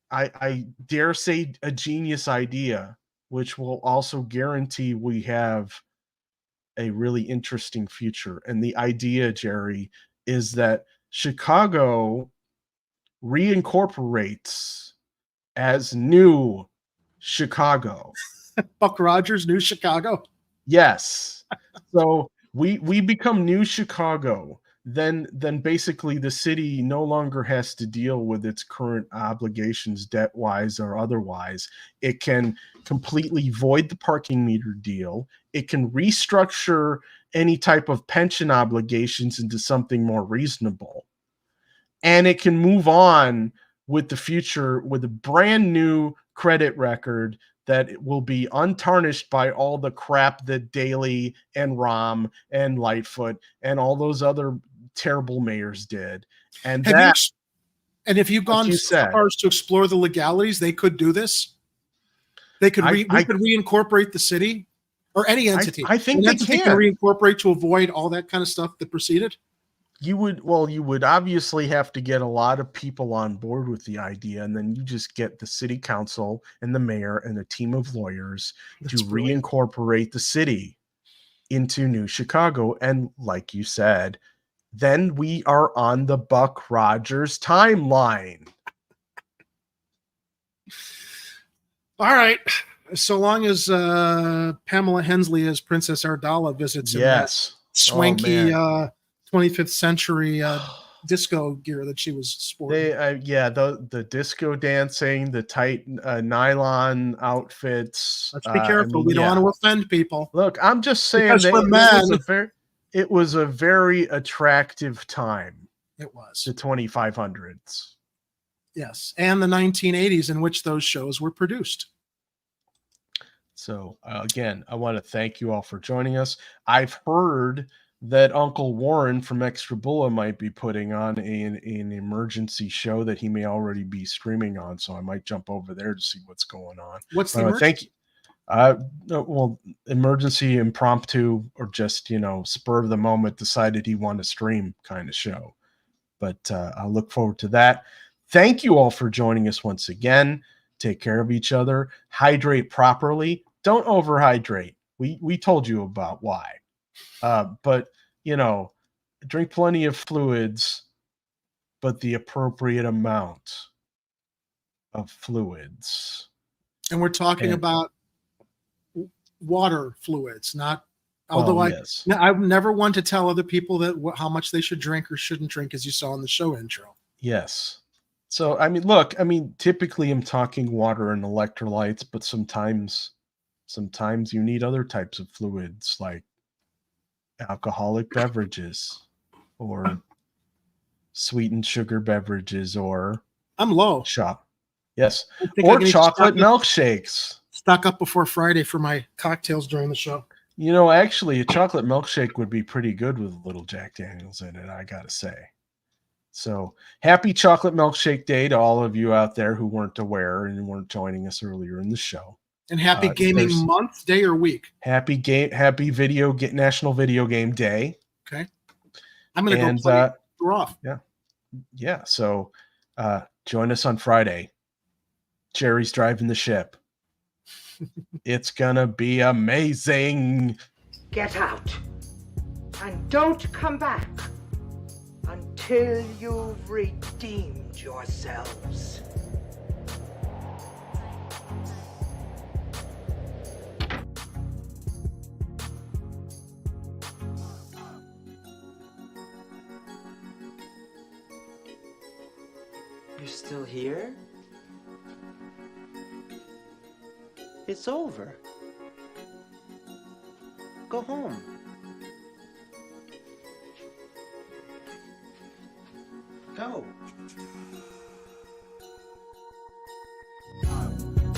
I dare say, a genius idea, which will also guarantee we have a really interesting future. And the idea, Jerry, is that Chicago reincorporates as new Chicago.
Buck Rogers, New Chicago.
Yes. So we become New Chicago. Then basically the city no longer has to deal with its current obligations, debt-wise or otherwise. It can completely void the parking meter deal. It can restructure any type of pension obligations into something more reasonable. And it can move on with the future with a brand new credit record that it will be untarnished by all the crap that Daley and Rahm and Lightfoot and all those other terrible mayors did. And
if you've gone so far as to explore the legalities, they could do this. They could we could reincorporate the city or any entity.
I think they can
reincorporate to avoid all that kind of stuff that preceded.
You would obviously have to get a lot of people on board with the idea, and then you just get the city council and the mayor and a team of lawyers to reincorporate the city into New Chicago. And like you said, then we are on the Buck Rogers timeline.
All right. So long as Pamela Hensley as Princess Ardala visits him,
yes,
swanky 25th century disco gear that she was sporting.
The disco dancing, the tight nylon outfits.
Let's be careful. We don't want to offend people.
Look, I'm just saying that it was a very attractive time.
It was
the 2500s.
Yes, and the 1980s in which those shows were produced.
So again, I want to thank you all for joining us. I've heard that Uncle Warren from Extra Bulla might be putting on an emergency show that he may already be streaming on. So I might jump over there to see what's going on.
What's the emergency?
Thank you. Well, emergency, impromptu, or just, spur of the moment, decided he wanted to stream kind of show. But I'll look forward to that. Thank you all for joining us once again. Take care of each other. Hydrate properly. Don't overhydrate. We told you about why. But, drink plenty of fluids, but the appropriate amount of fluids.
And we're talking about water fluids, not, although
yes.
I never want to tell other people that how much they should drink or shouldn't drink, as you saw in the show intro.
Yes. So, typically I'm talking water and electrolytes, but sometimes you need other types of fluids like alcoholic beverages or sweetened sugar beverages, or
I'm low.
Yes. Or chocolate milkshakes.
Stock up before Friday for my cocktails during the show.
Actually, a chocolate milkshake would be pretty good with a little Jack Daniels in it, I gotta say. So happy Chocolate Milkshake Day to all of you out there who weren't aware and weren't joining us earlier in the show.
And happy gaming month, day, or week.
Happy National Video Game Day.
Okay. I'm going to go play. We're off.
Yeah. So join us on Friday. Jerry's driving the ship. It's going to be amazing.
Get out. And don't come back until you've redeemed yourselves. You're still here? It's over. Go home. Go.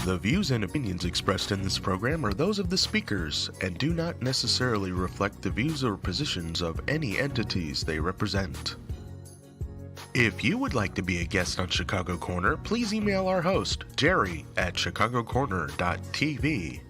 The views and opinions expressed in this program are those of the speakers and do not necessarily reflect the views or positions of any entities they represent. If you would like to be a guest on Chicago Corner, please email our host, Jerry, at chicagocorner.tv.